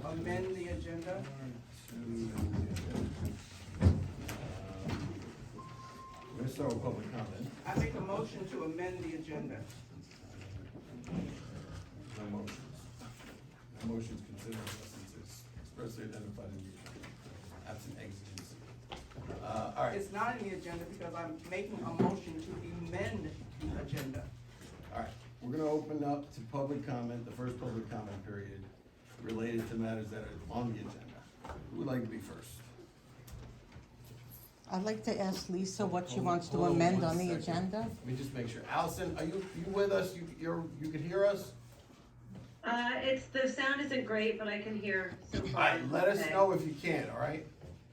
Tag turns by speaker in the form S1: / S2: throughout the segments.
S1: amend the agenda.
S2: We're gonna start with public comment.
S1: I make a motion to amend the agenda.
S2: No motions. No motions considered unless it's expressly identified in the agenda, absent exigency. All right,
S1: It's not in the agenda because I'm making a motion to amend the agenda.
S2: all right. We're gonna open up to public comment, the first public comment period related to matters that are on the agenda. Who would like to be first?
S3: I'd like to ask Lisa what she
S2: Hold-
S3: wants to
S2: hold on
S3: amend
S2: one
S3: on the
S2: second.
S3: agenda.
S2: Let me just make sure. Allison, are you with us? You can hear us?
S4: It's, the sound isn't great, but I can hear so
S2: All
S4: far.
S2: right, let us
S4: Okay.
S2: know if you can, all right?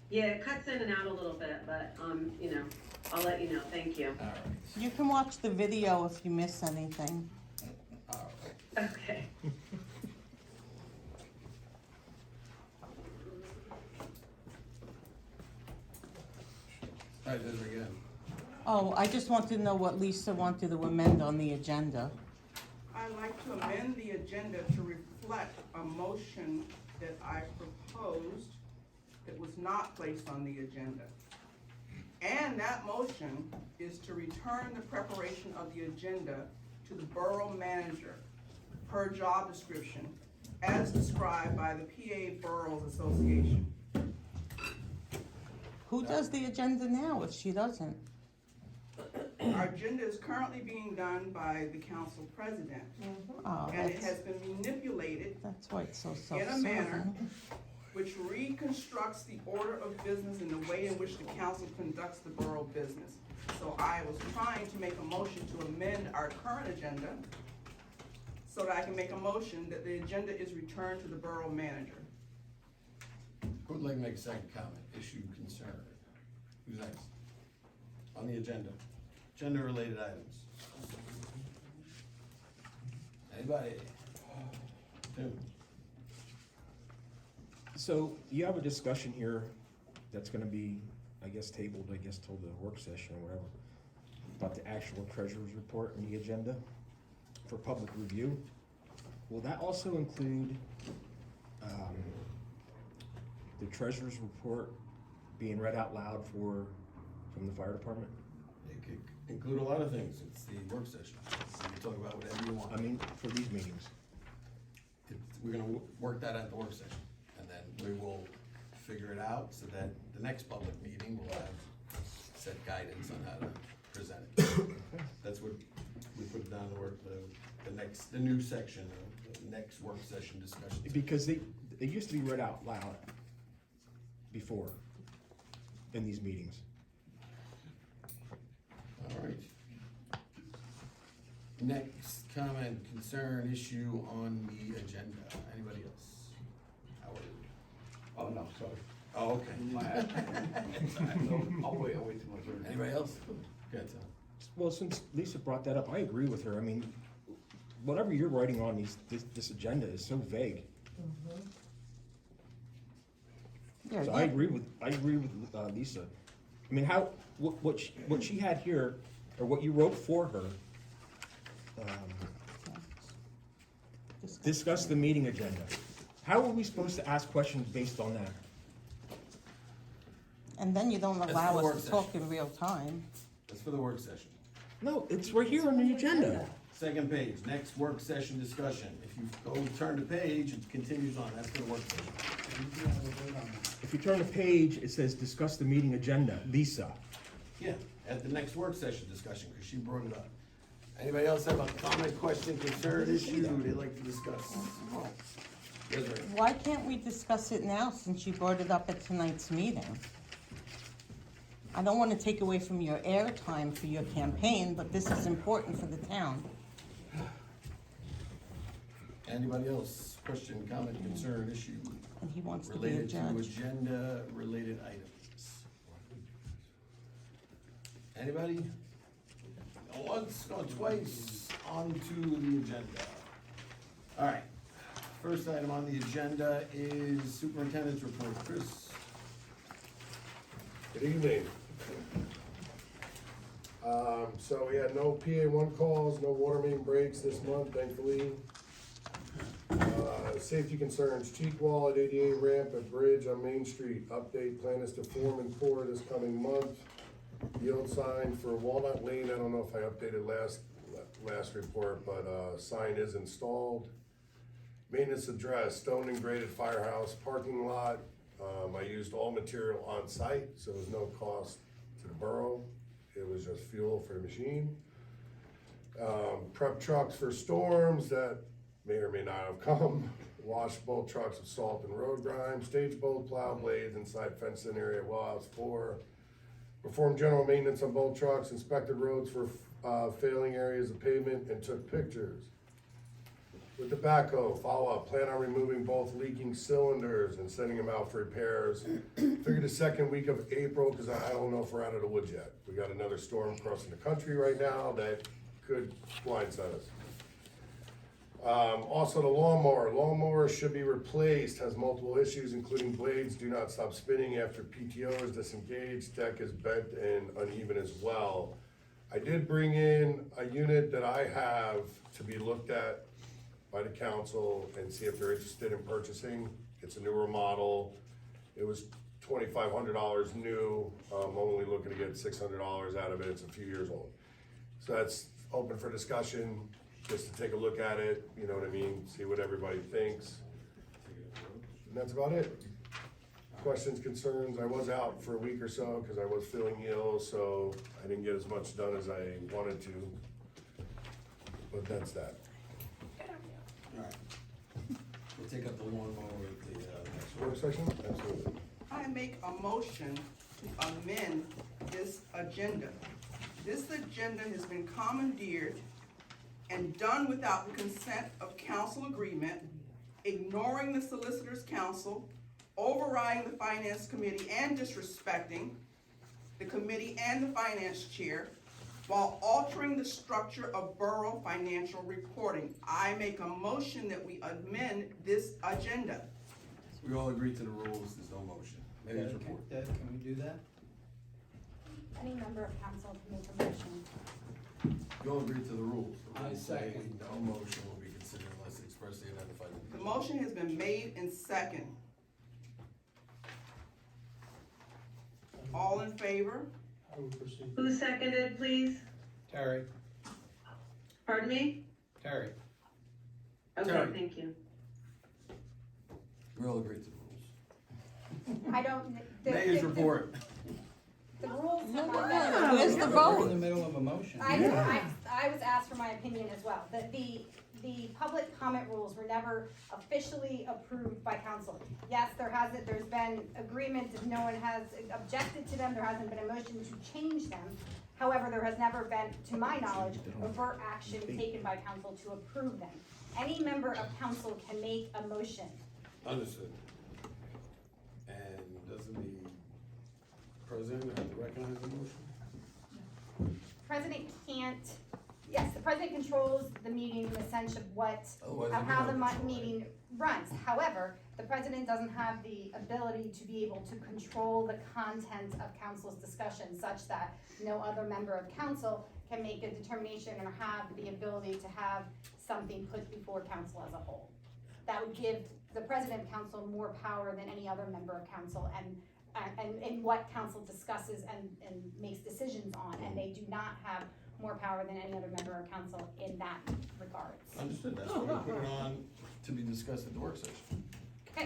S4: Yeah, it cuts in and out a little bit, but, you know, I'll let you know, thank you.
S2: All right,
S3: You can watch the video if you miss anything.
S2: all right.
S4: Okay.
S2: All right, Desiree, again.
S3: Oh, I just want to know what Lisa wanted to amend on the agenda.
S1: I'd like to amend the agenda to reflect a motion that I proposed that was not placed on the agenda. And that motion is to return the preparation of the agenda to the borough manager per job description as described by the PA Boroughs Association.
S3: Who does the agenda now if she doesn't?
S1: Our agenda is currently being done by the council president,
S3: Oh,
S1: and it has
S3: that's,
S1: been manipulated
S3: that's why it's so
S1: in a manner
S3: self-serving.
S1: which reconstructs the order of business in the way in which the council conducts the borough business. So I was trying to make a motion to amend our current agenda so that I can make a motion that the agenda is returned to the borough manager.
S2: Who would like to make a second comment, issue, concern? Who's next? On the agenda, agenda-related items. Anybody? Tim?
S5: So you have a discussion here that's gonna be, I guess, tabled, till the work session or whatever, about the actual treasurer's report in the agenda for public review. Will that also include, the treasurer's report being read out loud from the fire department?
S2: It could include a lot of things, it's the work session, you can talk about whatever you want.
S5: I mean, for these meetings.
S2: We're gonna work that at the work session, and then we will figure it out so that the next public meeting will have set guidance on how to present it. That's what we put down the new section of the next work session discussion.
S5: Because they used to be read out loud before in these meetings.
S2: All right. Next comment, concern, issue on the agenda. Anybody else? Howard?
S6: Oh, no, sorry.
S2: Oh, okay.
S6: I'll wait till my turn.
S2: Anybody else? Good, Tom.
S5: Well, since Lisa brought that up, I agree with her. I mean, whatever you're writing on this agenda is so vague.
S3: Yeah,
S5: So
S3: yeah.
S5: I agree with Lisa. I mean, what she had here, or what you wrote for her, discuss the meeting agenda. How are we supposed to ask questions based on that?
S3: And then you don't
S2: That's
S3: allow
S2: the work
S3: us to talk
S2: session.
S3: in real time.
S2: That's for the work session.
S5: No, it's right here on the agenda.
S2: Second page, next work session discussion. If you go turn the page, it continues on, that's for the work session.
S5: If you turn the page, it says discuss the meeting agenda, Lisa.
S2: Yeah, at the next work session discussion, because she brought it up. Anybody else have a comment, question, concern, issue they'd like to discuss? Desiree?
S3: Why can't we discuss it now since you brought it up at tonight's meeting? I don't want to take away from your airtime for your campaign, but this is important for the town.
S2: Anybody else? Question, comment, concern, issue
S3: And he wants to be a
S2: related to
S3: judge.
S2: agenda-related items? Anybody? Going once, going twice, on to the agenda. All right, first item on the agenda is superintendent's report. Chris?
S7: Good evening. So we had no PA1 calls, no water main breaks this month, thankfully. safety concerns, cheek wall at 88 ramp at bridge on Main Street, update, plan is to form and pour this coming month. Yield sign for Walnut Lane, I don't know if I updated last report, but, sign is installed. Maintenance address, stone and graded firehouse, parking lot, I used all material on site, so there was no cost to the borough, it was just fuel for the machine. Prep trucks for storms that may or may not have come. Wash both trucks with salt and road grime. Stage both plow blades inside fenced-in area at Wellhouse 4. Performed general maintenance on both trucks. Inspected roads for failing areas of pavement and took pictures. With the backhoe, follow-up. Plan on removing both leaking cylinders and sending them out for repairs. Figured the second week of April, because I don't know if we're out of the woods yet. We got another storm crossing the country right now that could blindside us. Also the lawnmower should be replaced, has multiple issues, including blades do not stop spinning after PTO is disengaged, deck is bent and uneven as well. I did bring in a unit that I have to be looked at by the council and see if they're interested in purchasing. It's a newer model. It was $2,500 new. I'm only looking to get $600 out of it. It's a few years old. So that's open for discussion, just to take a look at it, you know what I mean, see what everybody thinks. And that's about it. Questions, concerns? I was out for a week or so because I was feeling ill, so I didn't get as much done as I wanted to. But that's that.
S2: Alright. We'll take up the lawnmower at the, next
S7: Work session? Absolutely.
S1: I make a motion to amend this agenda. This agenda has been commandeered and done without the consent of council agreement, ignoring the solicitor's counsel, overriding the finance committee and disrespecting the committee and the finance chair, while altering the structure of borough financial reporting. I make a motion that we amend this agenda.
S2: We all agree to the rules, there's no motion. Mayor's report.
S8: Can we do that?
S9: Any member of council can make a motion.
S2: You all agree to the rules. The
S8: I
S2: rules say
S8: second.
S2: no motion will be considered unless expressly identified.
S1: The motion has been made and second. All in favor?
S8: How we proceed?
S4: Who seconded, please?
S8: Terry,
S4: Pardon me?
S8: Terry.
S4: Okay,
S8: Terry.
S4: thank you.
S2: We all agree to the rules.
S9: I don't.
S2: Mayor's report.
S9: The rules
S3: No,
S9: have
S3: no,
S9: not
S3: no,
S9: been.
S3: where's the
S8: We're in
S3: vote?
S8: the middle of a motion.
S9: I was asked for my opinion as well, that the public comment rules were never officially approved by council. Yes, there's been agreement, if no one has objected to them, there hasn't been a motion to change them. However, there has never been, to my knowledge, overt action taken by council to approve them. Any member of council can make a motion.
S2: Understood. And doesn't the president have to recognize the motion?
S9: President can't, yes, the president controls the meeting in the sense of what,
S2: Otherwise,
S9: of
S2: we
S9: how
S2: don't
S9: the
S2: control it.
S9: meeting runs. However, the president doesn't have the ability to be able to control the content of council's discussion such that no other member of council can make a determination or have the ability to have something put before council as a whole. That would give the president of council more power than any other member of council and what council discusses and makes decisions on, and they do not have more power than any other member of council in that regards.
S2: Understood, that's what we put it on to be discussed at the work session.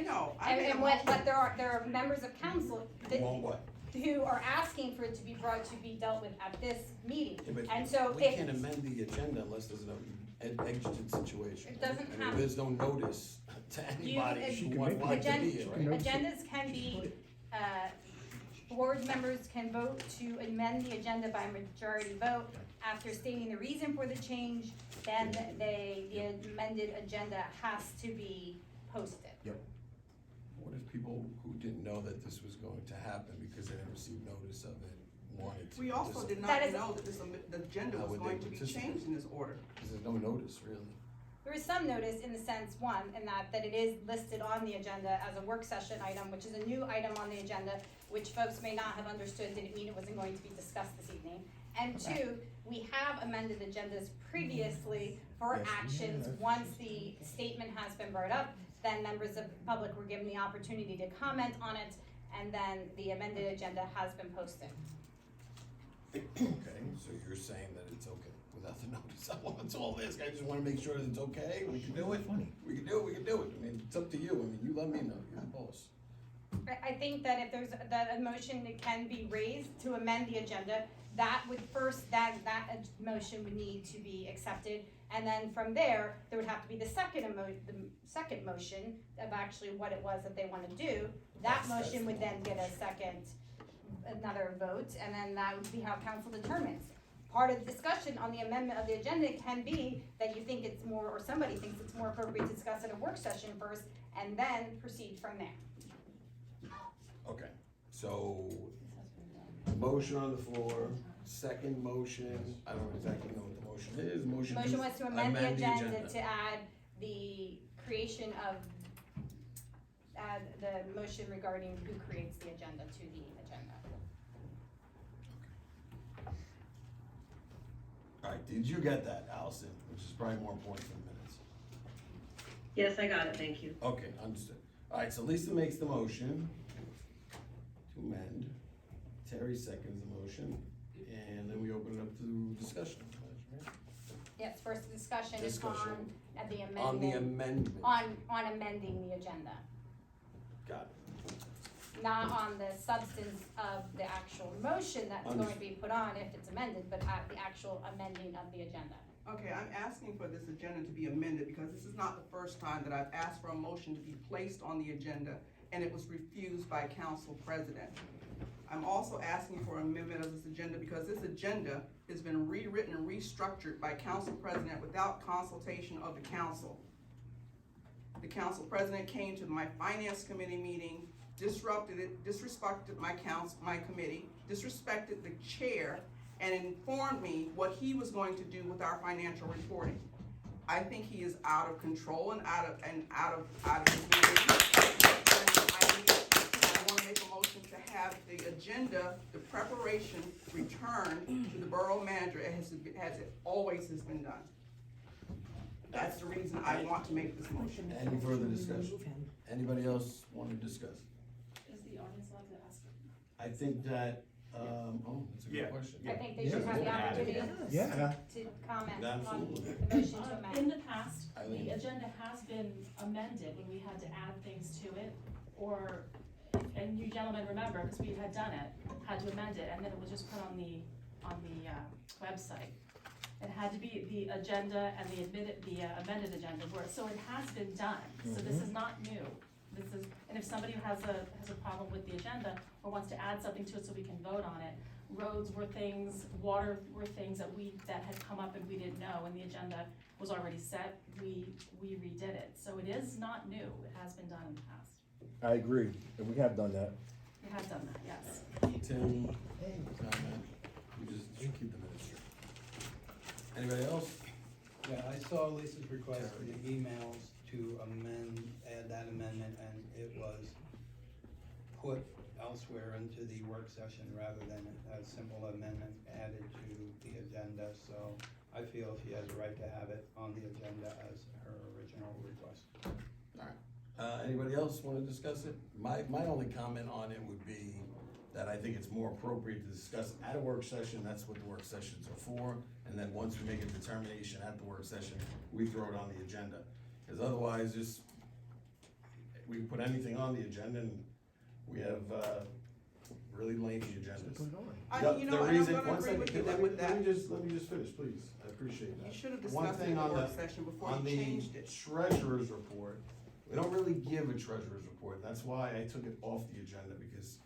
S1: No, I
S9: And,
S1: made a
S9: and what
S1: motion.
S9: there are members of council that,
S2: Wrong what?
S9: who are asking for it to be brought, to be dealt with at this meeting.
S2: Yeah, but
S9: And so
S2: we
S9: if,
S2: can't amend the agenda unless there's an exigent situation.
S9: It doesn't
S2: And
S9: have-
S2: if there's no notice to anybody
S9: it-
S2: who would like to be here, right?
S9: agendas can be, board members can vote to amend the agenda by majority vote. After stating the reason for the change, then the amended agenda has to be posted.
S2: What if people who didn't know that this was going to happen because they didn't receive notice of it wanted to?
S1: We also did
S9: That
S1: not
S9: is-
S1: know that the agenda
S2: How
S1: was
S2: would they
S1: going to be
S2: participate?
S1: changed in this order.
S2: Because there's no notice, really.
S9: There is some notice in the sense, one, in that it is listed on the agenda as a work session item, which is a new item on the agenda, which folks may not have understood didn't mean it wasn't going to be discussed this evening. And two, we have amended agendas previously for
S5: Yes, we
S9: actions
S5: have.
S9: once the statement has been brought up. then members of the public were given the opportunity to comment on it, and then the amended agenda has been posted.
S2: Okay, so you're saying that it's okay without the notice? That's all this, I just wanna make sure that it's okay, we can do it.
S5: Funny.
S2: We can do it, I mean, it's up to you, I mean, you let me know, you're the boss.
S9: I think that if there's, that a motion that can be raised to amend the agenda, that would first, that motion would need to be accepted. And then from there, there would have to be the second motion of actually what it was that they wanna do. That
S2: That's
S9: motion would
S2: the
S9: then get a second, another vote, and then that would be how council determines. Part of the discussion on the amendment of the agenda can be that you think it's more, or somebody thinks it's more appropriate to discuss at a work session first, and then proceed from there.
S2: Okay, so, motion on the floor, second motion, I don't exactly know what the motion is,
S9: The motion was to amend the agenda to add the creation of, add the motion regarding who creates the agenda to the agenda.
S2: Alright, did you get that, Allison, which is probably more important for the minutes?
S4: Yes, I got it, thank you.
S2: Okay, understood. Alright, so Lisa makes the motion to amend, Terry seconds the motion, and then we open it up to discussion. Right?
S9: Yes, first discussion is
S2: Discussion.
S9: on the
S2: On the
S9: amendment,
S2: amendment.
S9: on amending the agenda,
S2: Got
S9: not on the substance of the actual motion that's going to be put on if it's amended, but at the actual amending of the agenda.
S1: Okay, I'm asking for this agenda to be amended because this is not the first time that I've asked for a motion to be placed on the agenda and it was refused by council president. I'm also asking for an amendment of this agenda because this agenda has been rewritten and restructured by council president without consultation of the council. The council president came to my finance committee meeting, disrupted it, disrespected my committee, disrespected the chair, and informed me what he was going to do with our financial reporting. I think he is out of control and out of his meeting. I want to make a motion to have the agenda, the preparation returned to the borough manager as it always has been done. That's the reason I want to make this motion.
S2: Any further discussion? Anybody else want to discuss?
S10: Is the audience allowed to ask?
S2: I think that, that's a good question.
S9: I think they should have the opportunity
S5: Yeah.
S9: to comment on
S2: Absolutely.
S9: the motion to amend.
S10: In the past,
S2: Eileen.
S10: the agenda has been amended when we had to add things to it, or, and you gentlemen remember, because we had done it, had to amend it, and then it was just put on the website. It had to be the agenda and the amended agenda were, so it has been done, so this is not new. This is, and if somebody has a problem with the agenda, or wants to add something to it so we can vote on it, roads were things, water were things that had come up and we didn't know, and the agenda was already set, we redid it. So it is not new, it has been done in the past.
S5: I agree, and we have done that.
S10: We have done that, yes.
S2: Tim, comment? You keep the minutes straight. Anybody else?
S8: Yeah, I saw Lisa's request in the emails to add that amendment, and it was put elsewhere into the work session rather than a simple amendment added to the agenda, so I feel she has a right to have it on the agenda as her original request.
S2: Alright, anybody else wanna discuss it? My only comment on it would be that I think it's more appropriate to discuss at a work session, that's what the work sessions are for, and then once we make a determination at the work session, we throw it on the agenda. Cause otherwise, we can put anything on the agenda and we have, really lengthy agendas.
S1: You know, and I'm gonna agree with you that with that,
S2: Let me just finish, please, I appreciate that.
S1: you should have
S2: One
S1: discussed it
S2: thing
S1: in the
S2: on
S1: work
S2: the-
S1: session before
S2: On
S1: you
S2: the
S1: changed it.
S2: treasurer's report, we don't really give a treasurer's report, that's why I took it off the agenda, because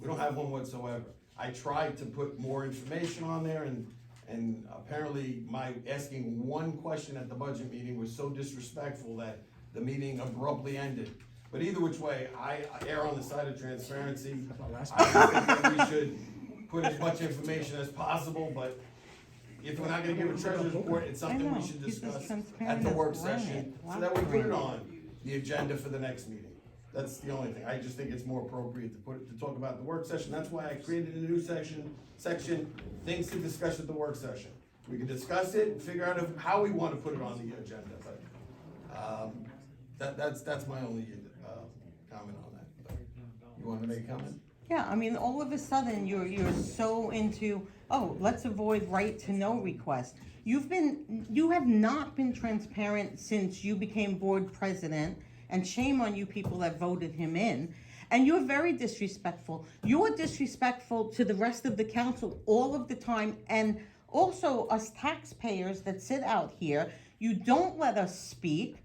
S2: we don't have one whatsoever. I tried to put more information on there, and apparently my asking one question at the budget meeting was so disrespectful that the meeting abruptly ended. But either which way, I err on the side of transparency. I think that we should put as much information as possible, but if we're not gonna give a treasurer's report, it's something
S3: I
S2: we
S3: know.
S2: should
S3: He's as
S2: discuss
S3: transparent
S2: at the
S3: as
S2: work
S3: granite.
S2: session, so
S3: Lots
S2: that we
S3: of
S2: put it
S3: granite.
S2: on the agenda for the next meeting. That's the only thing, I just think it's more appropriate to talk about the work session, that's why I created a new section, things to discuss at the work session. We can discuss it, figure out how we wanna put it on the agenda, but, That's my only, comment on that. You wanna make a comment?
S3: Yeah, I mean, all of a sudden, you're so into, oh, let's avoid right to know request. You have not been transparent since you became board president, and shame on you people that voted him in. And you're very disrespectful. You're disrespectful to the rest of the council all of the time, and also us taxpayers that sit out here. You don't let us speak.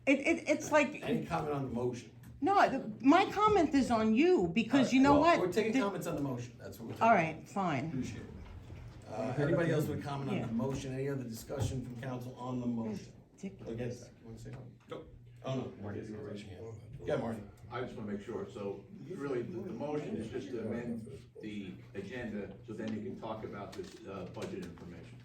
S3: It's like,
S2: Any comment on the motion?
S3: no, my comment is on you, because you know
S2: Well,
S3: what?
S2: We're taking comments on the motion, that's what we're taking.
S3: All right, fine.
S2: Appreciate it. Anybody else with comment on the motion, any other discussion from council on the motion?
S3: Ridiculous.
S2: Against that, you wanna say something? Go. Oh, no, Marty, you were raising your hand. Yeah, Marty.
S6: I just wanna make sure, so really, the motion is just to amend the agenda, so then you can talk about this, budget information.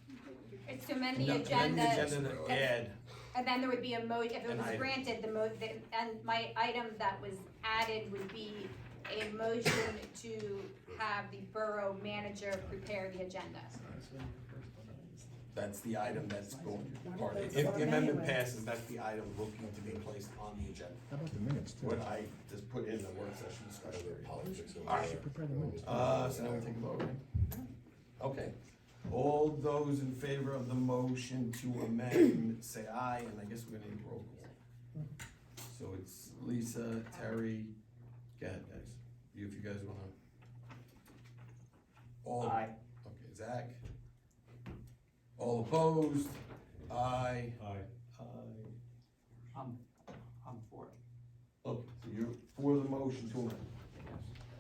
S9: It's to amend the
S2: No, amend the agenda to add,
S9: and then there would be a if it
S2: An
S9: was
S2: item.
S9: granted, and my item that was added would be a motion to have the borough manager prepare the agenda.
S2: that's the item that's going, part of it. If the amendment passes, that's the item looking to be placed on the agenda.
S5: How about the minutes too?
S2: What I just put in the work session discussion.
S7: Politics.
S2: All right.
S5: Prepare the minutes.
S2: So now we take a vote, right? Okay. All those in favor of the motion to amend, say aye, and I guess we're gonna need a roll call. So it's Lisa, Terry, go ahead, guys. If you guys wanna. All.
S6: Aye.
S2: Okay, Zach. All opposed? Aye. Aye.
S8: I'm for it.
S2: Okay, so you're for the motion to amend.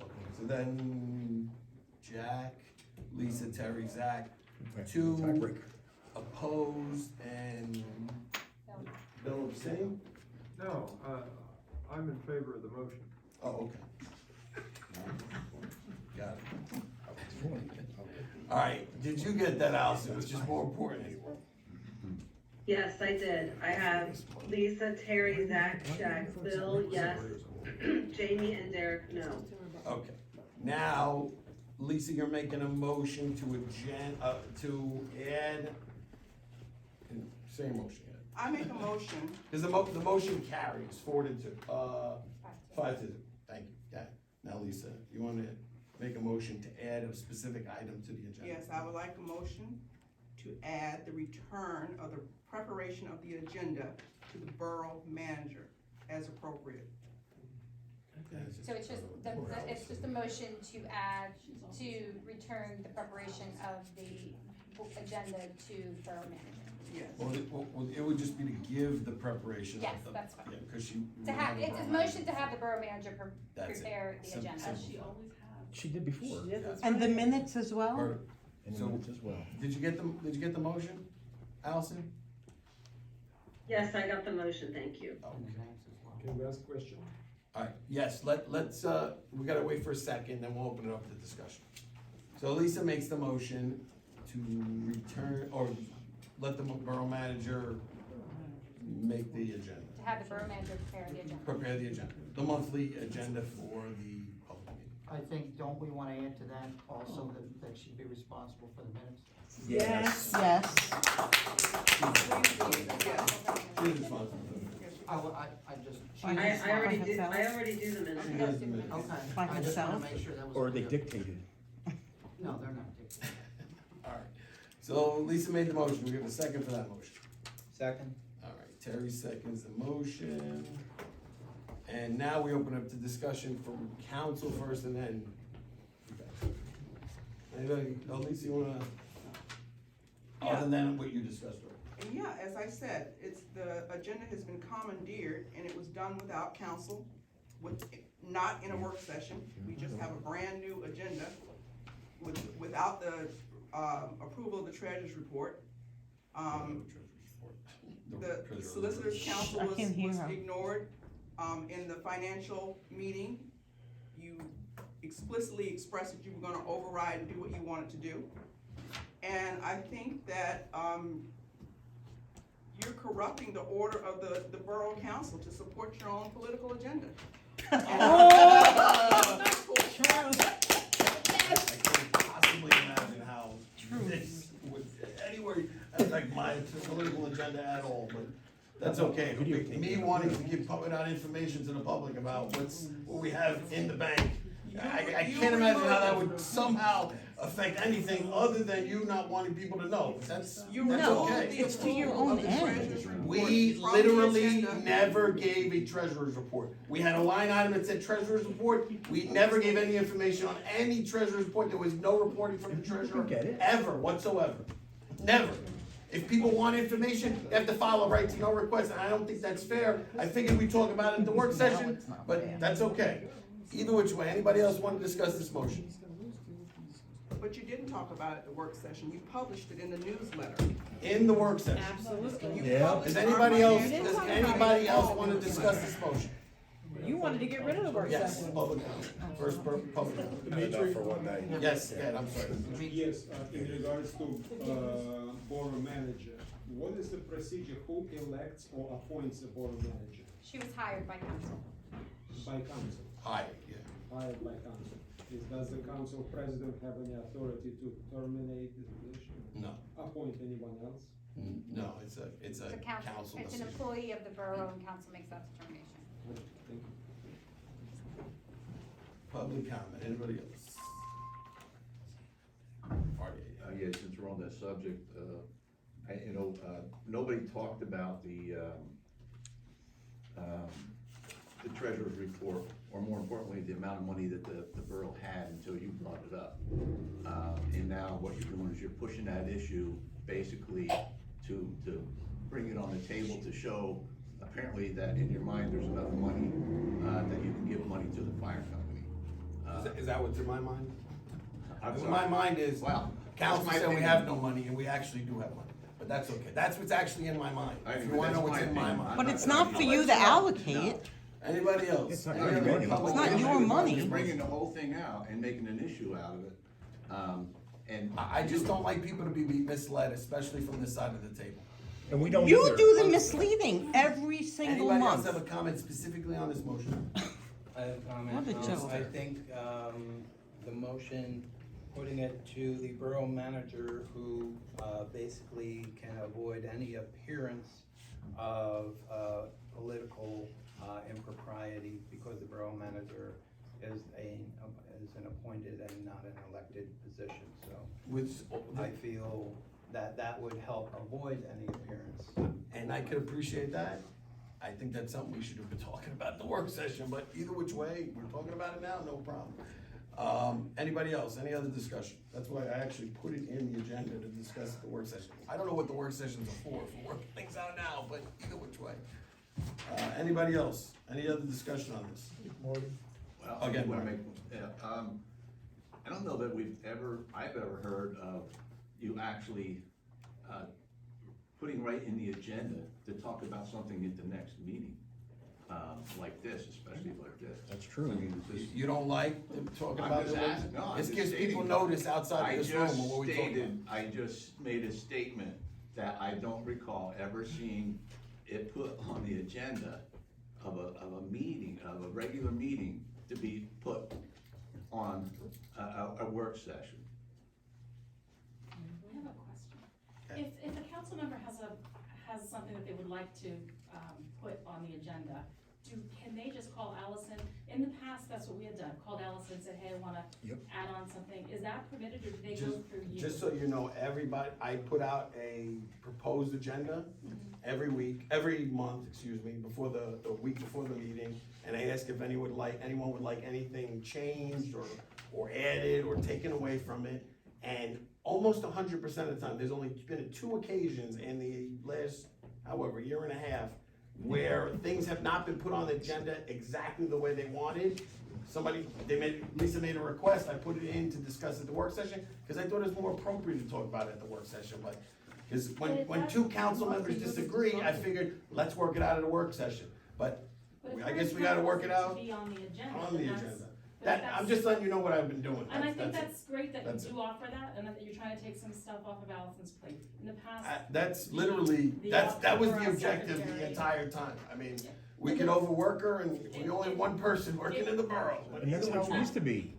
S2: Okay, so then Jack, Lisa, Terry, Zach,
S5: Okay.
S2: two
S5: Tiebreaker.
S2: opposed, and Bill abstain?
S11: No, I'm in favor of the motion.
S2: Oh, okay. Got it. All right, did you get that, Allison, which is more important?
S4: Yes, I did. I have Lisa, Terry, Zach, Jack, Bill, yes. Jamie and Derek, no.
S2: Okay, now, Lisa, you're making a motion to add, say your motion,
S1: I make a motion,
S2: because the motion carries 4-2, 5-2, thank you, yeah. Now, Lisa, you wanna make a motion to add a specific item to the agenda?
S1: yes, I would like a motion to add the return of the preparation of the agenda to the borough manager as appropriate.
S9: So it's just a motion to add, to return the preparation of the agenda to borough manager.
S1: Yes.
S2: Well, it would just be to give the preparation.
S9: Yes, that's fine.
S2: Yeah, because she.
S9: To have, it's a motion to have the borough manager
S2: That's it.
S9: prepare the
S2: Simple.
S9: agenda.
S10: She always has.
S5: She did before.
S3: And the minutes as well?
S2: Or-
S5: And the
S2: So-
S5: minutes as well.
S2: Did you get the motion, Allison?
S4: Yes, I got the motion, thank you.
S11: Can you ask a question?
S2: All right, yes, let's, we gotta wait for a second, then we'll open it up to discussion. So Lisa makes the motion to return, or let the borough manager make the agenda,
S9: To have the borough manager prepare the agenda.
S2: the monthly agenda for the public meeting.
S12: I think, don't we wanna add to that also that she'd be responsible for the minutes?
S3: Yes.
S2: She's responsible for
S12: I just.
S4: I already do the minutes.
S2: it. She does the minutes.
S12: Okay,
S3: By
S12: I just wanna
S3: herself?
S12: make sure that was.
S5: Or they
S12: clear.
S5: dictated.
S12: No, they're not dictated.
S2: All right, so Lisa made the motion, we have a second for that motion.
S8: Second?
S2: All right, Terry seconds the motion. And now we open up to discussion from council first and then you guys. Anybody, Lisa, you wanna, other than what you discussed already?
S1: And yeah, as I said, the agenda has been commandeered and it was done without council, not in a work session. We just have a brand new agenda without the, approval of the treasurer's report. The solicitor's council
S3: I
S1: was
S3: can hear her.
S1: ignored, in the financial meeting. You explicitly expressed that you were gonna override and do what you wanted to do. And I think that, you're corrupting the order of the borough council to support your own political agenda.
S2: I can't possibly imagine how this would, anywhere, like my political agenda at all, but that's okay. Me wanting to give put out information to the public about what we have in the bank. I can't imagine how that would somehow affect anything other than you not wanting people to know. That's
S3: No,
S2: okay.
S3: it's to your own end.
S2: We literally never gave a treasurer's report. We had a line item that said treasurer's report. We never gave any information on any treasurer's report. There was no reporting from the treasurer
S5: get it.
S2: ever whatsoever. Never. If people want information, they have to file a right to know request, and I don't think that's fair. I figured we'd talk about it at the work session, but that's okay. Either which way, anybody else want to discuss this motion?
S1: But you didn't talk about it at the work session, you published it in the newsletter.
S2: In the work session.
S1: You
S5: Yeah.
S1: published
S2: Does
S1: our
S2: anybody else,
S1: budget.
S2: does anybody else want to discuss this motion?
S13: You wanted to get rid of the work
S2: Yes,
S13: session.
S2: public comment. First, public comment.
S7: Not enough for one night.
S2: Yes, Ed, I'm sorry.
S14: Yes, in regards to borough manager, what is the procedure? Who elects or appoints a borough manager?
S9: She was hired by council.
S14: By council,
S2: Hi, yeah.
S14: hired by council. Does the council president have any authority to terminate the position?
S2: No,
S14: Appoint anyone else?
S2: no, it's a
S9: It's a council,
S2: council
S9: it's an
S2: decision.
S9: employee of the borough and council makes that determination.
S14: Thank you.
S2: Public comment, anybody else? Artie,
S6: Yeah, since we're on that subject, nobody talked about the treasurer's report, or more importantly, the amount of money that the borough had until you brought it up. And now what you're doing is you're pushing that issue basically to bring it on the table to show apparently that in your mind, there's enough money, that you can give money to the fire company.
S2: is that what's in my mind?
S6: I'm
S2: In
S6: sorry.
S2: my mind is,
S6: Wow.
S2: council
S6: That's my
S2: said we
S6: opinion.
S2: have no money, and we actually do have money, but that's okay. That's what's actually in my mind.
S6: I
S2: If you
S6: agree,
S2: wanna know
S6: that's
S2: what's
S6: my
S2: in my
S6: opinion.
S2: mind.
S3: But it's not for you to allocate.
S2: Anybody else?
S5: It's not
S2: Any
S5: your
S2: other
S5: money.
S2: public
S3: It's not
S2: comment?
S3: your money.
S6: You're bringing the whole thing out and making an issue out of it. And
S2: I just don't like people to be misled, especially from this side of the table.
S5: And we don't
S3: You
S5: either.
S3: do the misleading every single
S2: Anybody else
S3: month.
S2: have a comment specifically on this motion?
S8: I have a comment.
S3: What a joke.
S8: I think, the motion, putting it to the borough manager who, basically can avoid any appearance of, political, impropriety because the borough manager is an appointed and not an elected position, so
S2: With,
S8: I feel that would help avoid any appearance.
S2: and I could appreciate that. I think that's something we should have been talking about in the work session, but either which way, we're talking about it now, no problem. Anybody else, any other discussion? That's why I actually put it in the agenda to discuss at the work session. I don't know what the work sessions are for working things out now, but either which way. Anybody else, any other discussion on this?
S6: Well,
S2: Again,
S6: I wanna
S2: Mark.
S6: I don't know that I've ever heard of you actually, putting right in the agenda to talk about something at the next meeting, like this, especially like this.
S5: That's true.
S6: I mean, it's just-
S2: You don't like them talking
S6: I'm
S2: about
S6: just
S2: it?
S6: asking, no, I'm
S2: This
S6: just
S2: gives people
S6: stating.
S2: notice outside
S6: I
S2: of this room
S6: just
S2: of what we talking about.
S6: I just made a statement that I don't recall ever seeing it put on the agenda of a meeting, of a regular meeting, to be put on a work session.
S10: I have a question. If a council member has something that they would like to, put on the agenda, can they just call Allison? In the past, that's what we had done, called Allison, said, hey, I wanna
S5: Yep.
S10: add on something. Is that permitted, or do they go through you?
S2: Just so you know, everybody, I put out a proposed agenda every month, before the week before the meeting, and I ask if anyone would like anything changed or added or taken away from it. And almost 100% of the time, there's only been 2 occasions in the last, year and a half, where things have not been put on the agenda exactly the way they wanted. Lisa made a request, I put it in to discuss at the work session, because I thought it was more appropriate to talk about it at the work session, but, because when 2 council members disagree, I figured, let's work it out at a work session, but
S10: But if
S2: I
S10: we're
S2: guess we gotta work it out
S10: To be on the agenda.
S2: on the
S10: then that's-
S2: agenda.
S10: but
S2: That,
S10: that's-
S2: I'm just letting you know what I've been doing.
S10: And I think
S2: it.
S10: that's great that
S2: That's
S10: you do offer that, and that you're trying to take some stuff off of Allison's plate. In the past,
S2: That's literally,
S10: The
S2: that was the
S10: office
S2: objective the
S10: secretary.
S2: entire time. I mean,
S10: Yeah.
S2: we could overwork her and we only have one person working in the borough. But
S5: And that's
S2: either
S5: how
S2: which
S5: it
S2: way-
S5: used to be.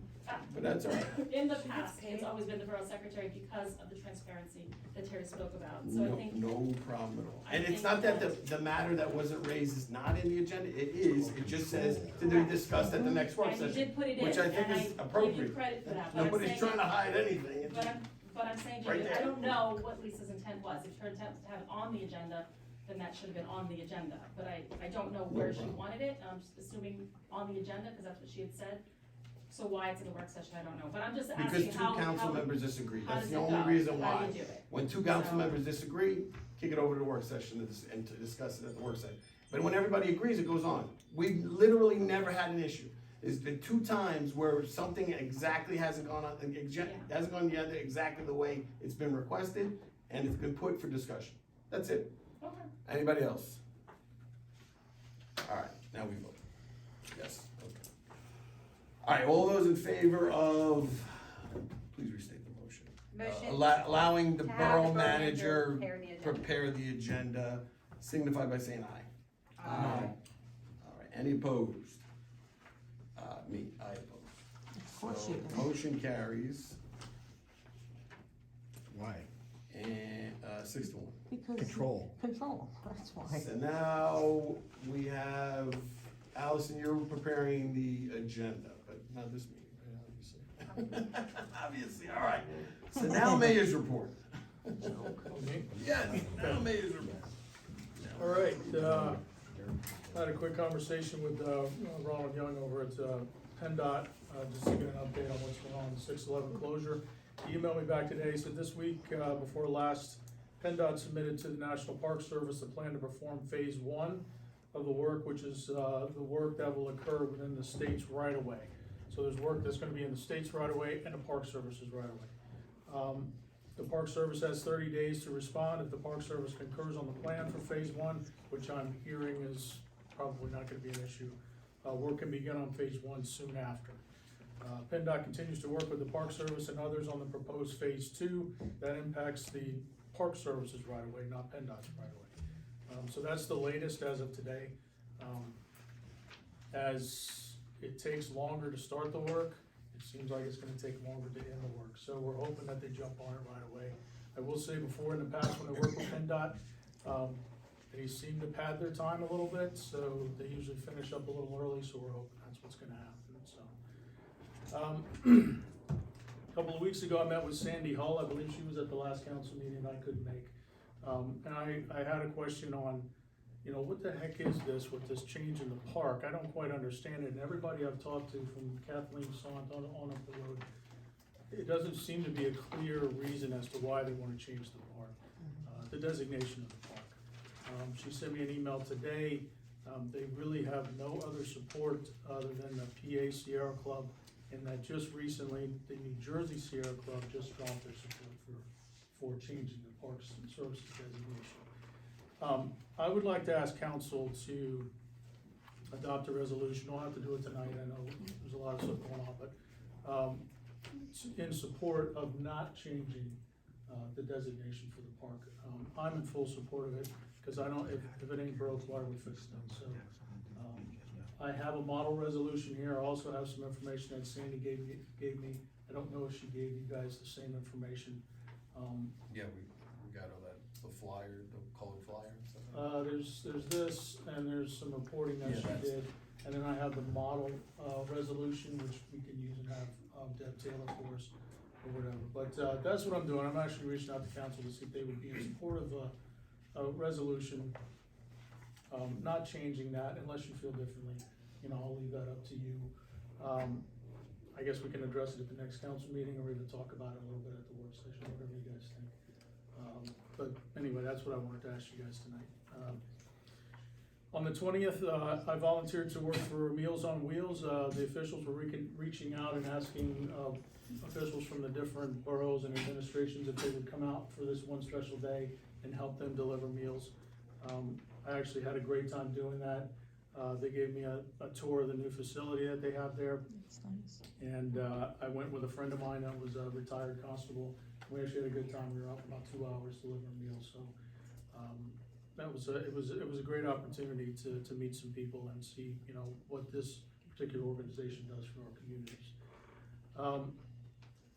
S2: But that's all right.
S10: In the past, it's always been the borough secretary because of the transparency that Terry spoke about, so I
S2: No,
S10: think.
S2: no problem at all.
S10: I
S2: And it's
S10: think
S2: not that
S10: that-
S2: the matter that wasn't raised is not in the agenda, it is, it just says to be discussed at the next work
S10: And you
S2: session.
S10: did put it in,
S2: Which I think
S10: and I
S2: is
S10: give you
S2: appropriate.
S10: credit for that, but I'm
S2: Nobody's
S10: saying-
S2: trying to hide anything. It's-
S10: But I'm saying to
S2: Right
S10: you, I
S2: there.
S10: don't know what Lisa's intent was, if her intent was to have it on the agenda, then that should have been on the agenda, but I don't know where she
S2: problem.
S10: wanted it, I'm just assuming on the agenda, cause that's what she had said. So why it's in the work session, I don't know, but I'm just
S2: Because
S10: asking
S2: two
S10: how.
S2: council
S10: how-
S2: members disagree,
S10: how
S2: that's
S10: does
S2: the
S10: it
S2: only
S10: go?
S2: reason
S10: How do
S2: why.
S10: you do it?
S2: When two council
S10: So-
S2: members disagree, kick it over to the work session and to discuss it at the work session. But when everybody agrees, it goes on. We've literally never had an issue. There's been 2 times where something exactly hasn't gone on, hasn't gone on the agenda exactly the way it's been requested, and it's been put for discussion. That's it.
S10: Okay.
S2: Anybody else? All right, now we vote. Yes, okay. All right, all those in favor of, please restate the motion.
S9: Motion
S2: Allowing the
S9: to have
S2: borough
S9: the borough
S2: manager
S9: prepare the agenda.
S2: prepare the agenda, signify by saying aye.
S12: Aye.
S2: All right, any opposed? Me, I oppose.
S3: Of course
S2: So,
S3: you do.
S2: motion carries,
S5: Why?
S2: and, 6-1.
S3: Because.
S5: Control.
S3: Control, that's why.
S2: So now we have, Allison, you're preparing the agenda, but not this meeting, right, obviously. Obviously, all right. So now mayor's report. Yes, now mayor's report.
S15: All right, I had a quick conversation with Ronald Young over at PennDOT, just to get an update on what's going on with the 611 closure. He emailed me back today, he said this week, before last, PennDOT submitted to the National Park Service a plan to perform phase 1 of the work, which is the work that will occur within the state's right-of-way. So there's work that's gonna be in the state's right-of-way and the Park Service's right-of-way. The Park Service has 30 days to respond. If the Park Service concurs on the plan for phase 1, which I'm hearing is probably not gonna be an issue, work can begin on phase 1 soon after. PennDOT continues to work with the Park Service and others on the proposed phase 2 that impacts the Park Service's right of way, not PennDOT's right of way. So that's the latest as of today. As it takes longer to start the work, it seems like it's gonna take longer to end the work. So we're hoping that they jump on it right away. I will say before, in the past, when I worked with PennDOT, they seem to pad their time a little bit, so they usually finish up a little early, so we're hoping that's what's gonna happen, so. A couple of weeks ago, I met with Sandy Hull, I believe she was at the last council meeting I couldn't make. And I had a question on, you know, what the heck is this with this change in the park? I don't quite understand it, and everybody I've talked to, from Kathleen Sant on up the road, it doesn't seem to be a clear reason as to why they wanna change the park, the designation of the park. She sent me an email today, they really have no other support other than the PA Sierra Club, and that just recently, the New Jersey Sierra Club just dropped their support for changing the Parks and Services designation. I would like to ask council to adopt a resolution, don't have to do it tonight, I know there's a lot of stuff going on, but, in support of not changing, the designation for the park. I'm in full support of it, cause I don't, if it ain't broke, why are we fixing it, so. I have a model resolution here, I also have some information that Sandy gave me, I don't know if she gave you guys the same information.
S2: Yeah, we got all that, the flyer, the colored flyer and stuff.
S15: There's this, and there's some reporting that
S2: Yeah,
S15: she
S2: that's-
S15: did, and then I have the model, resolution, which we can use and have, Deb Taylor for us, or whatever, but, that's what I'm doing, I'm actually reaching out to council to see if they would be in support of a resolution, not changing that unless you feel differently, you know, I'll leave that up to you. I guess we can address it at the next council meeting, or even talk about it a little bit at the work session, whatever you guys think. But anyway, that's what I wanted to ask you guys tonight. On the 20th, I volunteered to work for Meals on Wheels. The officials were reaching out and asking officials from the different boroughs and administrations if they would come out for this one special day and help them deliver meals. I actually had a great time doing that. They gave me a tour of the new facility that they have there. And I went with a friend of mine that was a retired constable. We actually had a good time. We were out for about 2 hours delivering meals, so it was a great opportunity to meet some people and see, you know, what this particular organization does for our communities.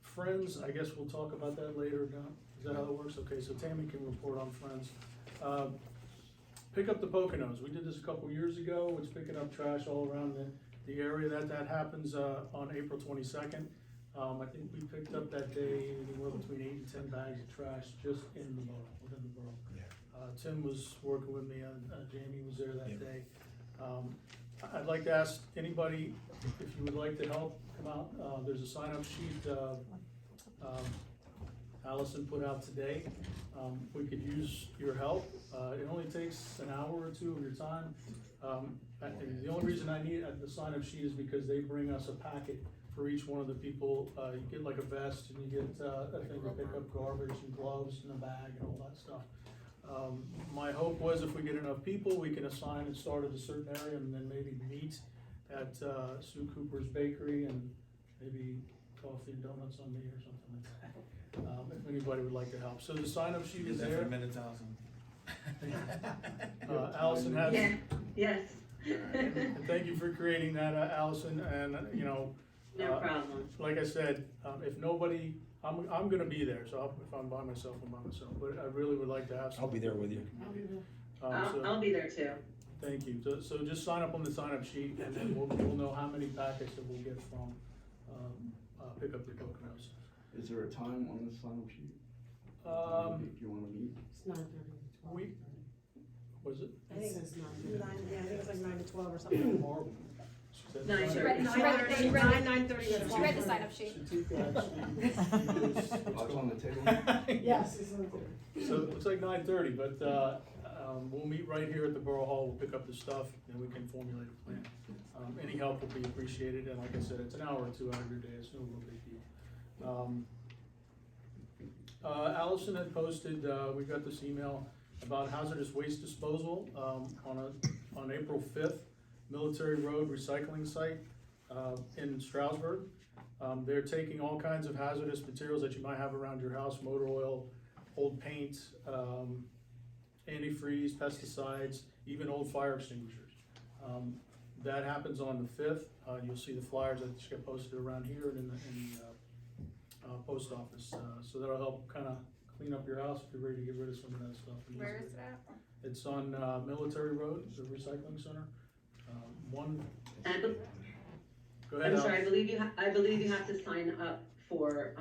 S15: Friends, I guess we'll talk about that later, no? Is that how it works? Okay, so Tammy can report on Friends. Pick up the Poconos, we did this a couple years ago, it's picking up trash all around the area, that happens, on April 22nd. I think we picked up that day anywhere between 8 and 10 bags of trash just in the borough, within the borough.
S5: Yeah.
S15: Tim was working with me, and Jamie was there that
S5: Yep.
S15: day. I'd like to ask anybody, if you would like to help, come out, there's a sign-up sheet, Allison put out today. We could use your help, it only takes an hour or two of your time. And the only reason I need the sign-up sheet is because they bring us a packet for each one of the people. You get like a vest, and you get a thing to pick up garbage and gloves and a bag and all that stuff. My hope was if we get enough people, we can assign and start at a certain area and then maybe meet at Sue Cooper's Bakery and maybe coffee and donuts on me or something like that. If anybody would like to help. So the sign-up sheet is there.
S2: minutes, Allison.
S15: Allison has.
S4: Yeah, yes.
S15: And thank you for creating that, Allison, and, you know.
S4: No problem.
S15: Like I said, if nobody, I'm gonna be there, so if I'm by myself, I'm by myself, but I really would like to have some.
S5: I'll be there with you.
S4: I'll be there too.
S15: Thank you, so just sign up on the sign-up sheet, and then we'll know how many packets that we'll get from, Pick Up Your Poconos.
S11: Is there a time on the sign-up sheet? If you wanna meet?
S13: It's 9:30 to 12.
S15: Was it?
S13: I think it's 9, yeah, I think it's like 9 to 12 or something.
S15: Horrible. She said
S4: 9:30.
S15: sign-up.
S9: She read
S13: 9:30 to 12.
S9: She read the sign-up sheet.
S15: Shatika actually knows what's
S11: Oh, it's on the table?
S13: Yes, it's on there.
S15: So it looks like 9:30, but we'll meet right here at the Borough Hall, we'll pick up the stuff, and we can formulate a plan. Any help will be appreciated, and like I said, it's an hour or two out of your day, it's no real big deal. Allison had posted, we got this email about hazardous waste disposal, on April 5th, Military Road Recycling Site, in Stroudsburg. They're taking all kinds of hazardous materials that you might have around your house, motor oil, old paint, antifreeze, pesticides, even old fire extinguishers. That happens on the 5th. You'll see the flyers that just get posted around here and in the post office. So that'll help kind of clean up your house if you're ready to get rid of some of that stuff.
S9: Where is it at?
S15: It's on Military Road, the recycling center. Go ahead,
S4: I'm sorry,
S15: Al.
S4: I believe you have to sign up for,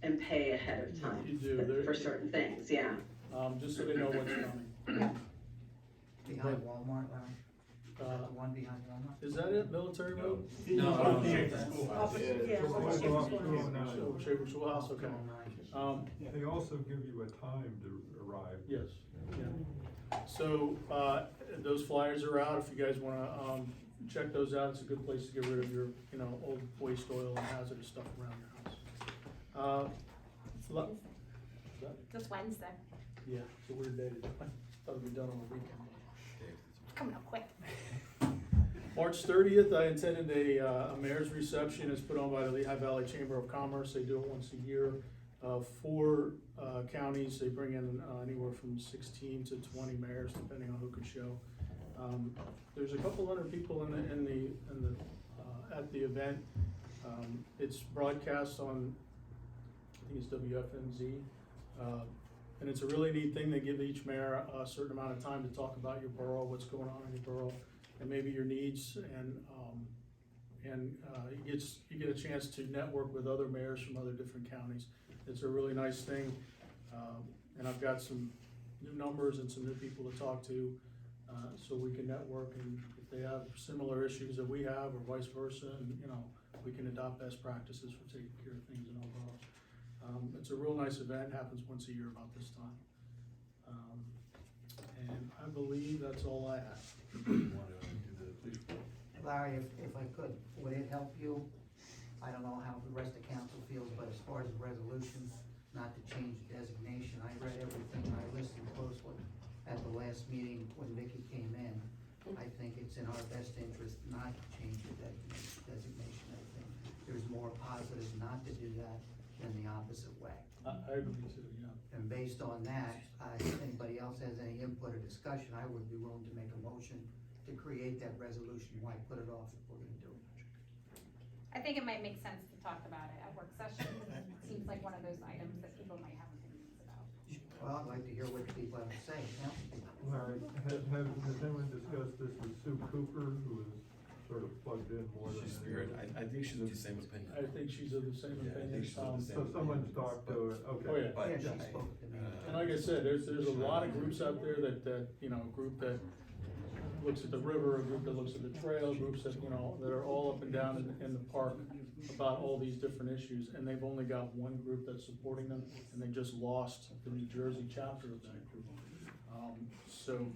S4: and pay ahead of time.
S15: You do.
S4: For certain things, yeah.
S15: Just so they know what's coming.
S12: Behind Walmart, Larry?
S15: Uh,
S12: The one behind Walmart?
S15: Is that it, Military Road?
S2: No.
S13: Off of- yeah,
S11: Yeah,
S13: off of Shaver's Corner.
S15: Shaver Schoolhouse, okay.
S11: They also give you a time to arrive.
S15: Yes, yeah. So, those flyers are out, if you guys wanna, check those out, it's a good place to get rid of your, you know, old waste oil and hazardous stuff around your house.
S9: This Wednesday.
S15: Yeah, it's a weird day to do it, thought it'd be done on the weekend.
S9: Coming up quick.
S15: March 30th, I attended a mayor's reception, it's put on by the Lehigh Valley Chamber of Commerce, they do it once a year. 4 counties, they bring in anywhere from 16 to 20 mayors, depending on who could show. There's a couple hundred people at the event. It's broadcast on, I think it's WFNZ. And it's a really neat thing, they give each mayor a certain amount of time to talk about your borough, what's going on in your borough, and maybe your needs, and you get a chance to network with other mayors from other different counties. It's a really nice thing, and I've got some new numbers and some new people to talk to, so we can network, and if they have similar issues that we have, or vice versa, and, you know, we can adopt best practices for taking care of things in our boroughs. It's a real nice event, happens once a year about this time. And I believe that's all I have.
S12: Larry, if I could, would it help you? I don't know how the rest of council feels, but as far as the resolution, not to change the designation, I read everything, I listened closely at the last meeting when Vicky came in. I think it's in our best interest not to change the designation. I think there's more positives not to do that than the opposite way.
S15: I agree too, yeah.
S12: And based on that, if anybody else has any input or discussion, I would be willing to make a motion to create that resolution. Why put it off if we're gonna do it?
S9: I think it might make sense to talk about it at work session. It seems like one of those items that people might have opinions about.
S12: Well, I'd like to hear what the people have to say, council people.
S16: All right, has anyone discussed this with Sue Cooper, who is sort of plugged in more than
S2: She's
S16: anyone?
S2: spirit, I think she's of the same opinion.
S15: I think she's of the same
S2: Yeah, I think
S15: opinion.
S2: she's of the same
S16: So someone's talked to it, okay.
S15: Oh, yeah.
S2: But
S12: Yeah, she
S2: I-
S12: spoke to me.
S15: And like I said, there's a lot of groups out there that, you know, a group that looks at the river, a group that looks at the trail, groups that, you know, that are all up and down in the park about all these different issues, and they've only got one group that's supporting them, and they just lost the New Jersey chapter of that group. So,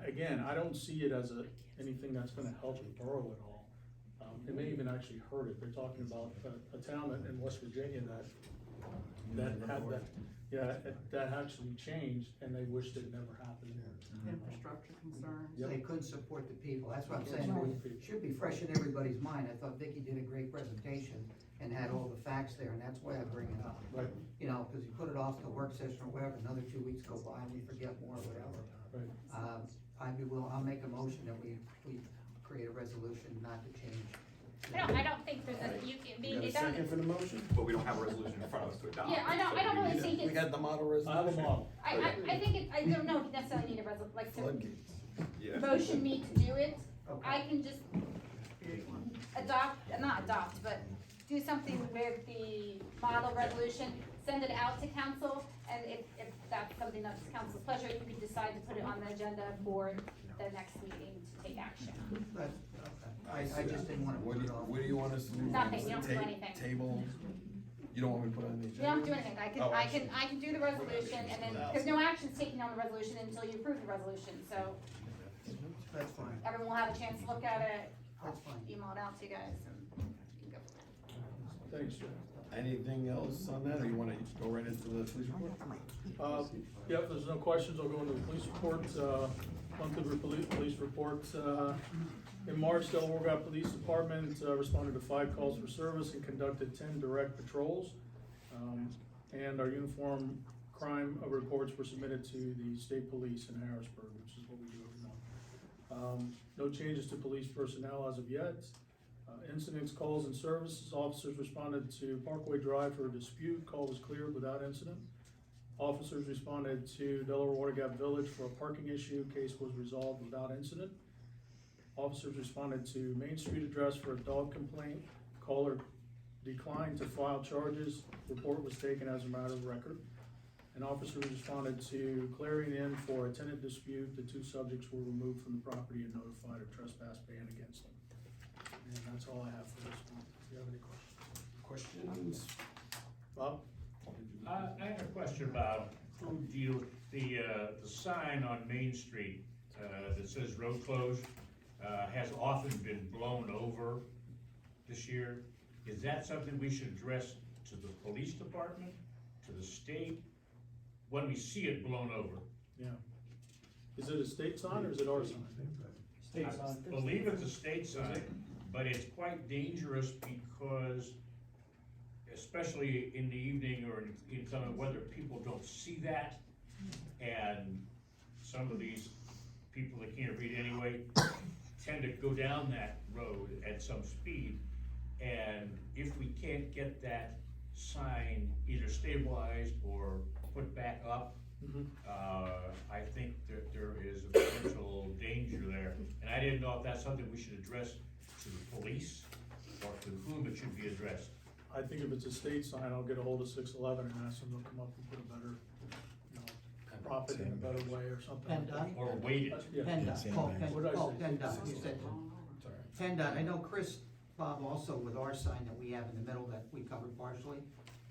S15: again, I don't see it as anything that's gonna help the borough at all. It may even actually hurt it. They're talking about a town in West Virginia that had that, yeah, that actually changed, and they wished it never happened.
S1: Infrastructure concerns.
S12: They couldn't support the people, that's what I'm saying, it should be fresh in everybody's mind. I thought Vicky did a great presentation and had all the facts there, and that's why I bring it up.
S15: Right.
S12: You know, cause you put it off to work session or whatever, another 2 weeks go by and we forget more or whatever.
S15: Right.
S12: I'll make a motion that we create a resolution not to change.
S9: I don't think there's a, you can,
S2: We got a
S9: it doesn't.
S2: second for the motion?
S17: But we don't have a resolution in front of us to adopt.
S9: Yeah, I don't really think
S2: We
S9: it's,
S2: got the model
S15: I have a
S2: resolution?
S15: model.
S9: I think it, I don't know if you necessarily need a like to
S2: Floodgates.
S17: Yeah.
S9: motion me to do it.
S12: Okay.
S9: I can just not adopt, but do something with the model resolution, send it out to council, and if that's something that's council's pleasure, you can decide to put it on the agenda for the next meeting to take action.
S12: But, I just didn't wanna
S2: What
S12: put
S2: do
S12: it
S2: you,
S12: off.
S2: what do you want us to do?
S9: Nothing, you don't have to do
S2: Ta-
S9: anything.
S2: Table, you don't want me to put it on the
S9: You
S2: agenda?
S9: don't have to do anything,
S2: Oh,
S9: I can do the resolution, and then, because no action's taken on the resolution until you approve the resolution, so
S12: That's fine,
S9: everyone will have a chance to look at it. I'll
S12: that's fine.
S9: email it out to you guys, and you can go from there.
S15: Thanks, Jeff.
S2: Anything else on that, or you wanna go right into the police report?
S15: Yep, there's no questions, I'll go into the police report, monthly police report. In March, Delaware Valley Police Department responded to 5 calls for service and conducted 10 direct patrols. And our uniform crime reports were submitted to the state police in Harrisburg, which is what we do every month. No changes to police personnel as of yet. Incidents, calls, and services, officers responded to Parkway Drive for a dispute, call was cleared without incident. Officers responded to Delaware Water Gap Village for a parking issue, case was resolved without incident. Officers responded to Main Street address for a dog complaint, caller declined to file charges, report was taken as a matter of record. And officers responded to Clarion Inn for a tenant dispute, the 2 subjects were removed from the property and notified of trespass ban against them. And that's all I have for this one. Do you have any questions?
S2: Questions?
S15: Bob?
S18: I have a question about the sign on Main Street, that says road closed, has often been blown over this year. Is that something we should address to the police department, to the state, when we see it blown over?
S15: Yeah. Is it a state sign or is it our sign?
S18: I believe it's a state sign, but it's quite dangerous because, especially in the evening or in some weather, people don't see that. And some of these people that can't read anyway tend to go down that road at some speed. And if we can't get that sign either stabilized or put back up, I think that there is a potential danger there. And I didn't know if that's something we should address to the police or to whom it should be addressed.
S15: I think if it's a state sign, I'll get a hold of 611 and ask them to come up and put a better, prop it in a better way or something.
S12: PennDOT?
S18: Or weight it.
S15: Yeah.
S12: PennDOT, call
S15: What did I say?
S12: PennDOT, you said, PennDOT, I know Chris, Bob, also with our sign that we have in the middle that we covered partially,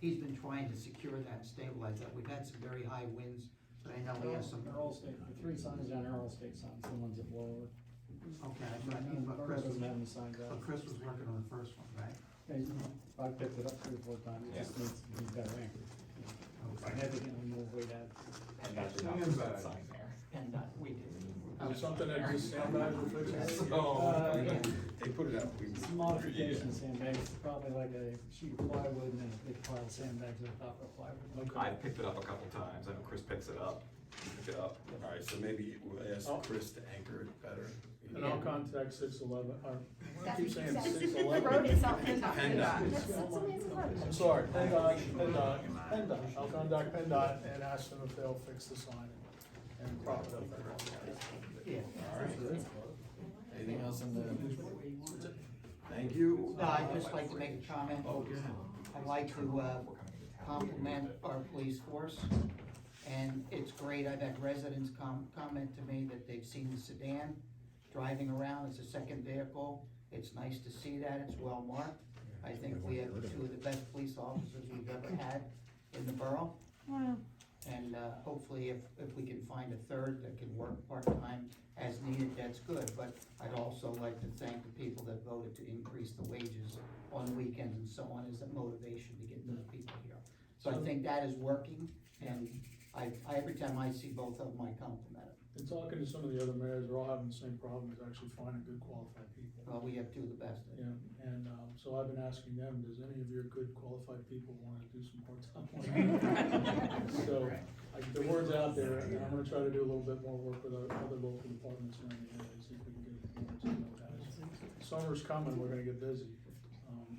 S12: he's been trying to secure that and stabilize that, we've had some very high winds, but I know we have some.
S11: They're all state, the 3 signs down there are all state signs, the ones that blow over.
S12: Okay, but Chris was,
S11: Doesn't have any signs out.
S12: but Chris was working on the first one, right?
S11: I picked it up 3 or 4 times, it just needs to be better anchored. Significantly more weight out.
S17: And that's not that sign there.
S12: PennDOT, we did.
S15: Is it something that just sandbags will fix it?
S2: They put it out.
S11: Some modifications, sandbags, probably like a sheet of plywood and then a big pile of sandbags on top of the plywood.
S17: I picked it up a couple times, I know Chris picks it up, pick it up.
S2: Alright, so maybe we'll ask Chris to anchor it better,
S15: And I'll contact 611, or, I keep saying
S9: That's-
S15: 611.
S9: The road itself is not
S2: PennDOT.
S9: PennDOT. That's a massive road.
S15: I'm sorry, PennDOT, I'll contact PennDOT and ask them if they'll fix the sign and prop it up there.
S12: Yeah.
S2: Anything else in the? Thank you.
S12: No, I'd just like to make a comment.
S2: Oh, go ahead.
S12: I'd like to compliment our police force, and it's great, I've had residents comment to me that they've seen the sedan driving around, it's a second vehicle, it's nice to see that, it's well marked. I think we have two of the best police officers we've ever had in the borough.
S3: Wow.
S12: And hopefully if we can find a third that can work part-time as needed, that's good. But I'd also like to thank the people that voted to increase the wages on the weekends and so on as a motivation to get those people here. So I think that is working, and every time I see both of them, I compliment them.
S15: And talking to some of the other mayors, they're all having the same problem, is actually finding good qualified people.
S12: Well, we have two of the best.
S15: Yeah, and, so I've been asking them, does any of your good qualified people wanna do some part-time work? So, the word's out there, and I'm gonna try to do a little bit more work with our other local departments around the area, see if we can get more to know guys. Summer's coming, we're gonna get busy,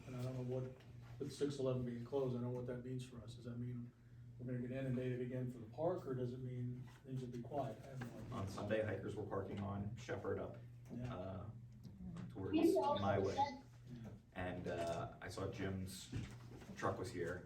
S15: and I don't know what, with 611 being closed, I don't know what that means for us. Does that mean we're gonna get inundated again for the park, or does it mean things will be quiet? I have no idea.
S17: On Sunday, hikers were parking on Shepherd up,
S15: Yeah.
S17: towards my way. And, I saw Jim's truck was here,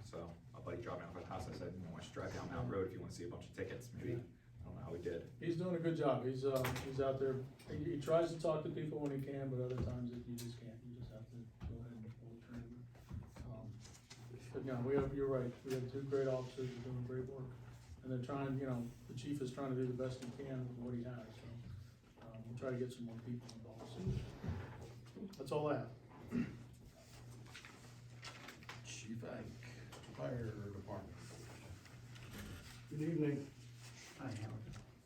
S17: so a buddy dropped me off at the house, I said, why don't you drive down Mountain Road if you wanna see a bunch of tickets, maybe, I don't know how he did.
S15: He's doing a good job. He's out there, he tries to talk to people when he can, but other times you just can't. You just have to go ahead and pull the trigger. But no, you're right. We have two great officers who are doing great work. And they're trying, the chief is trying to do the best he can with what he has, so, we'll try to get some more people involved. So, that's all I have.
S2: Chief Ike, Fire Department.
S19: Good evening.
S12: Hi, Howard.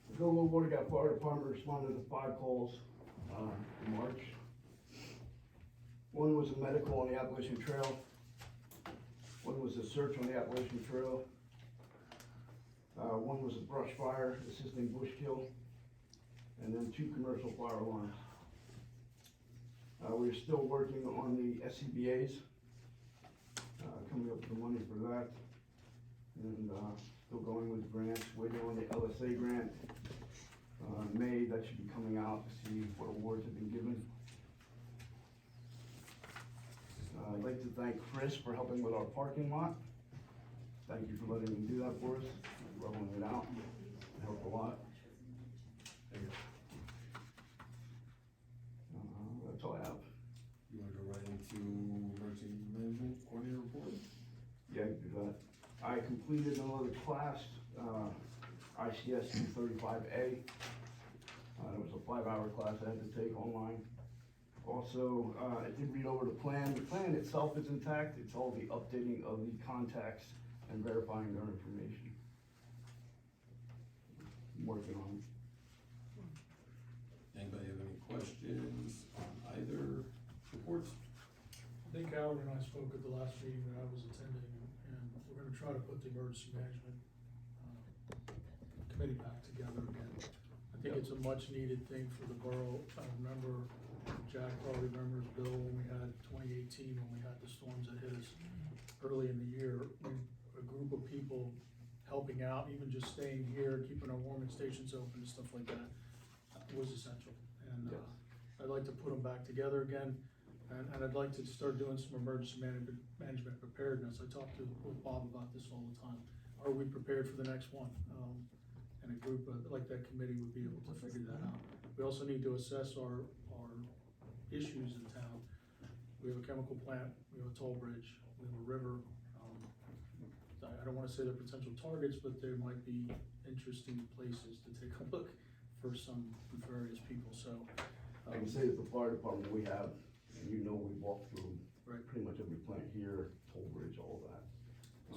S19: The Village Water Gap Fire Department responded to 5 calls in March. One was a medical on the Appalachian Trail. One was a search on the Appalachian Trail. One was a brush fire assisting bush kill. And then 2 commercial fire alarms. We're still working on the SCBA's, coming up with the money for that. And still going with grants, waiting on the LSA grant. May, that should be coming out to see what awards have been given. I'd like to thank Chris for helping with our parking lot. Thank you for letting me do that for us, leveling it out, it helped a lot. That's all I have.
S2: You wanna go right into emergency management coordinator report?
S19: Yeah, I can do that. I completed another class, ICS 235A. It was a 5-hour class I had to take online. Also, I did read over the plan. The plan itself is intact. It's all the updating of the contacts and verifying their information. I'm working on it.
S2: Anybody have any questions on either reports?
S15: I think Howard and I spoke at the last meeting that I was attending, and we're gonna try to put the emergency management, committee back together again. I think it's a much needed thing for the borough. I remember, Jack probably remembers, Bill, when we had 2018, when we had the storms that hit us early in the year, a group of people helping out, even just staying here, keeping our warming stations open and stuff like that, was essential. And, I'd like to put them back together again. And I'd like to start doing some emergency management preparedness. I talk with Bob about this all the time. Are we prepared for the next one? And a group like that committee would be able to figure that out. We also need to assess our issues in town. We have a chemical plant, we have a toll bridge, we have a river. I don't wanna say they're potential targets, but there might be interesting places to take a look for some nefarious people, so.
S19: I can say that the fire department we have, and we walked through pretty much every plant here, toll bridge, all of that.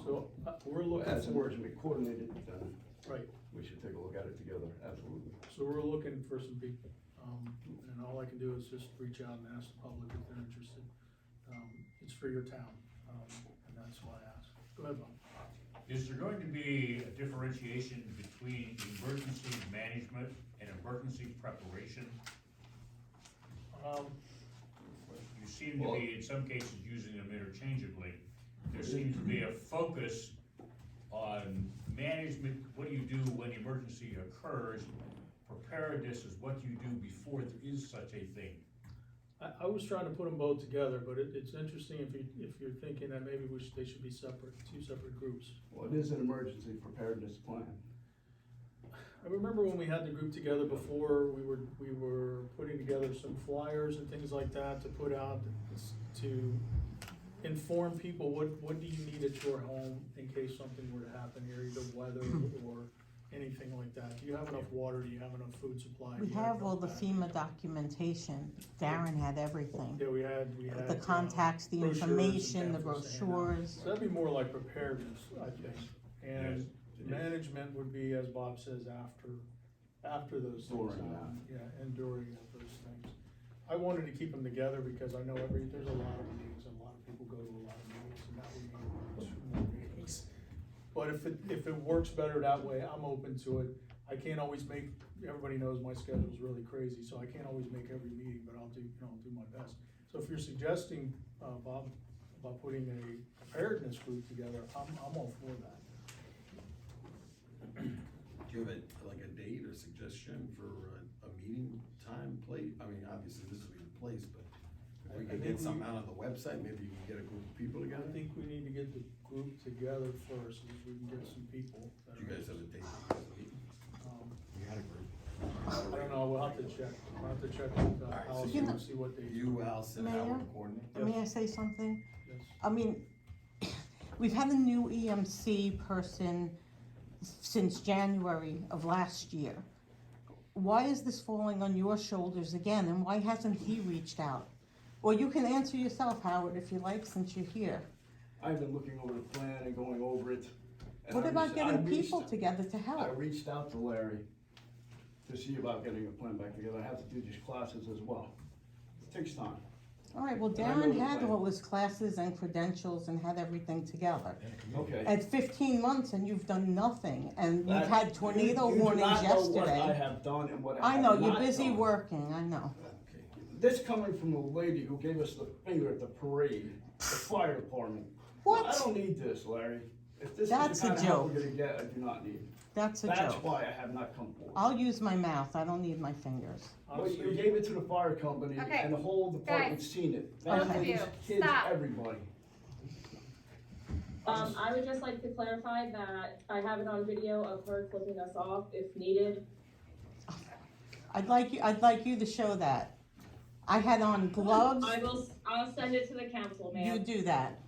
S15: So, we're looking
S19: As
S15: for.
S19: emergency coordinated, then
S15: Right.
S19: we should take a look at it together, absolutely.
S15: So we're looking for some people, and all I can do is just reach out and ask the public if they're interested. It's for your town, and that's why I asked. Go ahead, Bob.
S18: Is there going to be a differentiation between emergency management and emergency preparation? You seem to be, in some cases, using them interchangeably. There seems to be a focus on management, what do you do when emergency occurs? Preparedness is what you do before there is such a thing.
S15: I was trying to put them both together, but it's interesting if you're thinking that maybe they should be separate, two separate groups.
S19: Well, it is an emergency preparedness plan.
S15: I remember when we had the group together before, we were putting together some flyers and things like that to put out to inform people what do you need at your home in case something were to happen here, either weather or anything like that. Do you have enough water? Do you have enough food supply?
S3: We
S15: Do you
S3: have all the
S15: enough
S3: FEMA documentation. Darren had everything.
S15: Yeah, we had.
S3: The contacts, the
S15: brochures and
S3: information, the
S15: pamphlets to hand out.
S3: brochures.
S15: So that'd be more like preparedness, I think. And
S19: Yes.
S15: management would be, as Bob says, after those things
S19: During
S15: happen. Yeah, and during those things. I wanted to keep them together because I know there's a lot of meetings, and a lot of people go to a lot of meetings, and that would be 2 more meetings. But if it works better that way, I'm open to it. I can't always make, everybody knows my schedule's really crazy, so I can't always make every meeting, but I'll do my best. So if you're suggesting, Bob, about putting a preparedness group together, I'm all for that.
S2: Do you have a date or suggestion for a meeting time, place? I mean, obviously this would be the place, but if we could get something out on the website, maybe you can get a group of people together?
S15: I think we need to get the group together first, so we can get some people.
S2: Do you guys have a date?
S5: We had a group.
S15: I don't know, we'll have to check, with Allison and see what they.
S2: You, Allison,
S3: Mayor?
S2: Howard coordinate?
S3: May I say something?
S15: Yes.
S3: I mean, we've had a new EMC person since January of last year. Why is this falling on your shoulders again, and why hasn't he reached out? Or you can answer yourself, Howard, if you like, since you're here.
S19: I've been looking over the plan and going over it. and
S3: What
S19: I
S3: about
S19: reached- I
S3: getting
S19: reached-
S3: people together to
S19: I
S3: help?
S19: reached out to Larry to see about getting a plan back together. I have to do these classes as well. It takes time.
S3: All right, well,
S19: And I know
S3: Darren
S19: the
S3: had
S19: plan.
S3: all his classes and credentials and had everything together.
S19: Okay.
S3: At 15 months and you've done nothing, and we've
S19: That-
S3: had tornado
S19: you do
S3: warnings
S19: not know what I
S3: yesterday.
S19: have done and what I
S3: I
S19: have
S3: know, you're
S19: not
S3: busy
S19: done.
S3: working, I know.
S19: This coming from a lady who gave us the finger at the parade, the fire department.
S3: What?
S19: I don't need this, Larry. If this is
S3: That's
S19: the
S3: a
S19: kind of help
S3: joke.
S19: we're gonna get, I do not need it.
S3: That's a
S19: That's
S3: joke.
S19: why I have not come forward.
S3: I'll use my mouth, I don't need my fingers.
S19: Well, you gave it to the fire company
S9: Okay.
S19: and the whole department's
S9: Guys,
S19: seen it.
S9: both of
S19: Families,
S9: you,
S19: kids,
S9: stop.
S19: everybody.
S20: I would just like to clarify that I have it on video of her flipping us off if needed.
S3: I'd like you to show that. I had on gloves,
S20: I'll send it to the council,
S3: you
S20: ma'am.
S3: do that.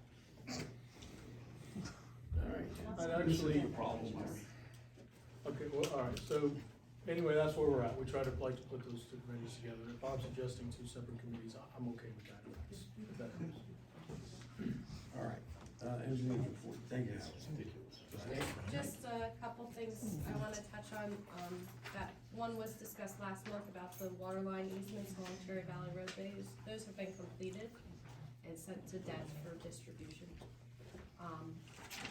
S15: I'd actually,
S19: Problem, Larry.
S15: okay, well, all right, so, anyway, that's where we're at. We try to like to put those two committees together. If Bob's suggesting 2 separate committees, I'm okay with that. If that is.
S2: All right, engineering report, thank you, Howard.
S21: Just a couple things I wanna touch on, that one was discussed last month about the water line easements along Cherry Valley Road. Those have been completed and sent to DET for distribution.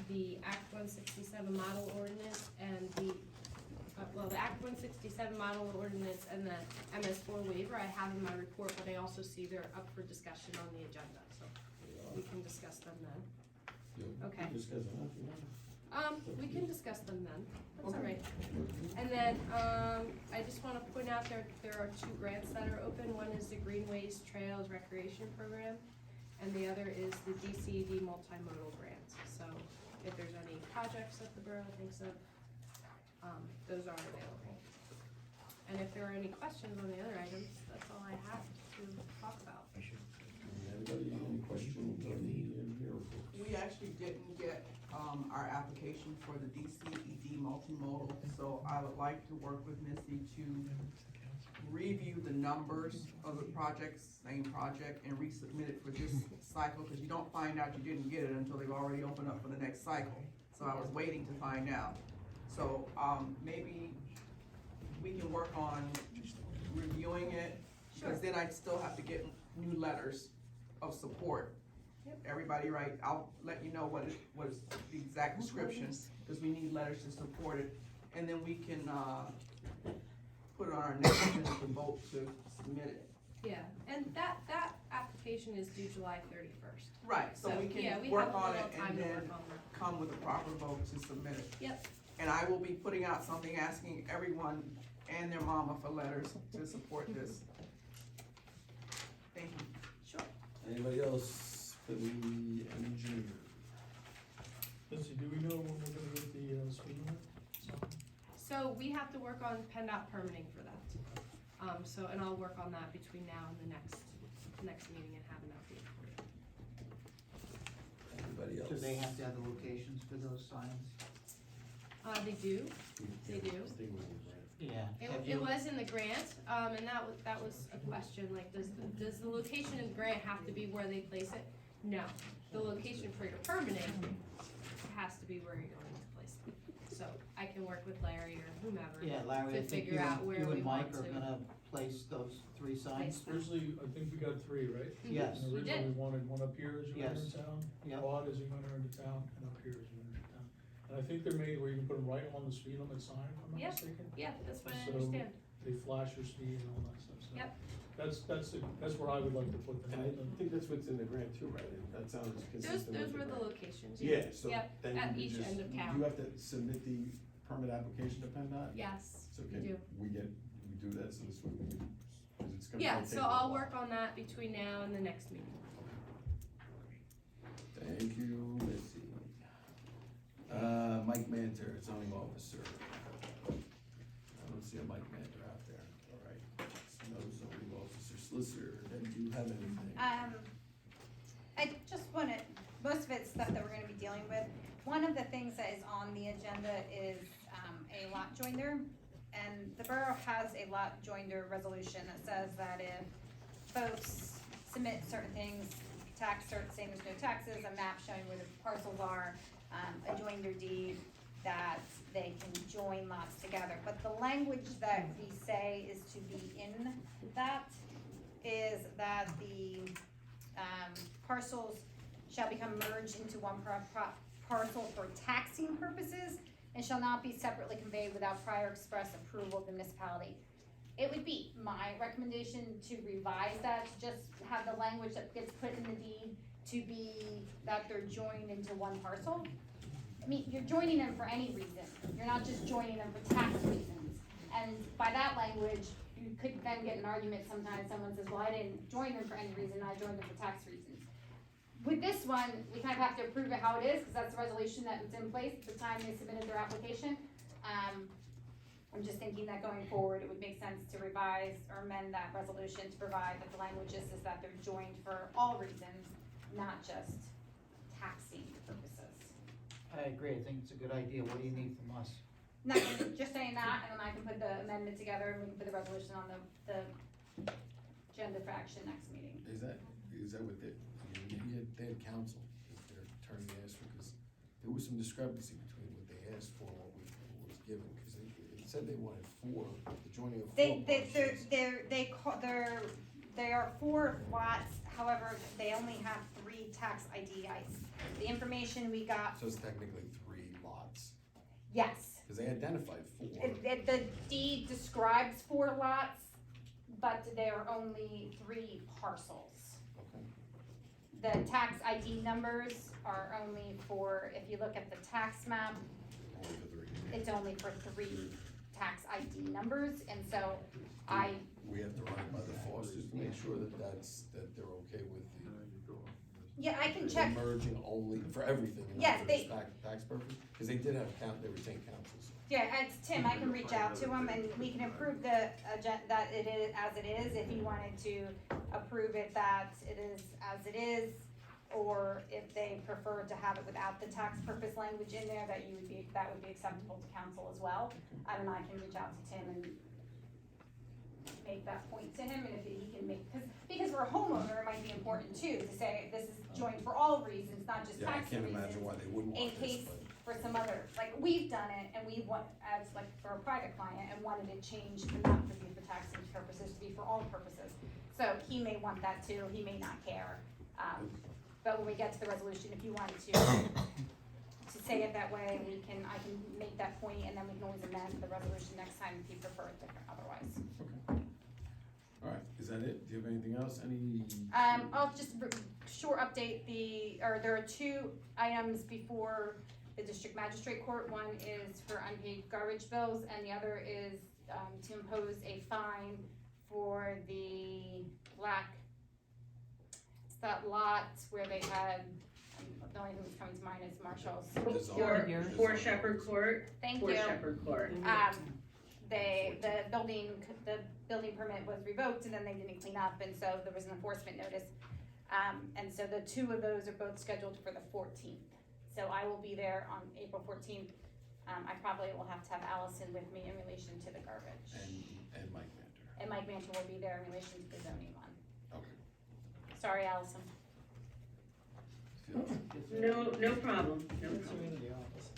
S21: The Act 167 model ordinance and the Act 167 model ordinance and the MS4 waiver I have in my report, but I also see they're up for discussion on the agenda, so we can discuss them then. Okay.
S2: Discuss it, huh, if you want.
S21: We can discuss them then, that's all right. And then, I just wanna point out there are 2 grants that are open. One is the Greenways Trails Recreation Program, and the other is the DCD Multimodal Grant. So if there's any projects that the borough thinks of, those are available. And if there are any questions on the other items, that's all I have to talk about.
S2: Anybody, any questions on the engineer report?
S1: We actually didn't get, our application for the DCED multimodal, so I would like to work with Missy to review the numbers of the projects, same project, and resubmit it for this cycle, because you don't find out you didn't get it until they've already opened up for the next cycle. So I was waiting to find out. So, maybe we can work on reviewing it, because then I'd still have to get new letters of support. Everybody write, I'll let you know what is the exact description, because we need letters to support it. And then we can, put it on our next agenda to vote to submit it.
S21: Yeah, and that application is due July 31st.
S1: Right, so we
S21: yeah,
S1: can
S21: we
S1: work
S21: have a
S1: on
S21: little
S1: it
S21: time
S1: and
S21: to
S1: then
S21: work on that.
S1: come with a proper vote to submit it.
S21: Yep.
S1: And I will be putting out something asking everyone and their mama for letters to support this. Thank you.
S21: Sure.
S2: Anybody else for the engineer?
S15: Lindsay, do we know when we're gonna get the, speed limit?
S21: So we have to work on PennDOT permitting for that. And I'll work on that between now and the next meeting and have an update for you.
S2: Anybody else?
S12: Do they have to have the locations for those signs?
S21: They do.
S12: Yeah.
S21: It was in the grant, and that was a question, like, does the location in the grant have to be where they place it? No, the location for your permitting has to be where you're going to place it. So I can work with Larry or whomever
S12: Yeah, Larry,
S21: to
S12: I think
S21: figure out where
S12: you
S21: we
S12: and
S21: want
S12: Mike are
S21: to.
S12: gonna place those 3 signs.
S15: Originally, I think we got 3, right?
S12: Yes.
S15: And
S21: We
S15: originally,
S21: did.
S15: we wanted one up here as you enter
S12: Yes.
S15: town,
S12: Yep.
S15: quad as you enter into town, and up here as you enter town. And I think they're made where you can put them right on the speed limit sign, if I'm not
S21: Yeah.
S15: mistaken.
S21: Yeah, that's what I
S15: So
S21: understand.
S15: they flash your speed and all that stuff, so.
S21: Yep.
S15: That's where I would like to put them.
S2: And I think that's what's in the grant too, right? That sounds consistent with
S21: Those
S2: the
S21: were the
S2: grant.
S21: locations.
S2: Yeah, so
S21: Yep,
S2: then
S21: at
S2: you
S21: each
S2: just,
S21: end of town.
S2: you have to submit the permit application to PennDOT?
S21: Yes,
S2: So
S21: we
S2: can
S21: do.
S2: we do that so this way we can, cause it's gonna
S21: Yeah,
S2: take
S21: so
S2: a
S21: I'll
S2: while.
S21: work on that between now and the next meeting.
S2: Thank you, Missy. Mike Manter, zoning officer. I don't see a Mike Manter out there, all right. No zoning officer, solicitor, and do you have anything?
S9: I just wanted, most of it's stuff that we're gonna be dealing with. One of the things that is on the agenda is, a lot joinder. And the borough has a lot joinder resolution that says that if folks submit certain things, saying there's no taxes, a map showing where the parcels are, a joinder deed, that they can join lots together. But the language that we say is to be in that is that the, parcels shall become merged into one parcel for taxing purposes and shall not be separately conveyed without prior express approval of the municipality. It would be my recommendation to revise that, to just have the language that gets put in the deed to be that they're joined into one parcel. I mean, you're joining them for any reason, you're not just joining them for tax reasons. And by that language, you could then get an argument sometimes, someone says, well, I didn't join them for any reason, I joined them for tax reasons. With this one, we kind of have to approve it how it is, because that's the resolution that was in place at the time they submitted their application. I'm just thinking that going forward, it would make sense to revise or amend that resolution to provide that the language is that they're joined for all reasons, not just taxing purposes.
S12: I agree, I think it's a good idea. What do you need from us?
S9: Nothing, just saying that, and then I can put the amendment together, and we can put the resolution on the agenda for action next meeting.
S2: Is that what they had counsel, if their attorney asked for, because there was some discrepancy between what they asked for and what was given, because it said they wanted 4, the joining of 4 parcels.
S9: They are 4 lots, however, they only have 3 tax IDs. The information we got,
S2: So it's technically 3 lots,
S9: yes.
S2: because they identified 4.
S9: The deed describes 4 lots, but there are only 3 parcels.
S2: Okay.
S9: The tax ID numbers are only for, if you look at the tax map,
S2: Only for 3.
S9: it's only for 3 tax ID numbers, and so
S2: We have to run it by the Fosters to make sure that they're okay with
S9: yeah, I can
S2: the
S9: check.
S2: merging only for everything, not
S9: Yes,
S2: for
S9: they-
S2: tax purpose, because they did have they retained counsels.
S9: Yeah, it's Tim, I can reach out to him and we can approve the agenda, that it is as it is, if you wanted to approve it that it is as it is, or if they prefer to have it without the tax purpose language in there, that would be acceptable to council as well. And I can reach out to Tim and make that point to him, and if he can make, because for a homeowner, it might be important too, to say this is joined for all reasons, not just
S2: Yeah, I
S9: tax
S2: can't
S9: reasons.
S2: imagine why they wouldn't
S9: In
S2: want this,
S9: case
S2: but.
S9: for some other, like, we've done it, and we want, as like for a private client, and wanted it changed from not to be for taxing purposes, to be for all purposes. So he may want that too, he may not care, but when we get to the resolution, if you wanted to say it that way, I can make that point, and then we can always amend the resolution next time if you prefer it different otherwise.
S2: All right, is that it? Do you have anything else? Any?
S9: I'll just short update there are two items before the district magistrate court. One is for unpaid garbage bills, and the other is, to impose a fine for the it's that lot where they had, the only thing that's coming to mind is Marshall's.
S4: For Shepherd Court.
S9: Thank
S4: For
S9: you.
S4: Shepherd Court.
S9: The building permit was revoked, and then they didn't clean up, and so there was an enforcement notice. And so the two of those are both scheduled for the 14th. So I will be there on April 14th. I probably will have to have Allison with me in relation to the garbage.
S2: And Mike Mantor.
S9: And Mike Mantor will be there in relation to the zoning one.
S2: Okay.
S9: Sorry, Allison.
S4: No problem. No
S13: It's
S4: problem.
S13: in the office.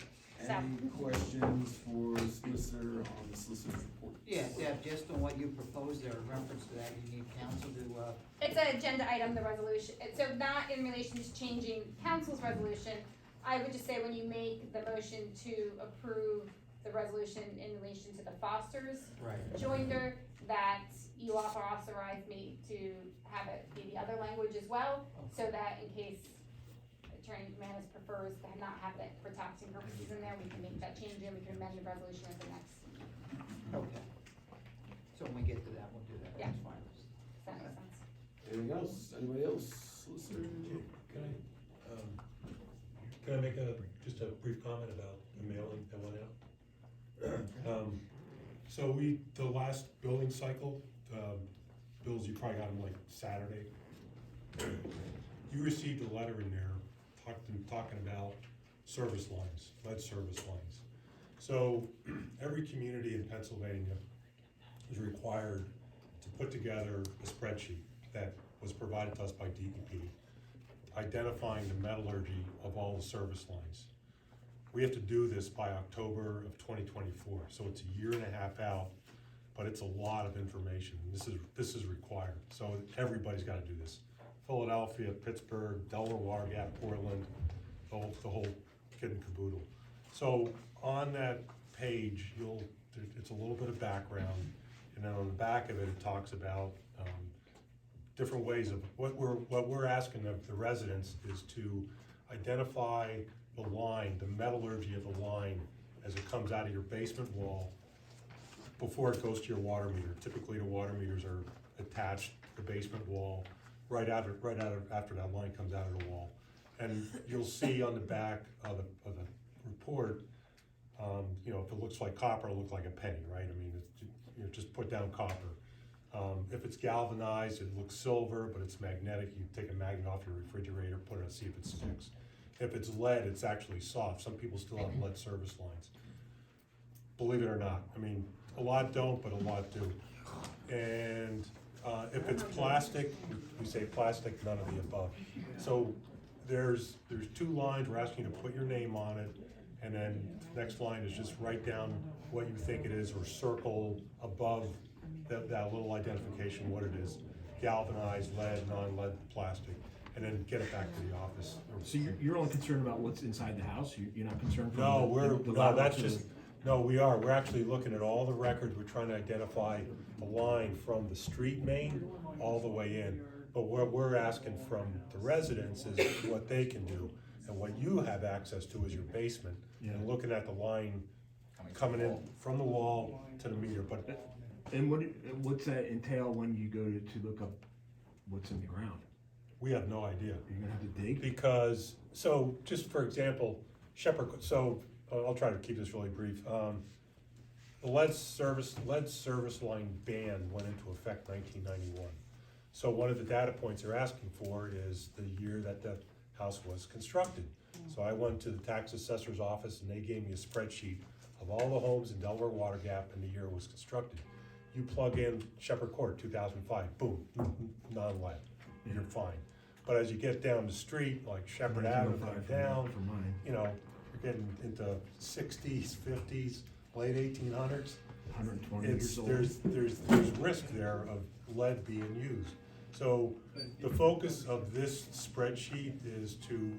S2: Any questions for solicitor on the solicitor's report?
S12: Yeah, Deb, just on what you proposed there, in reference to that, you need council to,
S9: It's an agenda item, the resolution. So not in relation to changing council's resolution. I would just say when you make the motion to approve the resolution in relation to the Fosters joinder, that you authorize me to have it be the other language as well, so that in case Attorney McManus prefers to not have it for taxing purposes in there, we can make that change and we can amend the resolution at the next.
S12: okay. So when we get to that, we'll do that,
S9: Yeah.
S12: that's fine.
S9: Does that make sense?
S2: Anything else? Anybody else? Solicitor?
S7: Can I make just a brief comment about the mailing that went out? So the last billing cycle, bills, you probably got them like Saturday. You received a letter in there talking about service lines, lead service lines. So every community in Pennsylvania is required to put together a spreadsheet that was provided to us by DEP, identifying the metallurgy of all the service lines. We have to do this by October of 2024, so it's a year and a half out, but it's a lot of information. This is required, so everybody's got to do this. Philadelphia, Pittsburgh, Delaware Water Gap, Portland, the whole kit and caboodle. So on that page, it's a little bit of background, and then on the back of it, it talks about different ways of what we're asking of the residents is to identify the line, the metallurgy of the line as it comes out of your basement wall before it goes to your water meter. Typically, the water meters are attached to the basement wall right after that line comes out of the wall. And you'll see on the back of the report, if it looks like copper, it'll look like a penny, right? I mean, just put down copper. If it's galvanized, it looks silver, but it's magnetic. You take a magnet off your refrigerator, put it on, see if it sticks. If it's lead, it's actually soft. Some people still have lead service lines. Believe it or not. I mean, a lot don't, but a lot do. And if it's plastic, we say plastic, none of the above. So there's two lines. We're asking you to put your name on it, and then next line is just write down what you think it is, or circle above that little identification what it is. Galvanized, lead, non-lead, plastic, and then get it back to the office.
S5: So you're only concerned about what's inside the house? You're not concerned?
S2: No, we are. We're actually looking at all the records. We're trying to identify the line from the street main all the way in. But what we're asking from the residents is what they can do. And what you have access to is your basement.
S5: Yeah.
S2: And looking at the line coming in from the wall to the meter. But
S5: And what's that entail when you go to look up what's in the ground?
S2: we have no idea.
S5: You're gonna have to dig?
S2: Because, so just for example, Shepherd, so I'll try to keep this really brief. The lead service line ban went into effect 1991. So one of the data points they're asking for is the year that the house was constructed. So I went to the tax assessor's office and they gave me a spreadsheet of all the homes in Delaware Water Gap and the year it was constructed. You plug in Shepherd Court, 2005, boom, non-lead, you're fine. But as you get down the street, like Shepherd Avenue, coming down, you're getting into 60s, 50s, late 1800s.
S5: 120 years old.
S2: There's risk there of lead being used. So the focus of this spreadsheet is to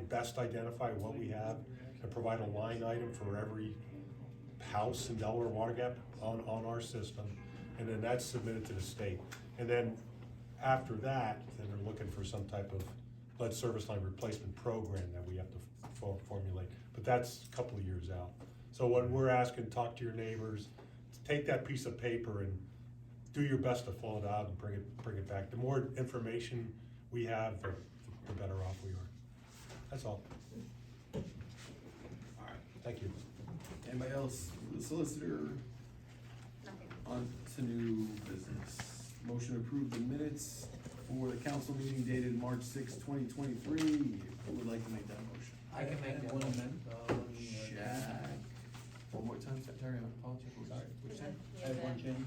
S2: best identify what we have and provide a line item for every house in Delaware Water Gap on our system.
S7: and then that's submitted to the state. And then after that, then they're looking for some type of lead service line replacement program that we have to formulate, but that's a couple of years out. So what we're asking, talk to your neighbors, take that piece of paper and do your best to fill it out and bring it back. The more information we have, the better off we are. That's all.
S2: All right,
S7: Thank you.
S2: anybody else, the solicitor? On to new business. Motion to approve the minutes for the council meeting dated March 6, 2023. Who would like to make that motion?
S8: I can make that
S11: one
S8: one.
S11: amendment.
S2: Jack. One more time, Terry, I apologize. Which thing?
S8: I have one change.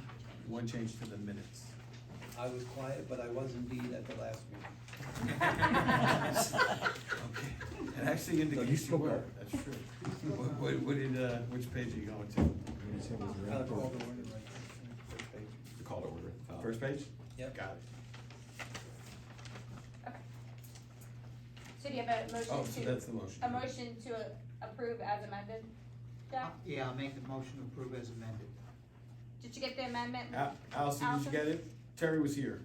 S2: One change to the minutes.
S8: I was quiet, but I was indeed at the last meeting.
S2: Okay, it actually indicates you were, that's true. What did, which page are you going to?
S8: I'll call the order right there. First page.
S2: The call to order. First page?
S8: Yep.
S2: Got it.
S9: So do you have a motion
S2: Oh, so
S9: to,
S2: that's the motion.
S9: a motion to approve as amended? Jack,
S12: Yeah, I'll make the motion to approve as amended.
S9: did you get the amendment?
S2: Allison, did you get it? Terry was here.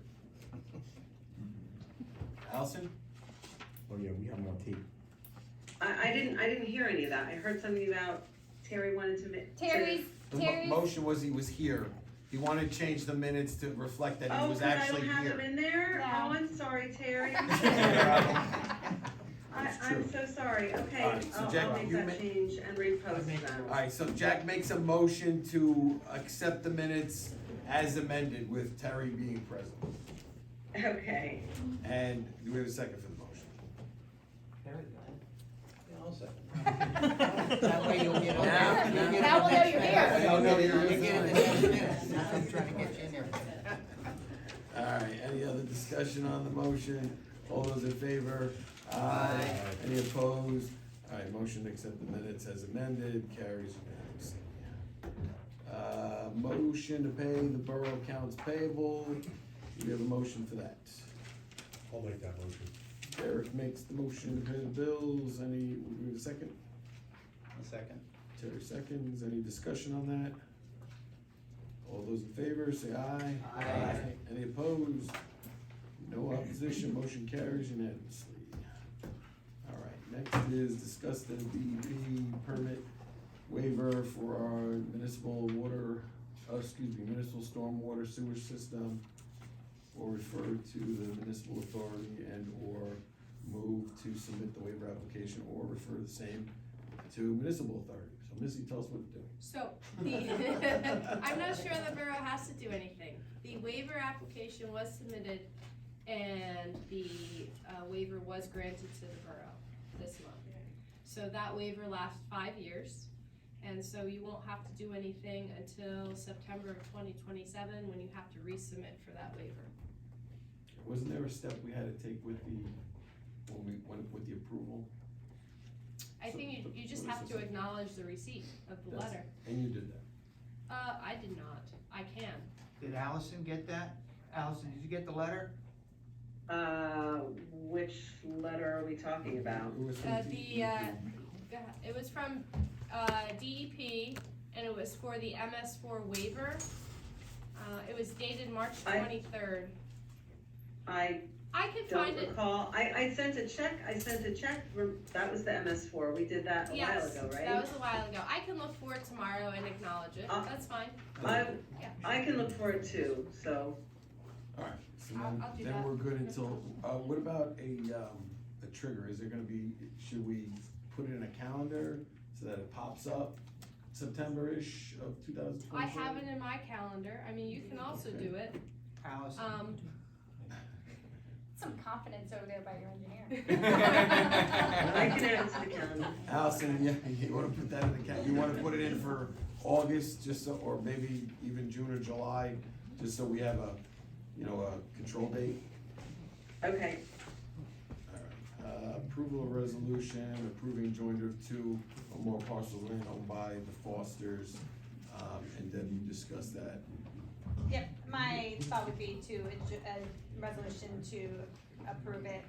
S2: Allison?
S5: Oh, yeah, we have him on tape.
S4: I didn't hear any of that. I heard something about Terry wanted to make.
S9: Terry's,
S2: The motion was he was here. He wanted to change the minutes to reflect that he
S4: Oh,
S2: was
S4: 'cause I
S2: actually
S4: don't have
S2: here.
S4: them in there?
S9: No.
S4: Oh, I'm sorry, Terry. I'm so sorry. Okay,
S2: All right, so
S4: I'll
S2: Jack,
S4: make
S2: you
S4: that change and repost them.
S2: Alright, so Jack makes a motion to accept the minutes as amended with Terry being present.
S4: Okay.
S2: And do we have a second for the motion?
S8: Yeah, I'll second.
S12: That way you'll get on.
S2: Now-
S12: you'll get
S9: now
S12: on
S9: we'll know you're here.
S2: I'll know you're
S12: You
S2: here.
S12: get it the next minute. Now I'm trying to get you in there.
S2: Alright, any other discussion on the motion? All those in favor?
S12: Aye.
S2: Any opposed? Alright, motion to accept the minutes as amended, carries unanimously. Motion to pay the borough accounts payable, do we have a motion for that?
S7: I'll make that motion.
S2: Derek makes the motion to pay the bills, any, we have a second?
S8: A second.
S2: Terry seconds, any discussion on that? All those in favor, say aye.
S12: Aye.
S2: Any opposed? No opposition, motion carries unanimously. Alright, next is discuss the DEP permit waiver for our municipal municipal stormwater sewer system, or refer to the municipal authority and or move to submit the waiver application or refer the same to municipal authority. So Missy, tell us what to do.
S21: So, I'm not sure the borough has to do anything. The waiver application was submitted and the waiver was granted to the borough this month. So that waiver lasts 5 years, and so you won't have to do anything until September of 2027 when you have to resubmit for that waiver.
S2: Wasn't there a step we had to take with the, when we went with the approval?
S21: I think you just have to acknowledge the receipt of the letter.
S2: And you did that?
S21: I did not. I can.
S12: Did Allison get that? Allison, did you get the letter?
S4: Which letter are we talking about?
S2: It was from
S21: It was from DEP, and it was for the MS4 waiver. It was dated March 23rd.
S4: I
S21: can
S4: don't
S21: find it.
S4: recall. I sent a check, that was the MS4. We did that a while
S21: Yes,
S4: ago, right?
S21: that was a while ago. I can look for it tomorrow and acknowledge it. That's fine.
S4: I can look for it too, so.
S2: Alright, so
S21: I'll do
S2: then
S21: that.
S2: we're good until, what about a trigger? Is there gonna be, should we put it in a calendar so that it pops up September-ish of 2027?
S21: I have it in my calendar. I mean, you can also do it.
S12: Allison?
S9: Some confidence over there by your engineer.
S4: I can add it to the calendar.
S2: Allison, yeah, you wanna put that in the calendar? You wanna put it in for August, just so, or maybe even June or July, just so we have a control date?
S4: Okay.
S2: Alright, approval of resolution approving joinder of 2 or more parcels of land owned by the Fosters, and Deb, you discussed that.
S9: Yep, my thought would be to, a resolution to approve it,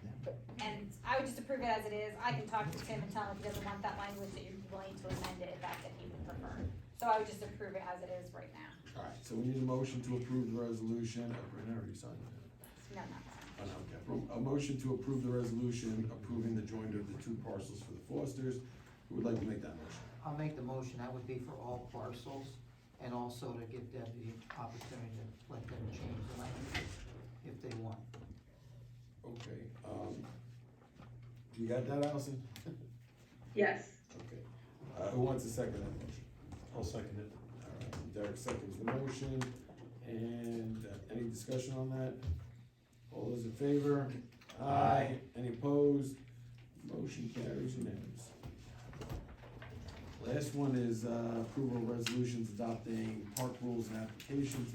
S9: and I would just approve it as it is. I can talk to Tim and tell him if he doesn't want that language, that you're willing to amend it, if that's what he would prefer. So I would just approve it as it is right now.
S2: All right, so we need a motion to approve the resolution. Brenna, already signed it.
S9: No, no.
S2: Oh, no, okay. A motion to approve the resolution approving the joinder of the two parcels for the Fosters. Who would like to make that motion?
S12: I'll make the motion, that would be for all parcels, and also to give them the opportunity to let them change the language if they want.
S2: Okay, you got that, Allison?
S4: Yes.
S2: Okay, who wants to second that motion?
S7: I'll second it.
S2: All right, Derek seconds the motion, and any discussion on that? All those in favor? Aye. Any opposed? Motion carries unanimous. Last one is approval of resolutions adopting park rules and applications.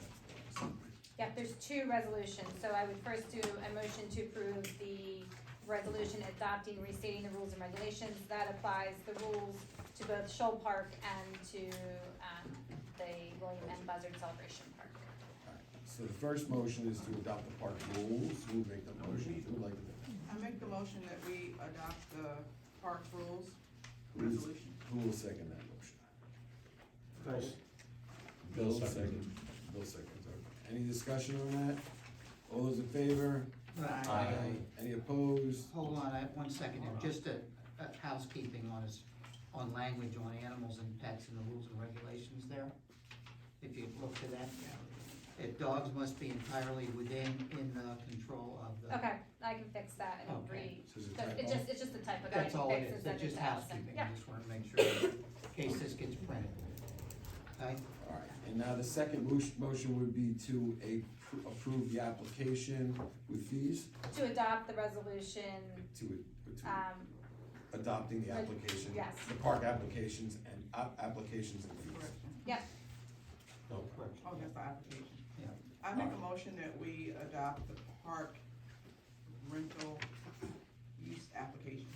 S9: Yep, there's two resolutions, so I would first do a motion to approve the resolution adopting, restating the rules and regulations. That applies the rules to both Shoal Park and to, the William N. Buzzard Celebration Park.
S2: So the first motion is to adopt the park rules. Who would make the motion? Who would like to make it?
S1: I make the motion that we adopt the park rules
S2: Who's-
S1: resolution.
S2: Who will second that motion?
S7: Bill
S2: Bill
S7: seconds.
S2: seconds. Bill seconds, okay. Any discussion on that? All those in favor? Any opposed?
S12: Hold on, I have 1 second here, just a housekeeping on us, on language on animals and pets and the rules and regulations there. If you look to that, if dogs must be entirely within, in the control of the.
S9: Okay, I can fix that and
S12: Okay.
S2: So is it
S9: it's
S2: typo?
S9: just a typo that I
S12: That's
S9: can
S12: all it
S9: fix and
S12: is,
S9: send
S12: that's
S9: it
S12: just
S9: to Allison.
S12: housekeeping,
S9: Yeah.
S12: I just wanna make sure, in case this gets printed. Okay?
S2: All right, and now the second motion would be to approve the application with fees,
S9: To adopt the resolution,
S2: to adopting the
S9: Right,
S2: application.
S9: yes.
S2: The park applications and applications and fees.
S1: Correction.
S9: yep,
S7: Oh, correct.
S1: Oh, that's the application.
S12: Yeah.
S1: I make a motion that we adopt the park rental use application.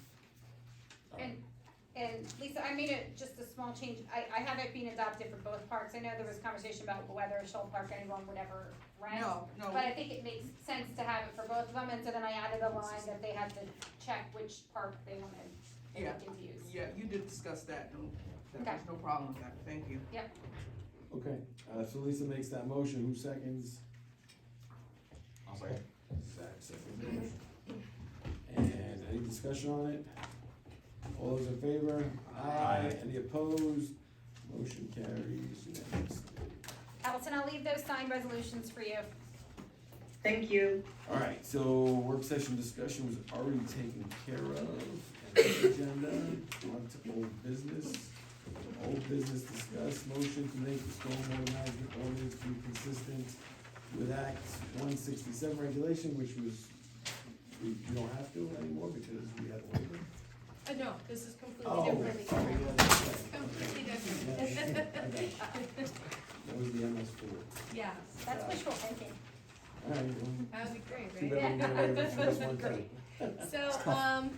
S9: and Lisa, I made it just a small change, I have it being adopted for both parks. I know there was conversation about whether Shoal Park anyone would ever rent.
S1: No, no.
S9: But I think it makes sense to have it for both of them, and so then I added a line that they had to check which park they wanted to
S1: Yeah.
S9: look into use.
S1: Yeah, you did discuss that, no,
S9: Okay.
S1: there's no problem with that, thank you.
S9: Yep,
S2: Okay, so Lisa makes that motion, who seconds?
S17: I'll second.
S2: Zach seconds the motion. And any discussion on it? All those in favor?
S17: Aye.
S2: Any opposed? Motion carries unanimously.
S9: Allison, I'll leave those signed resolutions for you.
S4: Thank you.
S2: All right, so work session discussion was already taken care of. And this agenda, on to old business. Old business discuss, motion to make the stormwater management ordinance be consistent with Act 167 regulation, which was, we don't have to anymore because we had a waiver.
S21: No, this is completely
S2: Oh,
S21: different.
S2: sorry, yeah,
S21: Completely
S2: Yeah,
S21: different.
S2: that was the MS4.
S21: Yeah,
S9: That's wishful thinking.
S2: All right, well,
S21: that would be great,
S2: too
S21: right?
S2: bad we didn't waiver for this one
S21: Great.
S2: time.
S21: So,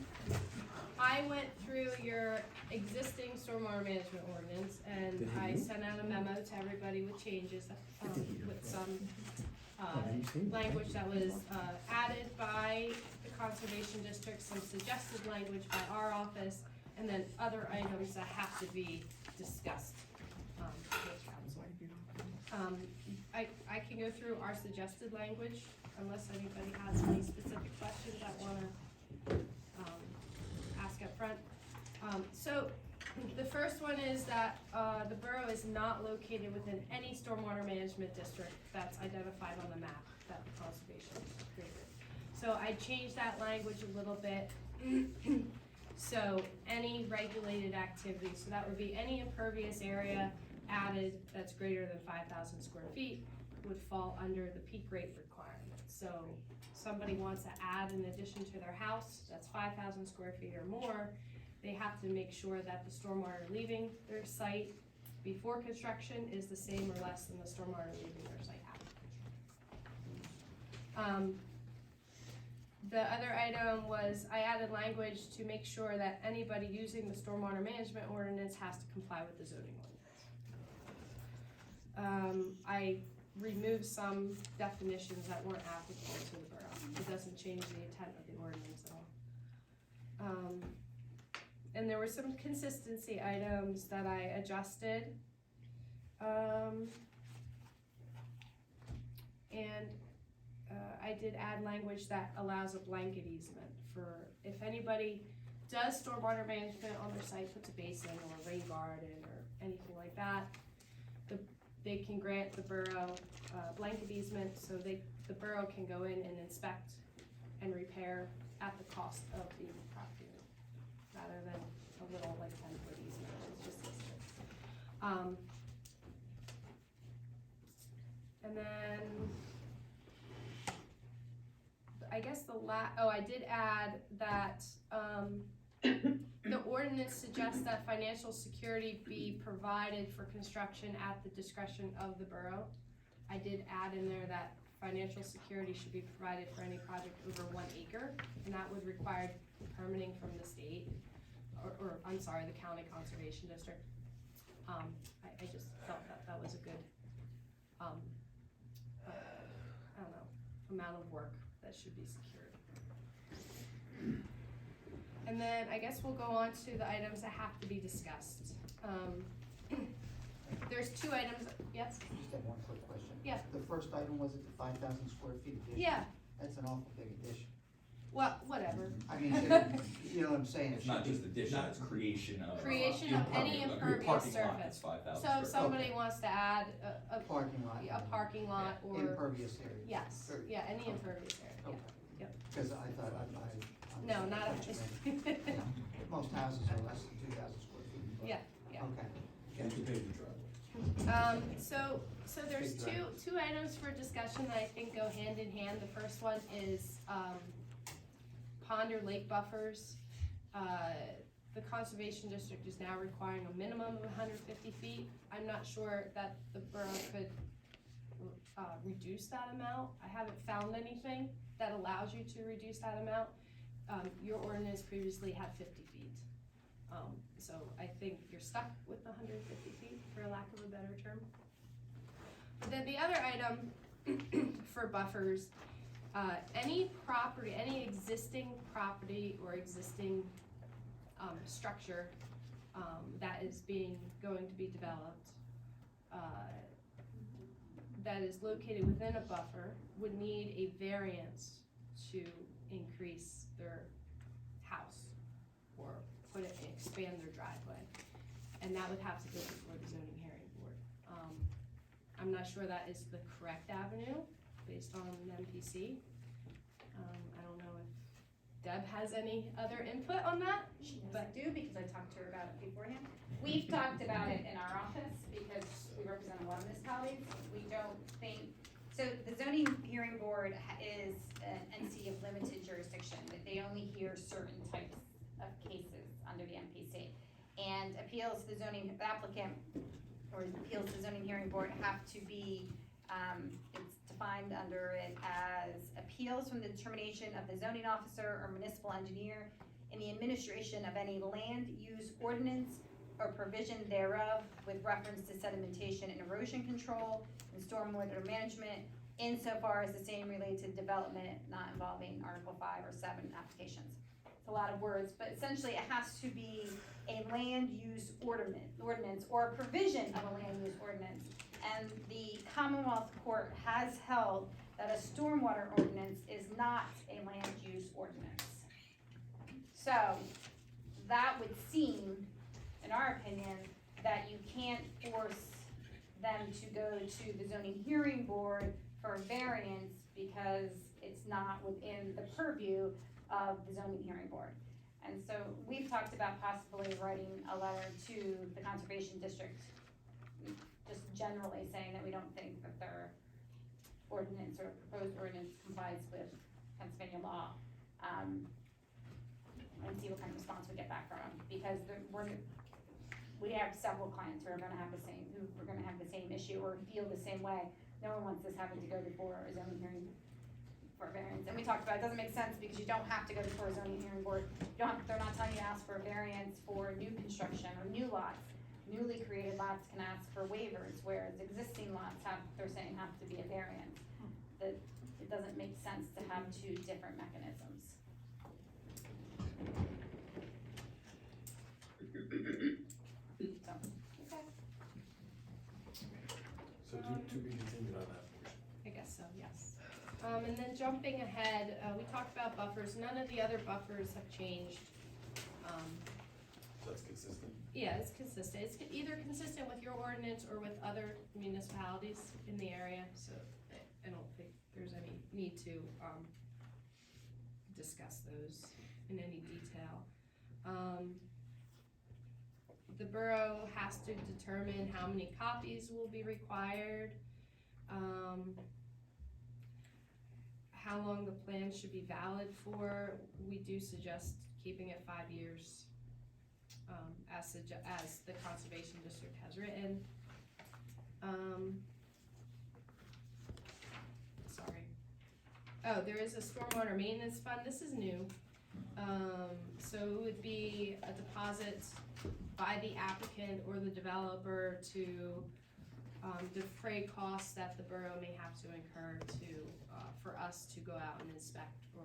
S21: I went through your existing stormwater management ordinance and I sent out a memo to everybody with changes, with some, language that was, added by the conservation district, some suggested language by our office, and then other items that have to be discussed, with council. I can go through our suggested language, unless anybody has any specific questions that wanna, ask up front. So, the first one is that, the borough is not located within any stormwater management district that's identified on the map that the conservation created. So I changed that language a little bit. So, any regulated activity, so that would be any impervious area added that's greater than 5,000 square feet would fall under the peak rate requirement. So, somebody wants to add an addition to their house that's 5,000 square feet or more, they have to make sure that the stormwater leaving their site before construction is the same or less than the stormwater leaving their site after construction. The other item was I added language to make sure that anybody using the stormwater management ordinance has to comply with the zoning ordinance. I removed some definitions that weren't applicable to the borough. It doesn't change the intent of the ordinance at all. And there were some consistency items that I adjusted. And I did add language that allows a blanket easement for, if anybody does stormwater management on their site, puts a basin or a rain garden or anything like that, they can grant the borough blanket easement, so the borough can go in and inspect and repair at the cost of the property, rather than a little like 10-foot easement, it's just easement. And then, I guess I did add that, the ordinance suggests that financial security be provided for construction at the discretion of the borough. I did add in there that financial security should be provided for any project over 1 acre, and that would require permitting from the state, or I'm sorry, the county conservation district. I just felt that was a good, I don't know, amount of work that should be secured. And then I guess we'll go on to the items that have to be discussed. There's 2 items, yes?
S12: Just have one quick question.
S21: Yeah.
S12: The first item, was it the 5,000 square feet addition?
S21: Yeah.
S12: That's an awful big addition.
S21: Well, whatever.
S12: I mean, you know what I'm saying?
S17: It's not just addition, it's creation of.
S21: Creation of any impervious
S17: parking lot
S21: surface.
S17: that's 5,000
S21: So if
S17: square
S21: somebody
S12: Okay.
S21: wants to add a
S12: Parking lot.
S21: a parking lot or,
S12: Impervious area.
S21: yes,
S12: Or-
S21: yeah, any impervious area,
S12: Okay.
S21: yeah, yep.
S12: Because I thought, I
S21: No, not
S12: what you meant.
S21: a,
S12: Most houses are less than 2,000 square feet. but-
S21: yeah, yeah.
S12: Okay.
S2: Can't you pay the driveway?
S21: So there's
S12: Big
S21: two items for discussion that I think go hand in hand. The first one is, pond or lake buffers. The conservation district is now requiring a minimum of 150 feet. I'm not sure that the borough could, reduce that amount. I haven't found anything that allows you to reduce that amount. Your ordinance previously had 50 feet. So I think you're stuck with the 150 feet, for lack of a better term. Then the other item for buffers, any property, any existing property or existing structure that is going to be developed, that is located within a buffer would need a variance to increase their house or expand their driveway. And that would have to go before the zoning hearing board. I'm not sure that is the correct avenue based on the MPC. I don't know if Deb has any other input on that.
S9: She doesn't do, because I talked to her about it beforehand. We've talked about it in our office because we represent a lot of municipalities. We don't think, so the zoning hearing board is an entity of limited jurisdiction, that they only hear certain types of cases under the MPC. And appeals to the zoning applicant, or appeals to the zoning hearing board have to be, it's defined under it as appeals from the determination of the zoning officer or municipal engineer in the administration of any land use ordinance or provision thereof with reference to sedimentation and erosion control and stormwater management insofar as the same relates to development not involving Article 5 or 7 applications. It's a lot of words, but essentially it has to be a land use ordinance or a provision of a land use ordinance. And the Commonwealth Court has held that a stormwater ordinance is not a land use ordinance. So that would seem, in our opinion, that you can't force them to go to the zoning hearing board for a variance because it's not within the purview of the zoning hearing board. And so we've talked about possibly writing a letter to the conservation district, just generally saying that we don't think that their ordinance or proposed ordinance complies with Pennsylvania law. And see what kind of response we get back from them, because we have several clients who are gonna have the same issue or feel the same way. No one wants this having to go before a zoning hearing for a variance. And we talked about, it doesn't make sense because you don't have to go before a zoning hearing board. They're not telling you to ask for a variance for new construction or new lots. Newly created lots can ask for waivers, whereas existing lots they're saying have to be a variance. That it doesn't make sense to have two different mechanisms. So, okay.
S21: And then jumping ahead, we talked about buffers, none of the other buffers have changed.
S2: So that's consistent?
S21: Yeah, it's consistent, it's either consistent with your ordinance or with other municipalities in the area, so I don't think there's any need to, discuss those in any detail. The borough has to determine how many copies will be required, how long the plan should be valid for. We do suggest keeping it 5 years, as the Conservation District has written. Sorry. Oh, there is a stormwater maintenance fund, this is new. So it would be a deposit by the applicant or the developer to defray costs that the borough may have to incur for us to go out and inspect or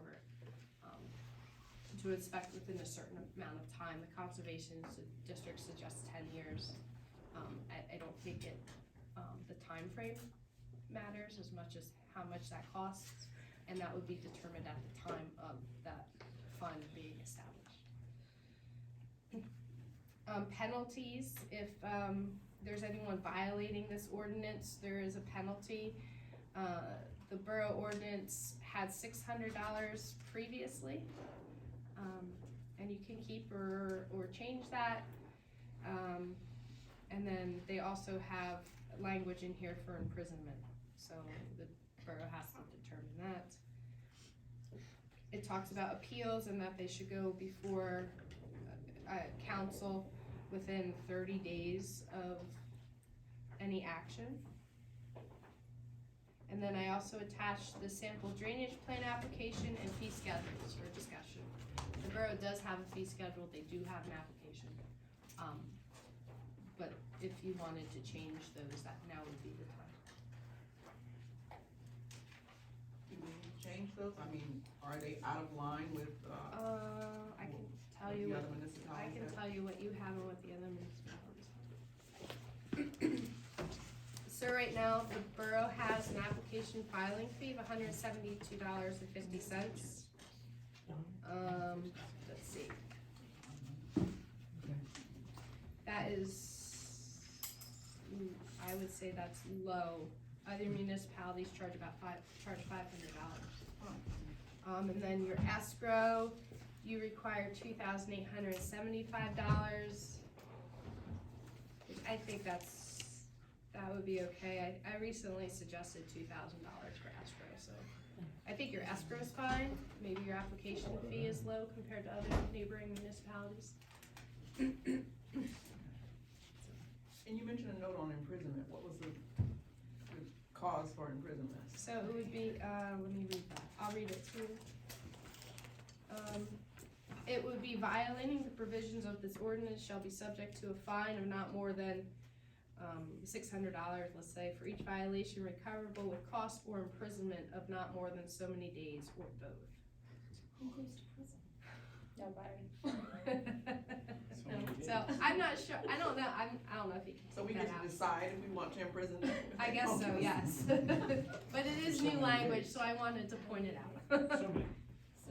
S21: to inspect within a certain amount of time. The Conservation District suggests 10 years. I don't think the time frame matters as much as how much that costs, and that would be determined at the time of that fund being established. Penalties, if there's anyone violating this ordinance, there is a penalty. The borough ordinance had $600 previously, and you can keep or change that. And then they also have language in here for imprisonment, so the borough has to determine that. It talks about appeals and that they should go before council within 30 days of any action. And then I also attached the sample drainage plan application and fee schedules for discussion. The borough does have a fee schedule, they do have an application. But if you wanted to change those, that now would be the time.
S1: Do we need to change those? I mean, are they out of line with,
S21: I can tell
S1: what
S21: you
S1: the
S21: what,
S1: other municipalities
S21: I can
S1: have?
S21: tell you what you have and what the other municipalities have. So right now, the borough has an application filing fee of $172.50. Let's see. That is, I would say that's low. Other municipalities charge $500. And then your escrow, you require $2,875. I think that would be okay. I recently suggested $2,000 for escrow, so I think your escrow is fine. Maybe your application fee is low compared to other neighboring municipalities.
S1: And you mentioned a note on imprisonment. What was the cause for imprisonment?
S21: So it would be, let me read that. I'll read it to you. It would be violating the provisions of this ordinance shall be subject to a fine of not more than $600, let's say, for each violation recoverable with cost or imprisonment of not more than so many days or both.
S9: Who goes to prison? Nobody.
S21: So I'm not sure, I don't know, I don't know if you can
S1: So we
S21: take
S1: get
S21: that
S1: to
S21: out.
S1: decide if we want to imprison them?
S21: I guess so, yes. But it is new language, so I wanted to point it out.
S15: So many.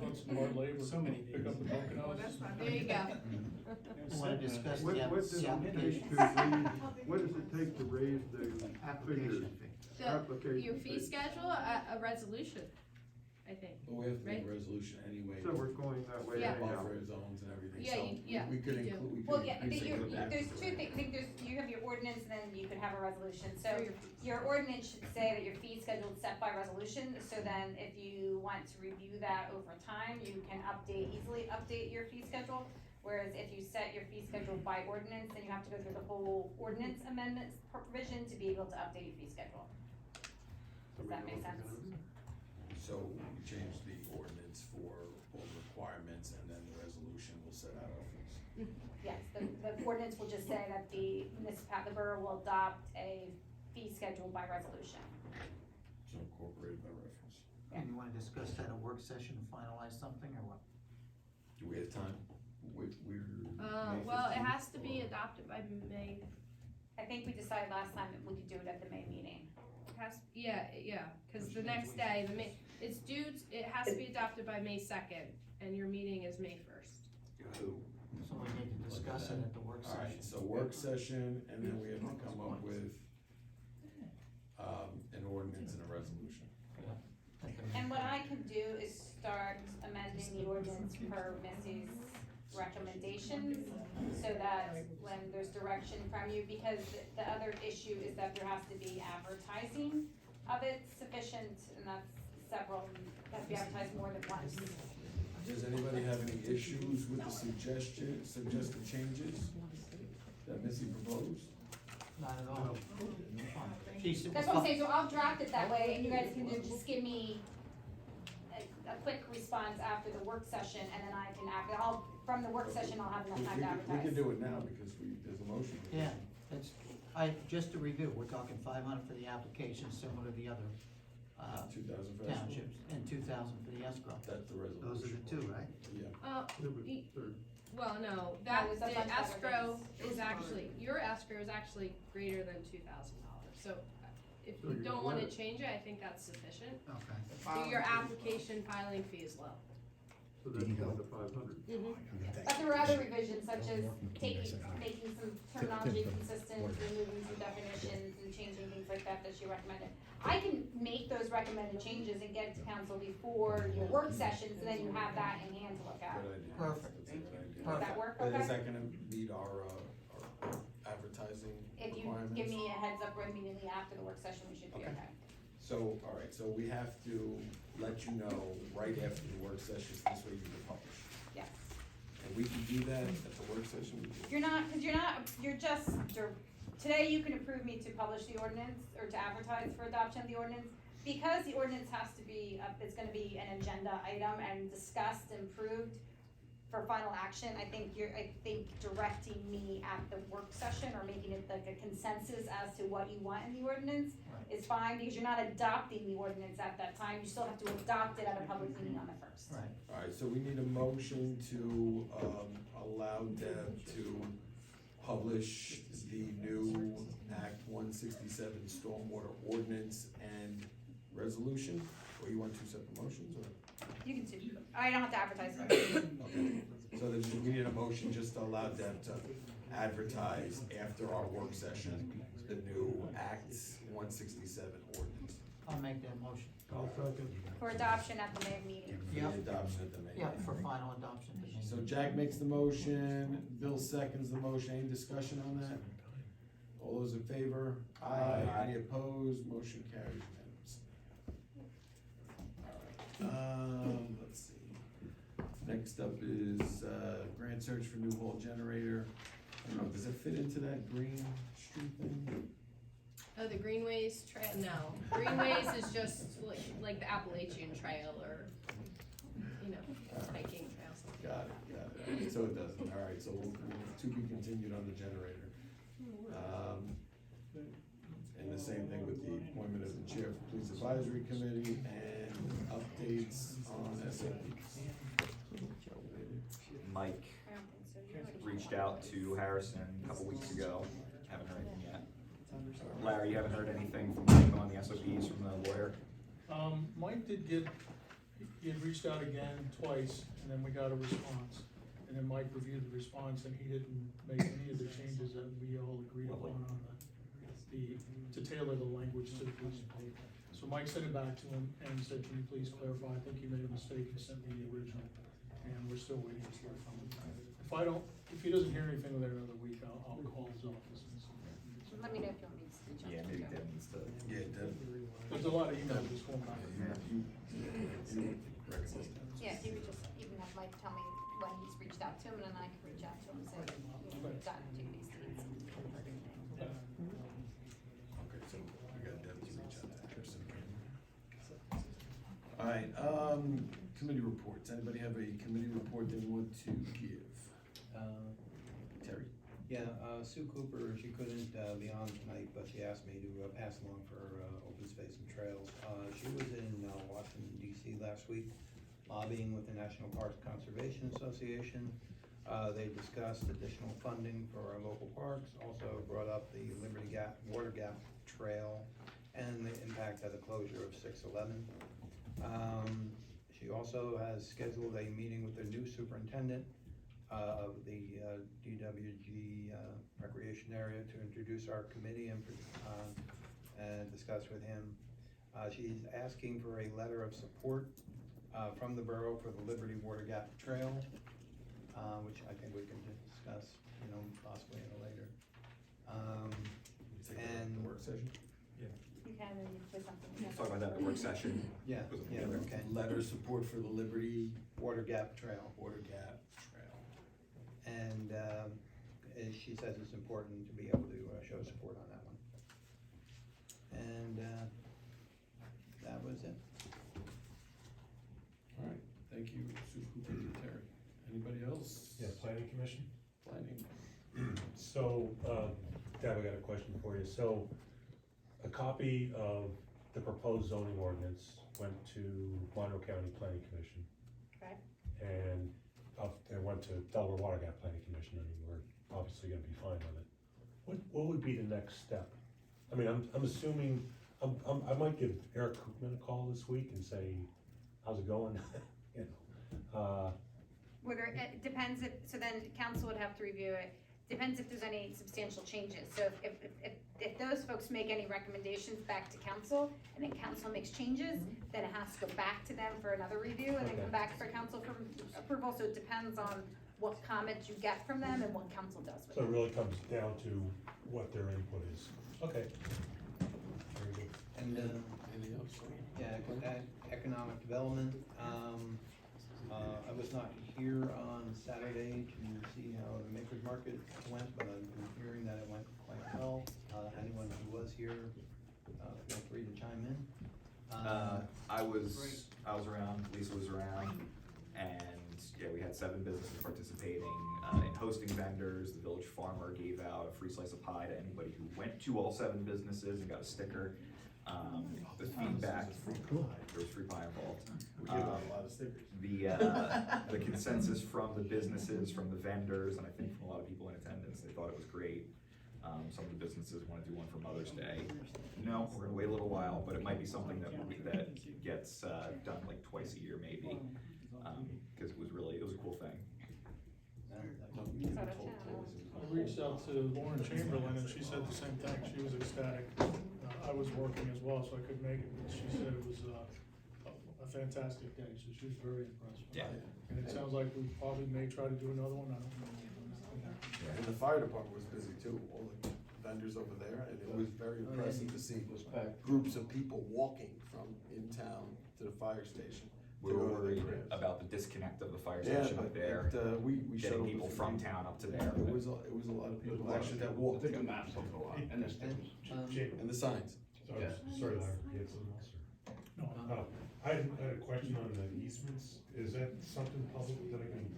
S15: Want some more labor?
S8: So many
S15: Pick up the broken
S21: Well,
S15: house.
S21: that's fine. There you go.
S12: Want to discuss
S16: What
S12: the
S16: does it
S12: application?
S16: take to raise, what does it take to raise the figures?
S12: Application fee.
S21: Your fee schedule, a resolution, I think.
S2: But we have to make
S21: Right.
S2: a resolution anyway.
S16: So we're going that way
S21: Yeah.
S16: anyhow.
S2: Buffer zones and everything,
S21: Yeah,
S2: so we could
S21: you do.
S2: include, we could.
S9: Well, yeah, but
S2: increase it with that.
S9: there's two things, I think you have your ordinance and then you could have a resolution, so
S21: For your fees.
S9: your ordinance should say that your fee schedule is set by resolution, so then if you want to review that over time, you can easily update your fee schedule. Whereas if you set your fee schedule by ordinance, then you have to go through the whole ordinance amendments provision to be able to update your fee schedule. Does that make sense?
S2: So we change the ordinance for all the requirements and then the resolution will set out our fees.
S9: Yes, the ordinance will just say that the borough will adopt a fee schedule by resolution.
S2: So incorporated by reference.
S12: And you want to discuss that at a work session and finalize something, or what?
S2: Do we have time? We're.
S21: Well, it
S2: May 15th,
S21: has to be
S2: or-
S21: adopted by May.
S9: I think we decided last time that we could do it at the May meeting.
S21: Yeah, cause the next day, It's due, it has to be adopted by May 2nd, and your meeting is May 1st.
S17: Who?
S12: So we need to discuss it at the work session.
S2: Alright, so work session, and then we have to come up with, an ordinance and a resolution.
S9: And what I can do is start amending the ordinance per Missy's recommendations, so that when there's direction from you, because the other issue is that there has to be advertising of it sufficient, and that's several, has to be advertised more than once.
S2: Does anybody have any issues with the suggested changes that Missy proposed?
S12: Not at all.
S9: That's what I'm saying, so I'll draft it that way, and you guys can just give me a quick response after the work session, and then I can from the work session, I'll have enough time to advertise.
S2: We can do it now, because there's a motion.
S12: Yeah, just to review, we're talking 500 for the application, similar to the other,
S2: 2,000 for escrow.
S12: townships, and 2,000 for the escrow.
S2: That's the resolution.
S12: Those are the two, right?
S2: Yeah.
S21: Well, no,
S9: No,
S21: that,
S9: it's a
S21: the
S9: bunch of other
S21: escrow
S9: things.
S21: is actually, your escrow is actually greater than $2,000, so if
S16: So
S21: you
S16: you
S21: don't
S16: can
S21: wanna
S16: let it.
S21: change it, I think that's sufficient.
S12: Okay.
S21: So your application filing fee is low.
S16: So that's going to 500.
S9: But there were other revisions, such as making some terminology consistent, removing some definitions, and changing things like that she recommended. I can make those recommended changes and get it to council before your work session, so then you have that in hand to look at.
S2: Good idea.
S12: Perfect.
S2: That's a good idea.
S9: Does that work,
S2: But
S9: okay?
S2: is that gonna meet our advertising
S9: If you
S2: requirements?
S9: give me a heads up right immediately after the work session, we should be
S2: Okay.
S9: okay.
S2: So, alright, so we have to let you know right after the work session, so this way you can publish.
S9: Yes.
S2: And we can do that at the work session?
S9: You're just, today you can approve me to publish the ordinance, or to advertise for adoption of the ordinance. Because the ordinance has to be, it's gonna be an agenda item and discussed and approved for final action, I think directing me at the work session, or making it like a consensus as to what you want in the ordinance is fine, because you're not adopting the ordinance at that time, you still have to adopt it at a public meeting on the first.
S12: Right.
S2: Alright, so we need a motion to, allow Deb to publish the new Act 167 Stormwater Ordinance and Resolution, or you want two separate motions, or?
S9: You can see, I don't have to advertise for it.
S2: Okay, so then we need a motion just to allow Deb to advertise after our work session, the new Acts 167 ordinance.
S12: I'll make that motion.
S16: I'll second.
S9: For adoption at the May meeting.
S2: For the adoption at the May.
S12: Yeah, for final adoption. to
S2: So
S12: me.
S2: Jack makes the motion, Bill seconds the motion, any discussion on that? All those in favor? Aye. Any opposed? Motion carries unanimously. Alright, let's see. Next up is, grant search for new hall generator. I don't know, does it fit into that Green Street thing?
S21: Oh, the Greenways Trail, no, Greenways is just like the Appalachian Trail, or, hiking trails.
S2: Got it. Alright, so it doesn't, alright, so we'll to be continued on the generator. And the same thing with the appointment of the chair for police advisory committee and updates on SAPs.
S17: Mike reached out to Harrison a couple weeks ago, haven't heard anything yet. Larry, you haven't heard anything from Mike on the SOPs from the lawyer?
S15: Mike did get, he had reached out again twice, and then we got a response. And then Mike reviewed the response, and he didn't make any of the changes that we all agreed upon on to tailor the language to the police. So Mike sent it back to him and said, can you please clarify, I think you made a mistake and sent me the original, and we're still waiting to hear from him. If he doesn't hear anything within another week, I'll call his office and see.
S9: Let me know if you want me to reach out.
S17: Yeah, maybe Deb needs to.
S2: Yeah, Deb.
S15: There's a lot of emails just going back.
S9: Yeah, he would just even have Mike tell me when he's reached out to him, and then I can reach out to him and say, we've gotten to these things.
S2: Okay, so we got Deb to reach out to Harrison. Alright, committee reports, anybody have a committee report they want to give? Terry?
S8: Yeah, Sue Cooper, she couldn't be on tonight, but she asked me to pass along for open space and trails. She was in Washington DC last week lobbying with the National Parks Conservation Association. They discussed additional funding for our local parks, also brought up the Liberty Gap, Water Gap Trail, and the impact of the closure of 611. She also has scheduled a meeting with the new superintendent of the DWG recreation area to introduce our committee and discuss with him. She's asking for a letter of support from the borough for the Liberty Water Gap Trail, which I think we can discuss, possibly in a later. And
S2: Work session?
S9: You can, and you put something.
S17: Let's talk about that at work session.
S8: Yeah, okay.
S2: Letter of support for the Liberty
S8: Water Gap Trail.
S2: Water Gap Trail.
S8: And she says it's important to be able to show support on that one. And that was it.
S2: All right, thank you, Sue Cooper and Terry. Anybody else?
S7: Yeah, planning commission?
S2: Planning.
S7: So, Deb, I got a question for you. So, a copy of the proposed zoning ordinance went to Monroe County Planning Commission.
S9: Okay.
S7: And it went to Delaware Water Gap Planning Commission, and we're obviously gonna be fine with it. What would be the next step? I mean, I'm assuming, I might give Eric Koopman a call this week and say, how's it going?
S9: Whether, it depends if, so then council would have to review it. Depends if there's any substantial changes. So if those folks make any recommendations back to council, and then council makes changes, then it has to go back to them for another review, and then come back for council for approval. So it depends on what comments you get from them and what council does with
S7: So it
S9: them.
S7: really comes down to what their input is. Okay. Very good.
S8: And,
S2: Anything else?
S8: economic development, I was not here on Saturday to see how the Makers Market went, but I've been hearing that it went quite well. Anyone who was here, feel free to chime in.
S17: I was around, Lisa was around, and yeah, we had 7 businesses participating in hosting vendors. The village farmer gave out a free slice of pie to anybody who went to all 7 businesses and got a sticker. The feedback, there was free pie involved.
S2: We gave out a lot of stickers.
S17: The consensus from the businesses, from the vendors, and I think from a lot of people in attendance, they thought it was great. Some of the businesses want to do one for Mother's Day. No, we're gonna wait a little while, but it might be something that gets done like twice a year maybe, because it was a cool thing.
S15: I reached out to Lauren Chamberlain and she said the same thing. She was ecstatic. I was working as well, so I couldn't make it, but she said it was a fantastic day, so she was very impressed.
S17: Yeah.
S15: And it sounds like we probably may try to do another one, I don't know.
S2: And the fire department was busy too, all the vendors over there, and it was very impressive to see groups of people walking from in town to the fire station.
S17: We were worried about the disconnect of the fire station up there,
S2: we
S17: getting people from town up to there.
S2: It was a lot of people actually that walked.
S19: The maps helped a lot, and the stickers.
S2: And the signs.
S7: Sorry, Larry, you had something else, or? No. I had a question on the easements. Is that something public that I can?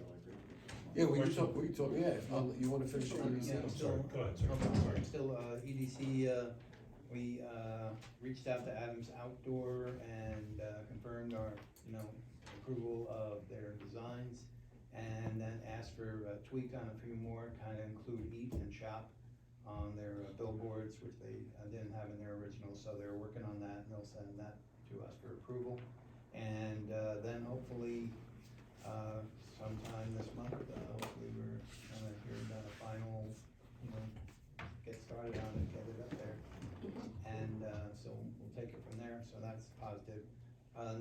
S2: Yeah, we can talk, yeah, you wanna finish your EDC?
S8: Yeah,
S7: I'm sorry, go ahead, sorry.
S8: Still, EDC, we reached out to Adams Outdoor and confirmed our, approval of their designs, and then asked for a tweak on a few more, kind of include eat and shop on their billboards, which they didn't have in their original, so they're working on that, and they'll send that to us for approval. And then hopefully, sometime this month, hopefully we're gonna hear about a final, get started on it, get it up there. And so we'll take it from there, so that's positive.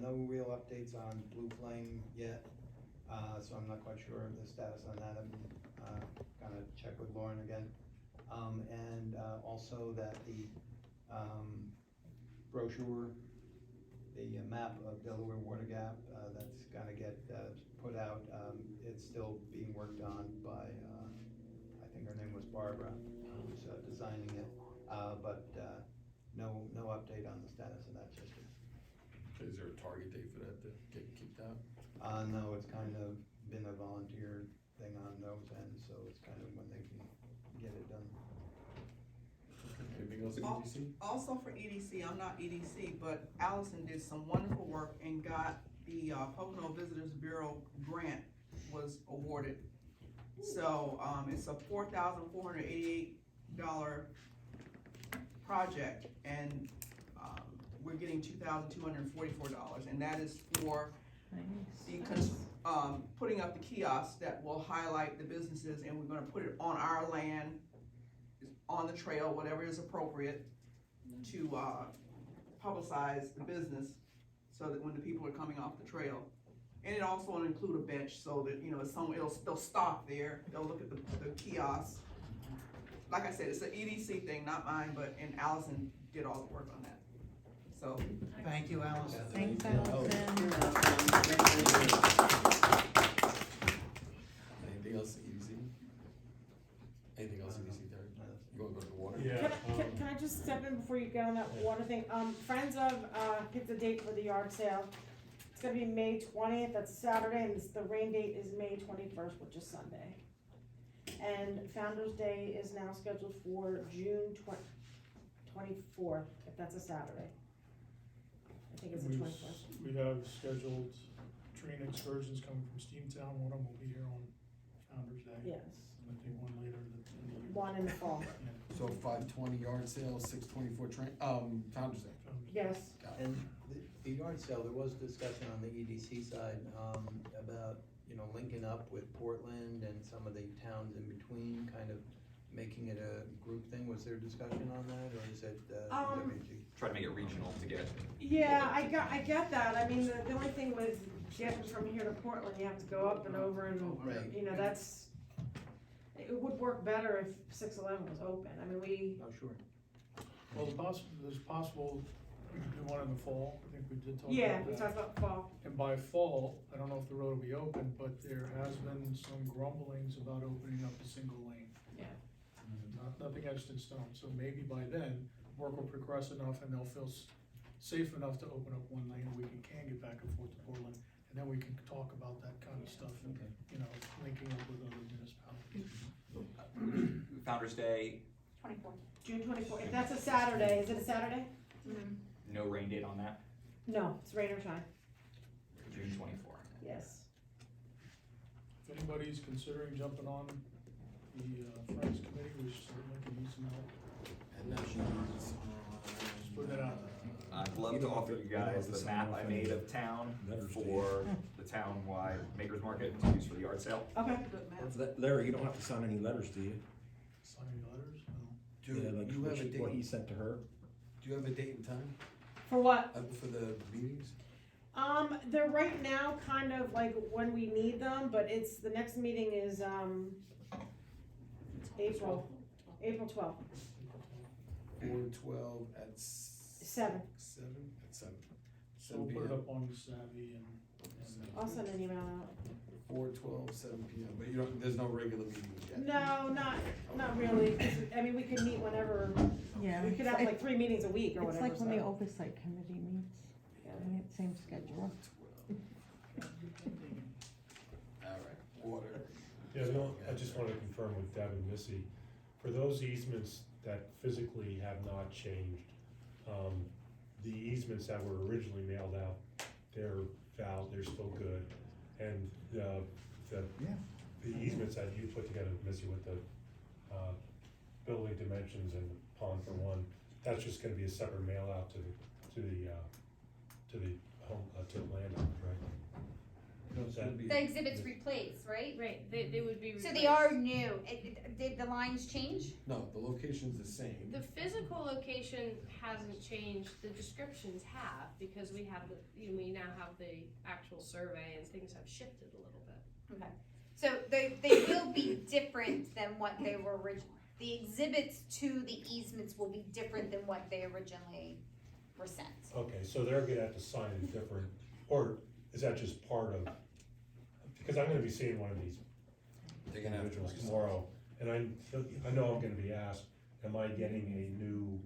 S8: No real updates on Blue Flame yet, so I'm not quite sure of the status on that. I'm gonna check with Lauren again. And also that the brochure, the map of Delaware Water Gap, that's gonna get put out. It's still being worked on by, I think her name was Barbara, who's designing it, but no update on the status of that just yet.
S2: Is there a target date for that to get kicked out?
S8: No, it's kind of been a volunteer thing on those ends, so it's kind of when they can get it done.
S2: Anything else in EDC?
S1: Also for EDC, I'm not EDC, but Allison did some wonderful work and got the Pocono Visitors Bureau grant was awarded. So, it's a $4,488 project, and we're getting $2,244, and that is for the, putting up the kiosks that will highlight the businesses, and we're gonna put it on our land, on the trail, whatever is appropriate, to, publicize the business, so that when the people are coming off the trail. And it also will include a bench, so that, you know, they'll stop there, they'll look at the kiosks. Like I said, it's an EDC thing, not mine, and Allison did all the work on that, so.
S12: Thank you, Allison.
S3: Thanks, Allison.
S2: Anything else, EDC? Anything else, EDC, Terry? You wanna go to the water?
S7: Yeah,
S13: Can I just step in before you get on that water thing? Friends of, picked the date for the yard sale. It's gonna be May 20th, that's a Saturday, and the rain date is May 21st, which is Sunday. And Founder's Day is now scheduled for June 24th, if that's a Saturday. I think it's the 21st.
S15: We have scheduled train excursions coming from Steamtown, one of them will be here on Founder's Day.
S13: Yes,
S15: And I think one later in the year.
S13: one in the fall.
S15: Yeah.
S2: So 5:20 yard sale, 6:24 train, Founder's Day.
S13: Yes.
S2: Got it.
S8: And the yard sale, there was discussion on the EDC side, about, linking up with Portland and some of the towns in between, kind of making it a group thing. Was there discussion on that, or is it, DWG?
S17: Try to make it regional to get.
S13: Yeah, I get that. I mean, the only thing with getting from here to Portland, you have to go up and over and,
S8: Right.
S13: it would work better if 611 was open. I mean,
S8: Oh, sure.
S15: Well, there's possible we could do one in the fall, I think we did talk about that.
S13: yeah, we talked about fall.
S15: And by fall, I don't know if the road will be open, but there has been some grumblings about opening up a single lane.
S13: Yeah.
S15: Nothing etched in stone, so maybe by then, work will progress enough and they'll feel safe enough to open up one lane, and we can get back and forth to Portland. And then we can talk about that kind of stuff, and, linking up with other municipalities.
S17: Founder's Day,
S9: 24th.
S13: June 24th. If that's a Saturday, is it a Saturday?
S17: no rain date on that,
S13: No, it's rain or shine.
S17: June 24.
S13: Yes.
S15: If anybody's considering jumping on the Friends Committee, we certainly can use some help.
S2: And that she's,
S15: Just putting it out there.
S17: I'd love to offer you guys the map I made of town for the town-wide makers market to use for the yard sale.
S13: Okay.
S5: Larry, you don't have to sign any letters, do you?
S15: Sign any letters? No.
S2: do
S5: Yeah, like
S2: you have a
S5: what he
S2: date,
S5: sent to her?
S2: do you have a date and time,
S13: For what?
S2: for the meetings?
S13: They're right now kind of like when we need them, but the next meeting is, April 12th.
S2: 4/12 at
S13: 7.
S2: 7 at 7.
S15: So we'll put it up on Savvy and
S13: I'll send an email out.
S2: 4/12, 7 p.m. But you don't, there's no regular meetings yet.
S13: No, not really. I mean, we could meet whenever,
S3: Yeah.
S13: we could have like 3 meetings a week or
S3: It's
S13: whatever.
S3: like when the
S13: so.
S3: oversight committee meets, I mean, same schedule.
S2: All right, water.
S7: Yeah, no, I just wanted to confirm with Deb and Missy, for those easements that physically have not changed, the easements that were originally mailed out, they're valid, they're still good. And the easements that you put together, Missy, with the, building dimensions and the pond for one, that's just gonna be a separate mail out to the home, to the landowner, right?
S2: No, it's gonna be-
S9: The exhibits replace, right?
S21: Right, they would be
S9: So
S21: replaced.
S9: they are new. Did the lines change?
S2: No, the location's the same.
S21: The physical location hasn't changed, the descriptions have, because we have we now have the actual survey and things have shifted a little bit.
S9: Okay. So they will be different than what they were originally. The exhibits to the easements will be different than what they originally were sent.
S7: Okay, so they're gonna have to sign a different, or is that just part of, because I'm gonna be seeing one of these
S2: They're gonna have to
S7: individuals
S2: resign.
S7: tomorrow, and I know I'm gonna be asked, am I getting a new?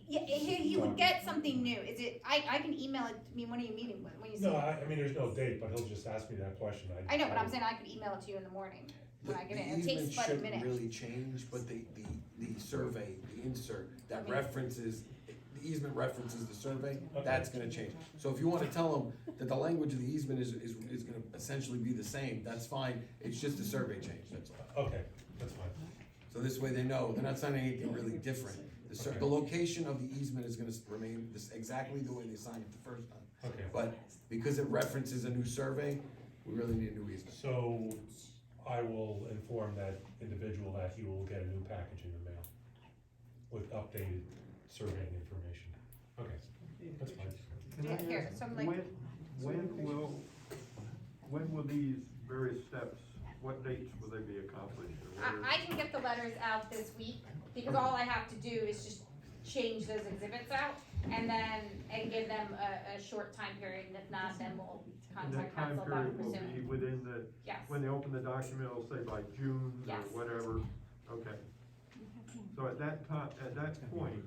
S9: Yeah, he would get something new. Is it? I can email it. I mean, when are you meeting with? When you see
S7: No,
S9: it?
S7: I mean, there's no date, but he'll just ask me that question.
S9: I know, but I'm saying I could email it to you in the morning when I get it. It
S2: The
S9: takes
S2: easement
S9: but a
S2: shouldn't
S9: minute.
S2: really change, but the survey, the insert, that
S9: Okay.
S2: references, the easement references the survey, that's gonna change. So if you wanna tell them that the language of the easement is gonna essentially be the same, that's fine, it's just a survey change, that's all.
S7: Okay, that's fine.
S2: So this way they know, they're not signing anything really different, The location of the easement is gonna remain exactly the way they signed it the first time.
S7: Okay.
S2: But because it references a new survey, we really need a new easement.
S7: So I will inform that individual that he will get a new package in the mail with updated surveying information. Okay, that's fine.
S16: Can I
S9: Yeah, here,
S16: ask,
S9: so I'm like-
S16: when will these various steps, what dates will they be accomplished? Or what
S9: I can get the letters out this week, because all I have to do is just change those exhibits out, and give them a short time period, and if not, then we'll
S16: And that
S9: contact
S16: time
S9: council about
S16: period will be
S9: resuming.
S16: within the,
S9: Yes.
S16: when they open the document, it'll say by June or
S9: Yes.
S16: whatever, okay. So at that time, at that point,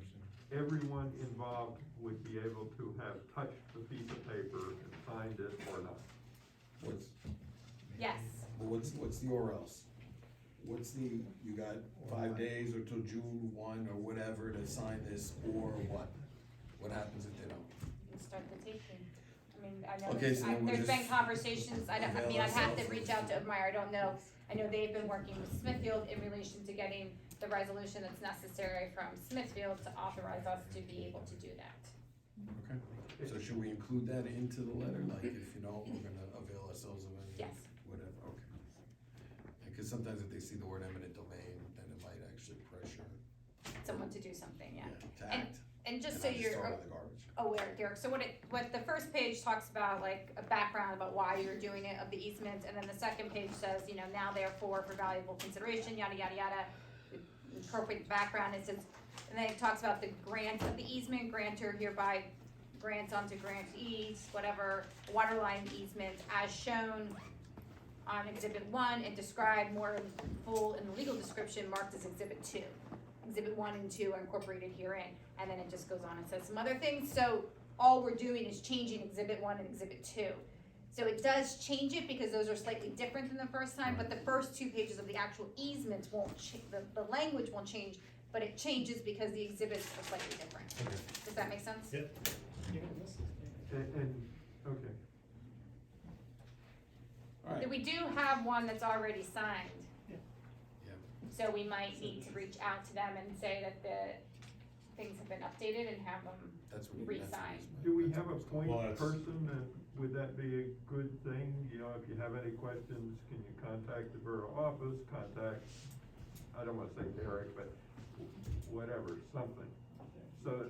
S16: everyone involved would be able to have touched the piece of paper and signed it or not.
S9: Yes.
S2: What's the or else? You got 5 days or till June 1 or whatever to sign this, or what? What happens if they don't?
S9: You can start the taking. I mean, I know
S2: Okay, so then we'll
S9: there's been
S2: just
S9: conversations, I
S2: avail
S9: mean, I'd have to
S2: ourselves
S9: reach
S2: of-
S9: out to Obmeyer, I don't know. I know they've been working with Smithfield in relation to getting the resolution that's necessary from Smithfield to authorize us to be able to do that.
S2: Okay, so should we include that into the letter, like if you don't, we're gonna avail ourselves of it?
S9: Yes.
S2: Whatever, okay. Because sometimes if they see the word eminent domain, then it might actually pressure,
S9: Someone to do something, yeah.
S2: to
S9: And-
S2: act.
S9: And just
S2: and
S9: so
S2: not
S9: you're
S2: throw it in the garbage.
S9: aware, Derek, so what the first page talks about, like, a background about why you're doing it, of the easement, and then the second page says, now therefore, for valuable consideration, yada, yada, yada, incorporate the background, it says, and then it talks about the grant of the easement, grantor hereby grants onto grantees, whatever, waterline easement, as shown on exhibit 1, and described more in full in the legal description marked as exhibit 2. Exhibit 1 and 2 are incorporated herein, and then it just goes on and says some other things, so all we're doing is changing exhibit 1 and exhibit 2. So it does change it because those are slightly different than the first time, but the first 2 pages of the actual easement won't the language won't change, but it changes because the exhibits are slightly different.
S7: Okay.
S9: Does that make sense?
S7: Yep.
S16: And, okay.
S2: All right.
S9: We do have one that's already signed.
S2: Yeah.
S9: So we might need to reach out to them and say that the things have been updated and have them
S2: That's what
S9: re-signed.
S16: Do we have a point
S7: Well, that's-
S16: person, and would that be a good thing? If you have any questions, can you contact the borough office, I don't wanna say Derek, but whatever, something. So,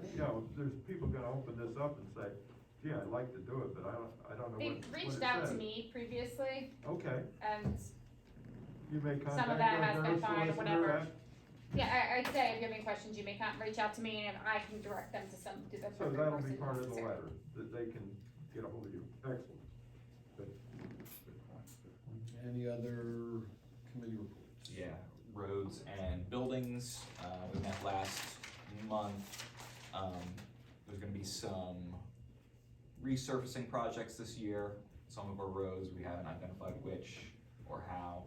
S16: there's people gonna open this up and say, gee, I'd like to do it, but I don't know
S9: They
S16: what it
S9: reached out to
S16: says."
S9: me previously,
S16: Okay,
S9: and
S16: you may
S9: some
S16: contact
S9: of that
S16: the
S9: has
S16: borough
S9: been fine or
S16: solicitor
S9: whatever.
S16: at-
S9: Yeah, I'd say if you have any questions, you may reach out to me and I can direct them to the
S16: So
S9: appropriate
S16: that'll be
S9: person
S16: part of the
S9: necessary.
S16: letter, that they can get a hold of you. Excellent. Good.
S2: Any other committee reports?
S17: Yeah, roads and buildings, we met last month. There's gonna be some resurfacing projects this year. Some of our roads, we haven't identified which or how.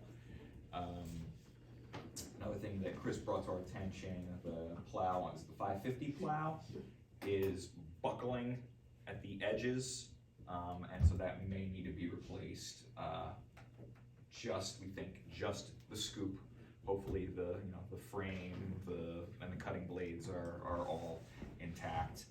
S17: Another thing that Chris brought to our attention, the plow, is the 550 plow is buckling at the edges, and so that may need to be replaced. We think just the scoop. Hopefully the frame, and the cutting blades are all intact.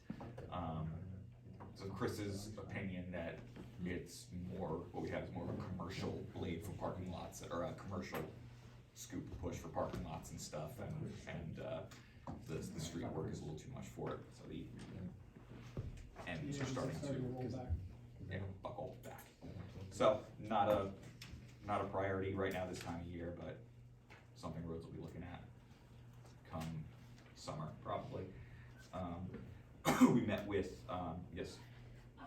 S17: So Chris's opinion that it's more, what we have is more of a commercial blade for parking lots, or a commercial scoop push for parking lots and stuff, and the street work is a little too much for it, so the ends are starting to buckle back. So not a priority right now this time of year, but something roads will be looking at come summer, probably. We met with, yes,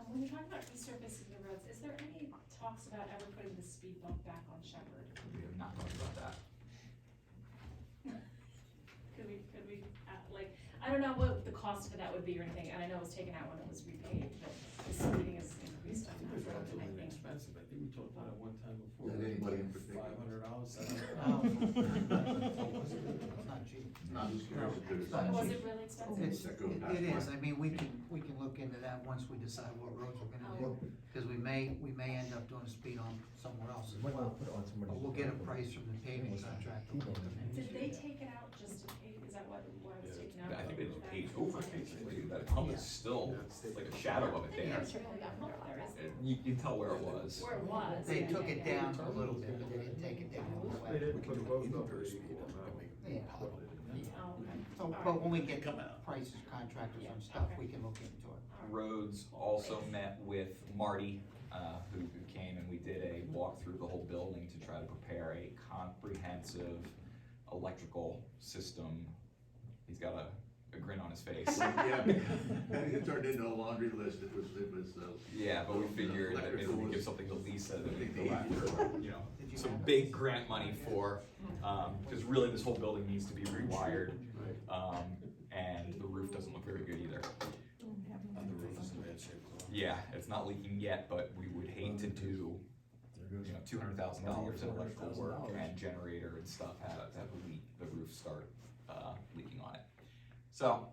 S10: When you're talking about resurfacing the roads, is there any talks about ever putting the speed bump back on Shepherd?
S17: we have not talked about that.
S10: Could we, I don't know what the cost for that would be or anything, and I know it was taken out when it was repaid, but the speeding is increased on that road, and I think.
S2: Expensive, I think we talked about it one time before.
S6: Is anybody in particular?
S2: $500,
S12: Not cheap.
S6: I'm just curious if there's.
S12: It's not
S10: Was
S12: cheap.
S10: it really expensive?
S12: It is, I mean, we can look into that once we decide what roads we're gonna do, cause we may end up doing a speed on somewhere else as well. But we'll get a price from the paving contractor.
S10: Did they take it out just to pave, is that what was taken out?
S17: I think they just paved over it basically, that hump is still like a shadow of it there.
S10: There's really that hump there, isn't there?
S17: You can tell where it was.
S10: Where it was.
S12: They
S10: yeah,
S12: took
S10: yeah,
S12: it
S10: yeah.
S12: down a little bit, but they didn't take it down all the
S16: They
S12: way.
S16: didn't put both of them equal amount.
S12: Yeah.
S10: Oh, okay.
S12: So, but when we get prices, contractors and stuff, we can look into it.
S17: Roads also met with Marty, who came and we did a walk through the whole building to try to prepare a comprehensive electrical system. He's got a grin on his face.
S6: Yeah, it turned into a laundry list, it was,
S17: Yeah, but we figured that maybe we give something to Lisa that we can go after, you know,
S12: Did you
S17: some
S12: have
S17: big grant money for, because really this whole building needs to be rewired, and the roof doesn't look very good either.
S2: And the roof is in bad shape as well.
S17: Yeah, it's not leaking yet, but we would hate to do, you know, $200,000 in electrical work and generator and stuff, have the roof start, leaking on it. So,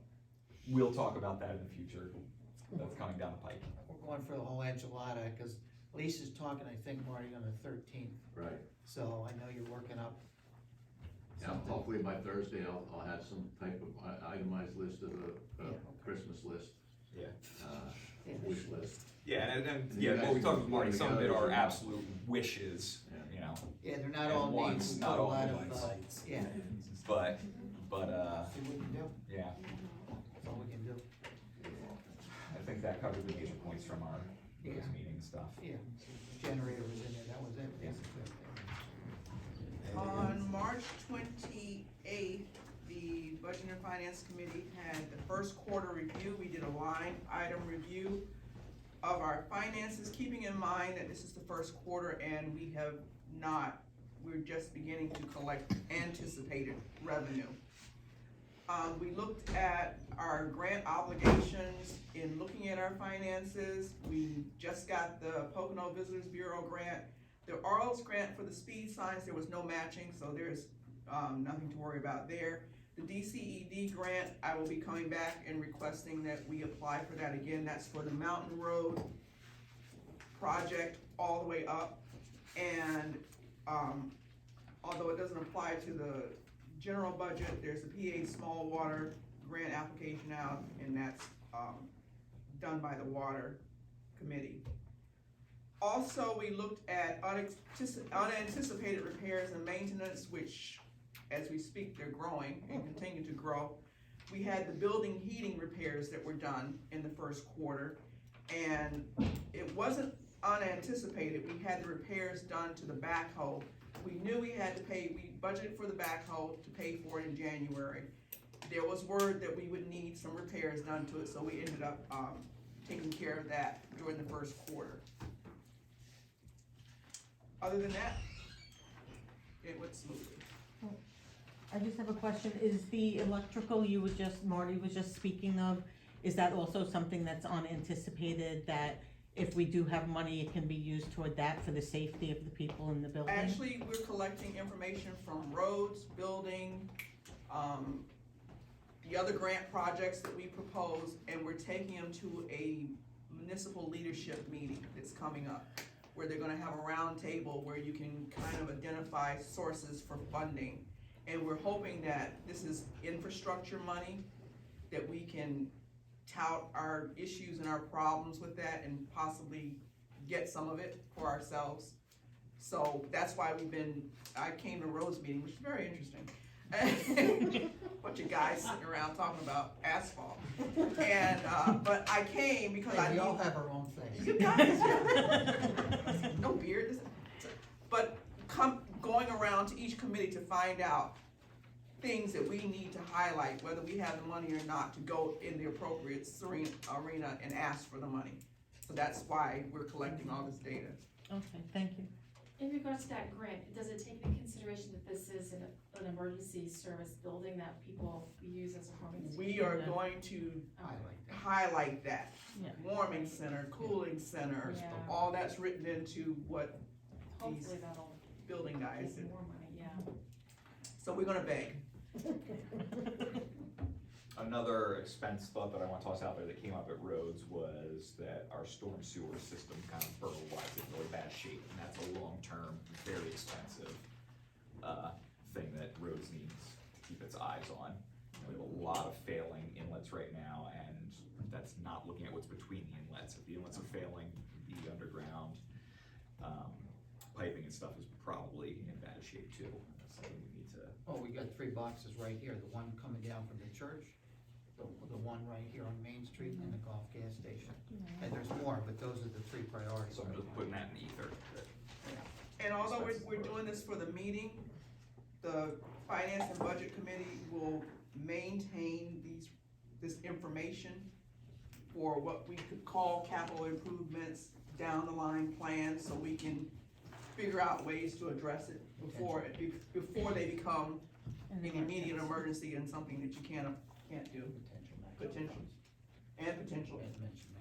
S17: we'll talk about that in the future, that's coming down the pike.
S12: We're going for the whole enchilada, cause Lisa's talking, I think, Marty, on the 13th.
S6: right.
S12: So I know you're working up.
S6: Yeah, hopefully by Thursday, I'll have some type of itemized list of a Christmas list,
S17: Yeah.
S6: wish list.
S17: Yeah, and
S6: You
S17: yeah,
S6: guys
S17: what we talked
S6: can
S17: with Marty,
S6: put
S17: some of it
S6: together
S17: are
S6: some-
S17: absolute wishes, you know.
S12: Yeah, they're not
S17: And
S12: all
S17: wants,
S12: needs, we
S17: not
S12: put a
S17: all
S12: lot of,
S17: needs.
S12: yeah,
S17: But,
S12: see what we can do,
S17: yeah,
S12: that's all we can do.
S17: I think that covered the major points from our
S12: Yeah.
S17: meeting stuff.
S12: Yeah, generator was in there, that was it, basically.
S1: On March 28th, the Budget and Finance Committee had the first quarter review. We did a line item review of our finances, keeping in mind that this is the first quarter and we're just beginning to collect anticipated revenue. We looked at our grant obligations in looking at our finances. We just got the Pocono Visitors Bureau grant. The Arles grant for the speed signs, there was no matching, so there's nothing to worry about there. The DCED grant, I will be coming back and requesting that we apply for that again. That's for the Mountain Road project all the way up. And although it doesn't apply to the general budget, there's a PA small water grant application out, and that's done by the water committee. Also, we looked at unanticipated repairs and maintenance, which, as we speak, they're growing and continue to grow. We had the building heating repairs that were done in the first quarter, and it wasn't unanticipated. We had the repairs done to the backhoe. We knew we had to pay, we budgeted for the backhoe to pay for it in January. There was word that we would need some repairs done to it, so we ended up taking care of that during the first quarter. Other than that, it went smoothly.
S3: I just have a question, is the electrical Marty was just speaking of, is that also something that's unanticipated, that if we do have money, it can be used toward that for the safety of the people in the building?
S1: Actually, we're collecting information from roads, building, the other grant projects that we propose, and we're taking them to a municipal leadership meeting that's coming up, where they're gonna have a round table where you can kind of identify sources for funding. And we're hoping that this is infrastructure money, that we can tout our issues and our problems with that and possibly get some of it for ourselves. So that's why I came to Rose meeting, which is very interesting. Bunch of guys sitting around talking about asphalt. And, but I came because
S12: Hey, we all have our own thing.
S1: You guys, yeah. No beard. But going around to each committee to find out things that we need to highlight, whether we have the money or not, to go in the appropriate arena and ask for the money. So that's why we're collecting all this data.
S3: Okay, thank you.
S10: In regards to that grant, does it take into consideration that this is an emergency service building that people use as a home?
S1: We are going to highlight that.
S3: Yeah.
S1: Warming center, cooling center,
S10: Yeah.
S1: all that's written into what these
S10: Hopefully that'll
S1: building guys
S10: get
S1: did.
S10: more money, yeah.
S1: So we're gonna beg.
S17: Another expense thought that I want to toss out there that came up at Rhodes was that our storm sewer system kind of borough-wise is in really bad shape, and that's a long-term, very expensive thing that Rhodes needs to keep its eyes on. lot of failing inlets right now, and that's not looking at what's between the inlets. If the inlets are failing, the underground piping and stuff is probably in bad shape too. That's something we need to.
S12: Oh, we got 3 boxes right here, the one coming down from the church, the one right here on Main Street, and the golf gas station. And there's more, but those are the 3 priorities.
S17: So I'm just putting that in the ether.
S1: And although we're doing this for the meeting, the Finance and Budget Committee will maintain this information for what we could call capital improvements, down the line plans, so we can figure out ways to address it before they become an immediate emergency and something that you can't do. Potential. And potential.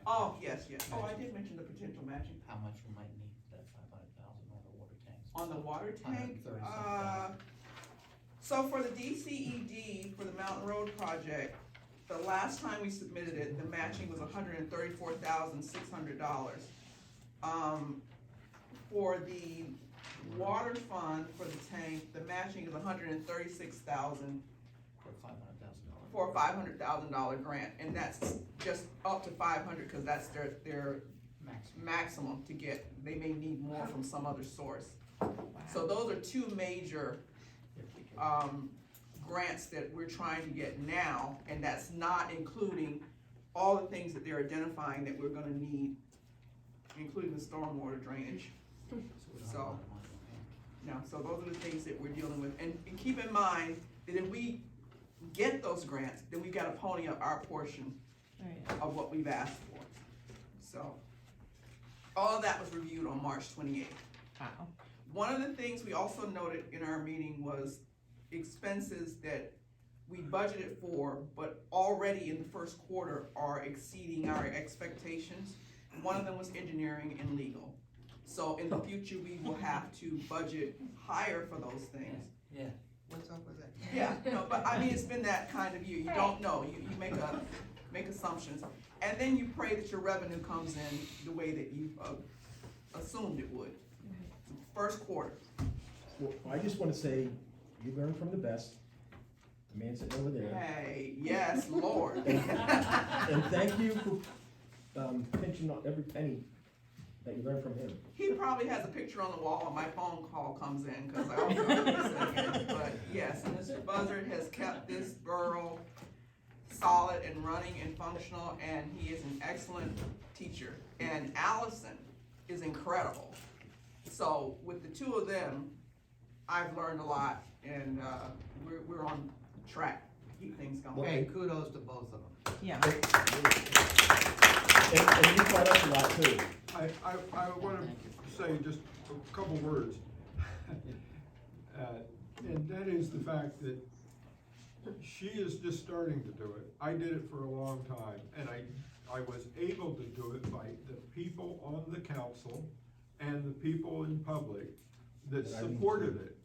S1: Oh, yes, oh, I did mention the potential matching.
S12: How much we might need for that 500,000 on the water tanks?
S1: On the water tank,
S12: 137,000.
S1: so for the DCED, for the Mountain Road project, the last time we submitted it, the matching was $134,600. For the water fund for the tank, the matching is $136,000 for a $500,000 grant, and that's just up to 500 because that's their maximum to get. They may need more from some other source. So those are 2 major grants that we're trying to get now, and that's not including all the things that they're identifying that we're gonna need, including the stormwater drainage. So, no, so those are the things that we're dealing with, and keep in mind that if we get those grants, then we've gotta pony up our portion of what we've asked for. So, all of that was reviewed on March 28th.
S3: Wow.
S1: One of the things we also noted in our meeting was expenses that we budgeted for, but already in the first quarter are exceeding our expectations. One of them was engineering and legal. So in the future, we will have to budget higher for those things.
S12: Yeah, what's up with that?
S1: Yeah, no, but I mean, it's been that kind of year, you don't know, you make assumptions. And then you pray that your revenue comes in the way that you assumed it would. First quarter.
S5: Well, I just wanna say, you learn from the best, the man sitting over there.
S1: Hey, yes, Lord.
S5: And thank you for, pinching on every penny that you learned from him.
S1: He probably has a picture on the wall when my phone call comes in, cause I always listen again. But yes, Mr. Buzzard has kept this borough solid and running and functional, and he is an excellent teacher. And Allison is incredible. So with the 2 of them, I've learned a lot, and we're on track to keep things going.
S12: Hey, kudos to both of them.
S3: Yeah.
S5: And you taught us a lot too.
S16: I want to say just a couple words. And that is the fact that she is just starting to do it. I did it for a long time, and I was able to do it by the people on the council and the people in public that supported it.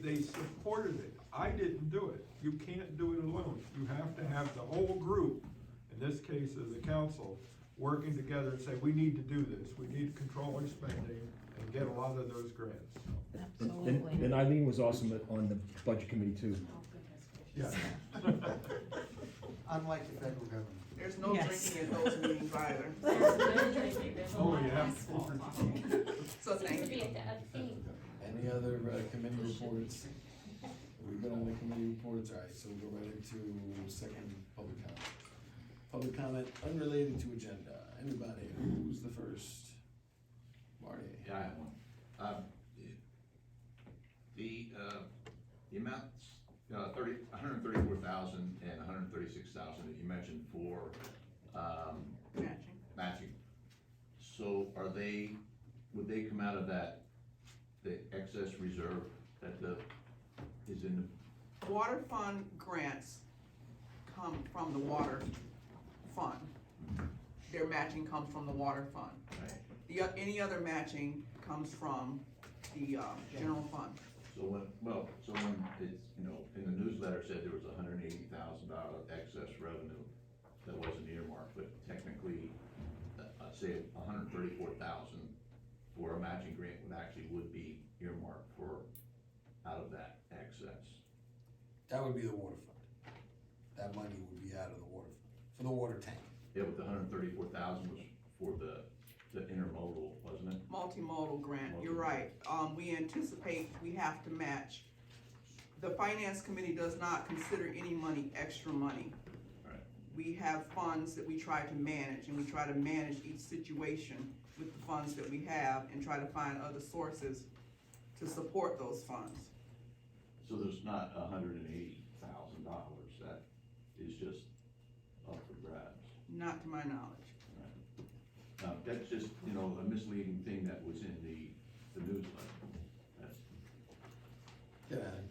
S16: They supported it. I didn't do it. You can't do it alone. You have to have the whole group, in this case of the council, working together and say, we need to do this. We need to control our spending and get a lot of those grants.
S3: Absolutely.
S5: And Eileen was awesome on the budget committee too.
S16: Yeah.
S12: Unlike the federal government.
S1: There's no drinking at those meetings either.
S16: Oh, yeah.
S1: So thank you.
S2: Any other committee reports? We've been on the committee reports, all right, so we'll go right into second public comment. Public comment unrelated to agenda. Anybody? Who's the first? Marty?
S6: Yeah, I have one. The amounts, $134,000 and $136,000 that you mentioned for, matching. So would they come out of the excess reserve that is in the?
S1: Water fund grants come from the water fund. Their matching comes from the water fund.
S6: Right.
S1: Any other matching comes from the general fund.
S6: So when it's, in the newsletter said there was $180,000 excess revenue that wasn't earmarked, but technically, say $134,000 for a matching grant would be earmarked for, out of that excess.
S2: That would be the water fund. that money would be out of the water, for the water tank.
S6: Yeah, but the 134,000 was for the intermodal, wasn't it?
S1: Multimodal grant, you're right. We anticipate we have to match. The finance committee does not consider any money extra money.
S6: Right.
S1: We have funds that we try to manage, and we try to manage each situation with the funds that we have and try to find other sources to support those funds.
S6: So there's not $180,000, that is just up for grabs.
S1: Not to my knowledge.
S6: That's just, a misleading thing that was in the newsletter. That's,
S2: Get out of it.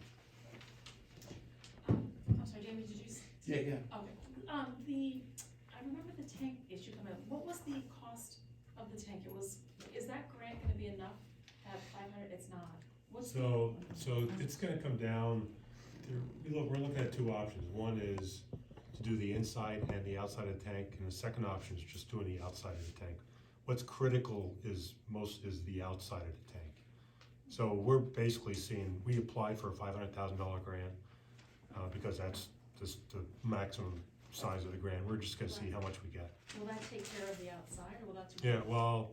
S10: I'm sorry, Jamie, did you?
S2: Yeah.
S10: Okay, I remember the tank issue coming up. What was the cost of the tank? Is that grant gonna be enough at 500? It's not.
S7: So it's gonna come down, we're looking at two options. One is to do the inside and the outside of the tank, and the second option is just doing the outside of the tank. What's critical is the outside of the tank. So we're basically seeing, we applied for a $500,000 grant, because that's just the maximum size of the grant. We're just gonna see how much we get.
S10: Will that take care of the outside, or will that do?
S7: Yeah, well,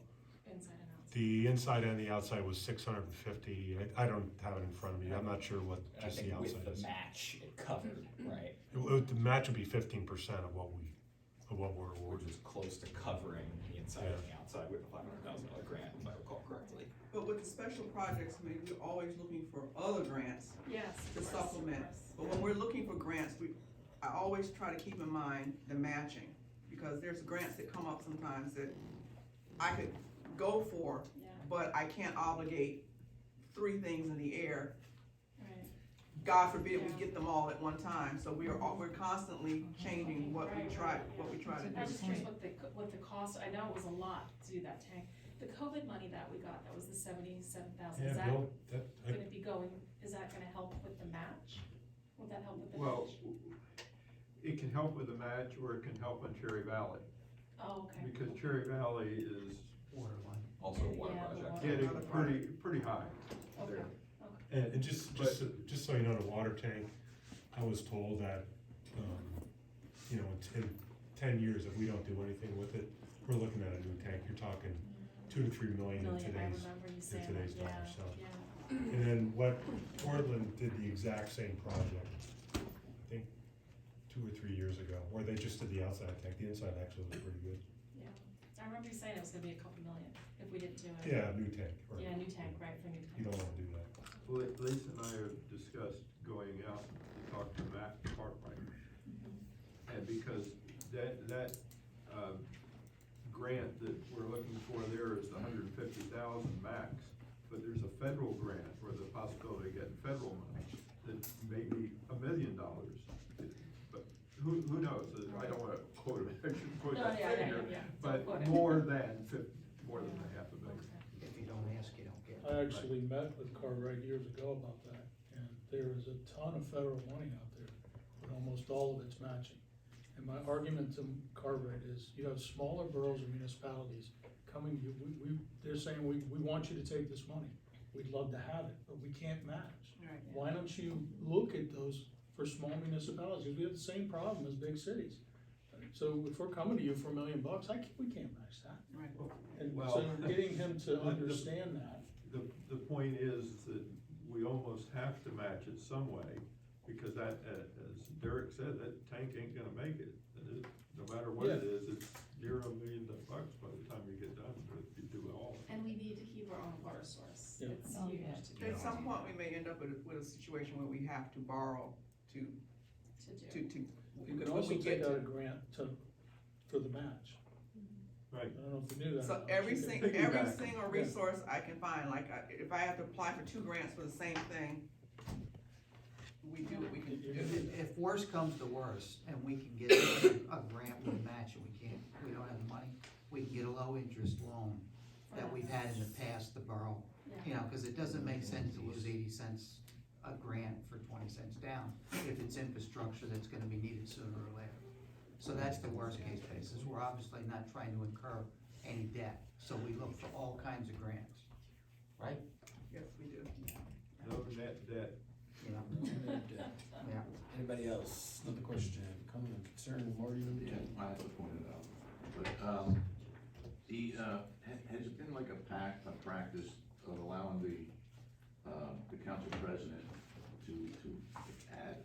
S10: Inside and outside?
S7: the inside and the outside was 650. I don't have it in front of me. I'm not sure what
S17: I
S7: just the
S17: think
S7: outside
S17: with the
S7: is.
S17: match, it covered, right?
S7: The match would be 15% of what we're
S17: We're
S7: awarded.
S17: just close to covering the inside and the outside with a $500,000 grant, if I recall correctly.
S1: But with the special projects committee, we're always looking for other grants
S10: Yes.
S1: to
S10: of course,
S1: supplement.
S10: of course.
S1: But when we're looking for grants, I always try to keep in mind the matching, because there's grants that come up sometimes that I could go for,
S10: Yeah,
S1: but I can't obligate 3 things in the air.
S10: right.
S1: God forbid we
S10: Yeah.
S1: get them all at one time, so we're constantly changing what we try to
S10: I'm just
S1: do.
S10: curious what the cost, I know it was a lot to do that tank. The COVID money that we got, that was the 77,000, is that
S7: Bill,
S10: gonna be going, is that gonna help with the match? Would that help with the
S16: Well,
S10: match?
S16: it can help with the match, or it can help on Cherry Valley,
S10: Oh, okay.
S16: because Cherry Valley is
S12: Water line.
S17: Also a water
S10: Yeah, the
S17: project.
S10: water.
S16: getting pretty high.
S10: Okay,
S7: and just so you know, the water tank, I was told that, in 10 years, if we don't do anything with it, we're looking at a new tank. You're talking 2 to 3 million in
S10: I
S7: today's
S10: remember you saying that,
S7: today's
S10: yeah,
S7: dollars, so.
S10: yeah.
S7: And then Portland did the exact same project, I think 2 or 3 years ago, where they just did the outside tank. The inside actually was pretty good.
S10: Yeah, I remember you saying it was gonna be a couple million if we didn't do it.
S7: Yeah, new tank, right.
S10: Yeah, new tank, right, for new tank.
S7: You don't wanna do that.
S16: Lisa and I have discussed going out to talk to Matt Cartwright. And because that grant that we're looking for there is the 150,000 max, but there's a federal grant or the possibility of getting federal money that may be $1 million. But who knows? I don't wanna quote it, I shouldn't quote
S10: No,
S16: that
S10: yeah,
S16: figure,
S10: yeah.
S16: but
S10: Don't quote it.
S16: more than a half a million.
S12: If you don't ask, you don't get.
S15: I actually met with Cartwright years ago about that, and there is a ton of federal money out there, but almost all of it's matching. And my argument to Cartwright is, you have smaller boroughs and municipalities coming to you, they're saying, we want you to take this money. We'd love to have it, but we can't match.
S1: Right.
S15: Why don't you look at those for small municipalities? Because we have the same problem as big cities. So if we're coming to you for $1 million, we can't match that.
S1: Right.
S15: And
S16: Well,
S15: so getting him to understand that.
S16: The point is that we almost have to match it some way, because that, as Derek said, that tank ain't gonna make it. No matter what it is, it's near $1 million by the time you get done, if you do it all.
S10: And we need to keep our own water source.
S15: Yeah.
S10: It's
S3: Oh,
S10: huge
S3: yeah.
S10: to do.
S1: At some point, we may end up with a situation where we have to borrow to
S10: do.
S15: You can
S1: when
S15: also
S1: we
S15: take
S1: get
S15: out
S1: to-
S15: a grant for the match.
S16: Right.
S15: I don't know if you knew that. or
S1: So
S15: not.
S1: every
S15: You can
S1: single
S15: piggyback.
S1: resource I can find, like, if I have to apply for 2 grants for the same thing, we do what we can do.
S12: If worse comes to worse, and we can get a grant with match, and we don't have the money, we can get a low interest loan that we've had in the past, the borough. You know, cause it doesn't make sense to lose 80 cents a grant for 20 cents down, if it's infrastructure that's gonna be needed sooner or later. So that's the worst case basis, we're obviously not trying to incur any debt, so we look for all kinds of grants, right?
S1: Yes, we do.
S16: No net debt.
S12: Yeah.
S2: Anybody else? Another question, comment, concern, Marty, number
S6: Yeah,
S2: 10?
S6: I have to point it out. But, has it been like a practice of allowing the council president to add,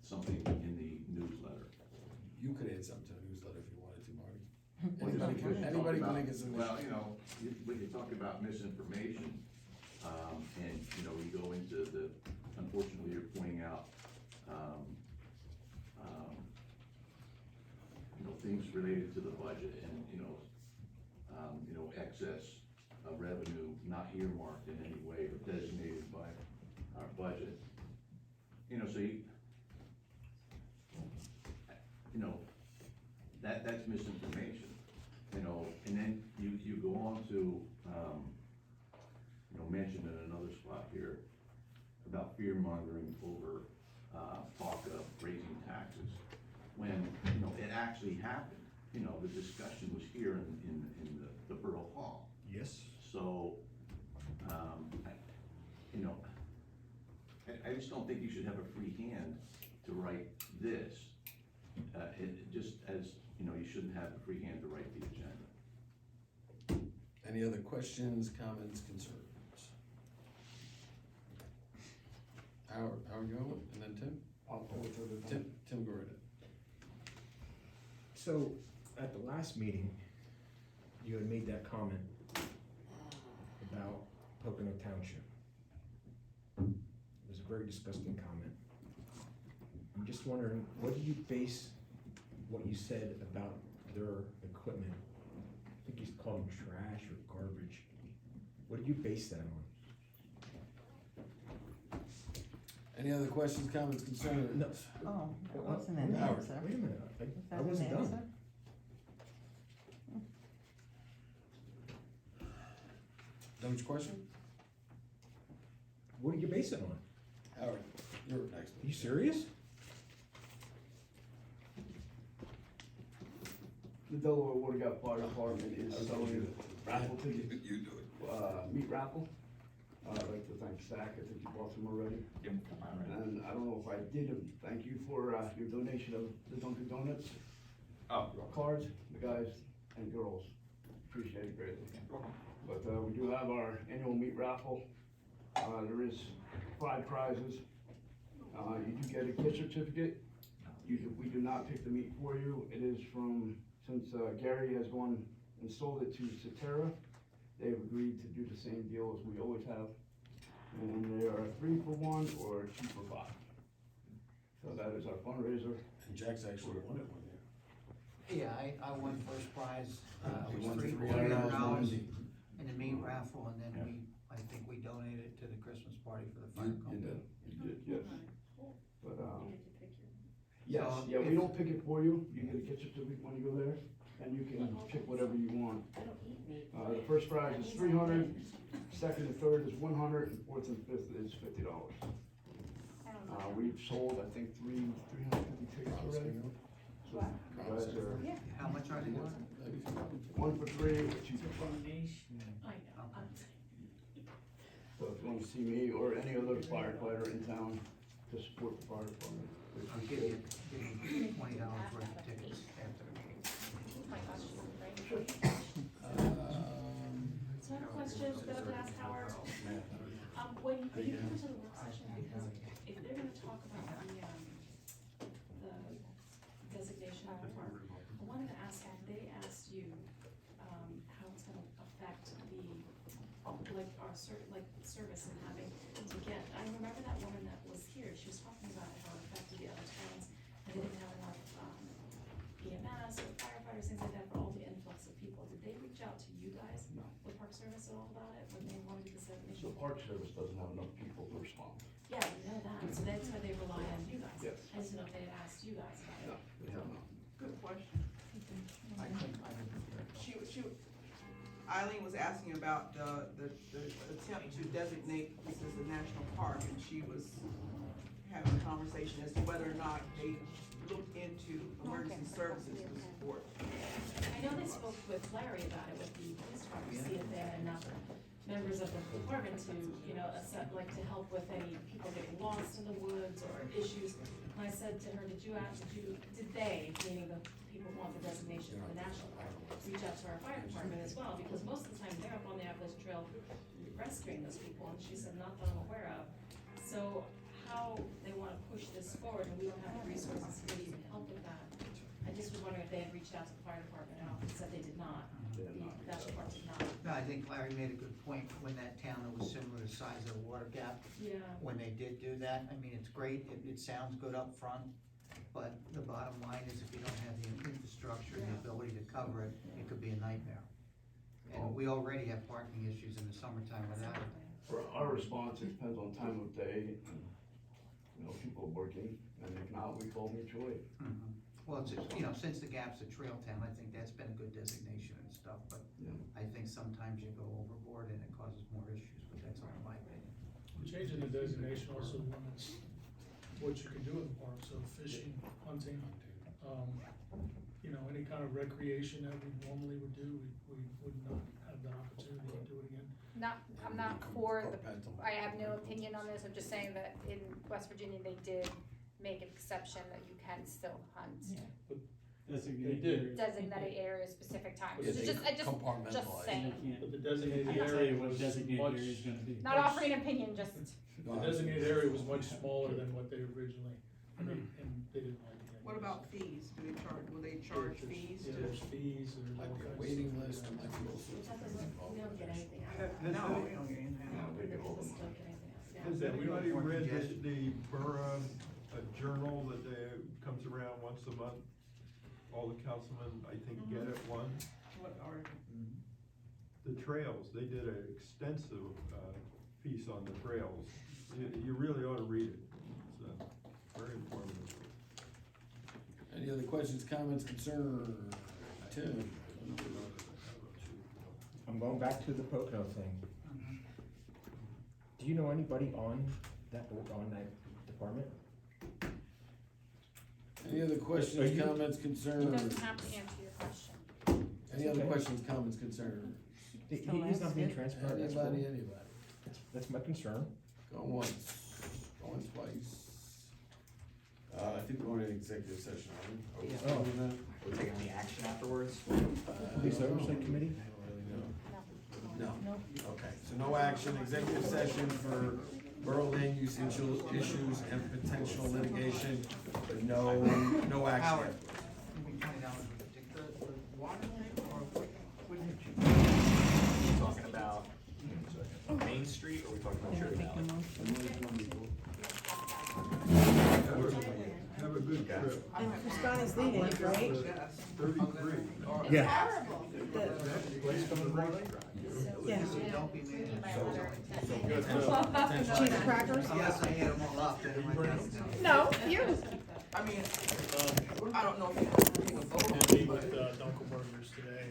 S6: something in the newsletter?
S2: You could add something to the newsletter if you wanted to, Marty.
S6: Well, just
S2: Anybody
S6: because
S2: can,
S6: you
S2: anybody
S6: talk
S2: can
S6: about-
S2: make a submission.
S6: Well, you know, when you talk about misinformation, and, you know, you go into the, unfortunately, you're pointing out, you know, things related to the budget and, you know, excess revenue not earmarked in any way or designated by our budget. You know, so you know, that's misinformation, you know, and then you go on to, you know, mention in another spot here about fear mongering over, talk of raising taxes, when, you know, it actually happened. You know, the discussion was here in the Borough Hall.
S5: Yes.
S6: So, you know, I just don't think you should have a free hand to write this. Just as, you know, you shouldn't have a free hand to write the agenda.
S2: Any other questions, comments, concerns? Howard, you on it? And then Tim?
S5: I'll go with the
S2: Tim, go right ahead.
S5: So, at the last meeting, you had made that comment about Pocono Township. It was a very disgusting comment. I'm just wondering, what do you base what you said about their equipment? I think you called them trash or garbage. What do you base that on?
S2: Any other questions, comments, concerns?
S5: No.
S3: Oh, that wasn't an
S2: Howard.
S3: answer.
S5: Wait a minute,
S3: Was
S5: I
S3: that an
S5: wasn't
S3: answer?
S5: done.
S2: Done with your question?
S5: What do you base it on?
S2: Howard, you're next.
S5: Are you serious?
S19: The Delaware Water Gap Fire Department is selling raffle tickets,
S2: You do it.
S19: meat raffle. I'd like to thank Zach, I think you bought some already.
S17: Yep.
S19: And I don't know if I did, thank you for, your donation of the Dunkin' Donuts
S17: Oh,
S19: cards, the guys and girls, appreciate it greatly. But, we do have our annual meat raffle, there is 5 prizes. You do get a gift certificate, we do not pick the meat for you, it is from, since, Gary has gone and sold it to Cetera, they've agreed to do the same deal as we always have. And they are 3 for 1 or 2 for 5. So that is our fundraiser.
S2: And Jack's actually won it one year.
S12: Yeah, I won first prize,
S2: He
S12: it
S2: won
S12: was
S2: $300
S12: in the meat raffle, and then I think we donated it to the Christmas party for the fire
S2: You
S12: company.
S2: did.
S19: You did, yes. But,
S21: You get to pick your.
S19: yes,
S12: So
S19: yeah, we
S12: if-
S19: don't pick it for you, you get a gift certificate when you go there, and you can pick whatever you want.
S21: I don't eat meat.
S19: The first prize is 300, second and third is 100, and fourth and fifth is $50.
S21: I don't know.
S19: We've sold, I think, 350 tickets already. So you guys are
S21: Yeah.
S12: How much are they worth?
S19: 1 for 3 or 2 for 5.
S21: I know.
S19: So if you want to see me or any other firefighter in town to support the fire department. we
S12: I'll give you $20 worth of tickets after the meeting.
S21: Oh my gosh, she's great. So I have a question that I'm gonna ask Howard. When you come to the work session, because if they're gonna talk about the designation of the park, I wanted to ask, have they asked you, how it's gonna affect like, our service and having to get, I remember that woman that was here, she was talking about how it affected the other towns, and they didn't have enough, EMS or firefighters, things like that, for all the influx of people. Did they reach out to you guys?
S19: No.
S21: With Park Service at all about it, when they wanted this
S19: The
S21: designation?
S19: Park Service doesn't have enough people to respond.
S21: Yeah, we know that, so that's why they rely on you guys.
S19: Yes.
S21: I just didn't know if they had asked you guys about it.
S19: No, they have not.
S1: Good question.
S12: I couldn't
S1: Eileen was asking about the attempt to designate this as a national park, and she was having a conversation as to whether or not they looked into emergency services to support.
S21: I know they spoke with Larry about it with the police department, to see if they had enough members of the department to, you know, like to help with any people getting
S10: concerns or issues. And I said to her, did they, meaning the people who want the designation for the national park, reach out to our fire department as well? Because most of the time, they're up on the Avalanche Trail rescuing those people, and she said, not that I'm aware of. So how they wanna push this forward, and we don't have the resources to even help with that. I just was wondering if they had reached out to the fire department, and said they did not. The national park did not.
S12: No, I think Larry made a good point, when that town that was similar to size of the water gap,
S10: Yeah.
S12: when they did do that, I mean, it's great, it sounds good up front, but the bottom line is if you don't have the infrastructure, and the ability to cover it, it could be a nightmare. And we already have parking issues in the summertime without it.
S19: For our response, it depends on time of day, and, you know, people are working, and if not, we call mutual aid.
S12: Well, it's, you know, since the gap's a trail town, I think that's been a good designation and stuff, but
S19: Yeah.
S12: I think sometimes you go overboard and it causes more issues, but that's only my opinion.
S15: Changing the designation also limits what you can do in the park, so fishing, hunting, you know, any kind of recreation that we normally would do, we would not have the opportunity to do it again.
S9: I'm not for I have no opinion on this, I'm just saying that in West Virginia, they did make an exception that you can still hunt. Designated area, specific times,
S2: Yeah,
S9: so
S2: they
S9: just
S2: compartmentalize.
S9: saying.
S15: But the designated area was much,
S9: Not offering an opinion, just.
S15: the designated area was much smaller than what they originally, and they didn't like it.
S1: What about fees? Will they charge fees?
S15: Yeah, there's fees, there's all
S2: Might be a
S15: kinds of
S2: waiting
S15: stuff.
S2: list, there might be all sorts of things involved.
S10: We don't get anything out of it.
S1: No, we don't get anything out of it.
S10: The business don't get anything out of it.
S16: Has anybody read the borough journal that comes around once a month? All the councilmen, I think, get it one.
S1: What article?
S16: The trails, they did an extensive, piece on the trails. You really ought to read it. It's, very informative.
S2: Any other questions, comments, concerns? Tim?
S5: I'm going back to the Pocono thing. Do you know anybody on that department?
S2: Any other
S5: Are
S2: questions,
S5: you-
S2: comments,
S9: He
S2: concerns?
S9: doesn't have to answer your question.
S2: Any other
S5: Okay.
S2: questions, comments, concerns?
S5: He's not being transparent, that's all.
S2: Anybody?
S5: That's my concern.
S2: Going once, going twice. I think we're going to executive session, are we?
S12: Yeah.
S2: Are we doing that?
S17: Are we taking any action afterwards?
S5: Police oversight committee?
S2: No. Okay, so no action, executive session for borough land use issues and potential litigation, but no action.
S12: Howard, give me $20 worth of tickets. The water thing, or what did you?
S17: Talking about Main Street, or are we talking about Sugar Valley?
S16: Have a good trip.
S13: Scotty's leading, right?
S16: 33.
S5: Yeah.
S13: Yeah.
S12: Don't be mad.
S13: Cheese crackers?
S12: Yes, I had them all up, then I went down.
S13: No, you.
S1: I mean, I don't know if you have to take a vote on it,
S15: Meet
S1: but.
S15: with Dunkel Burgers today.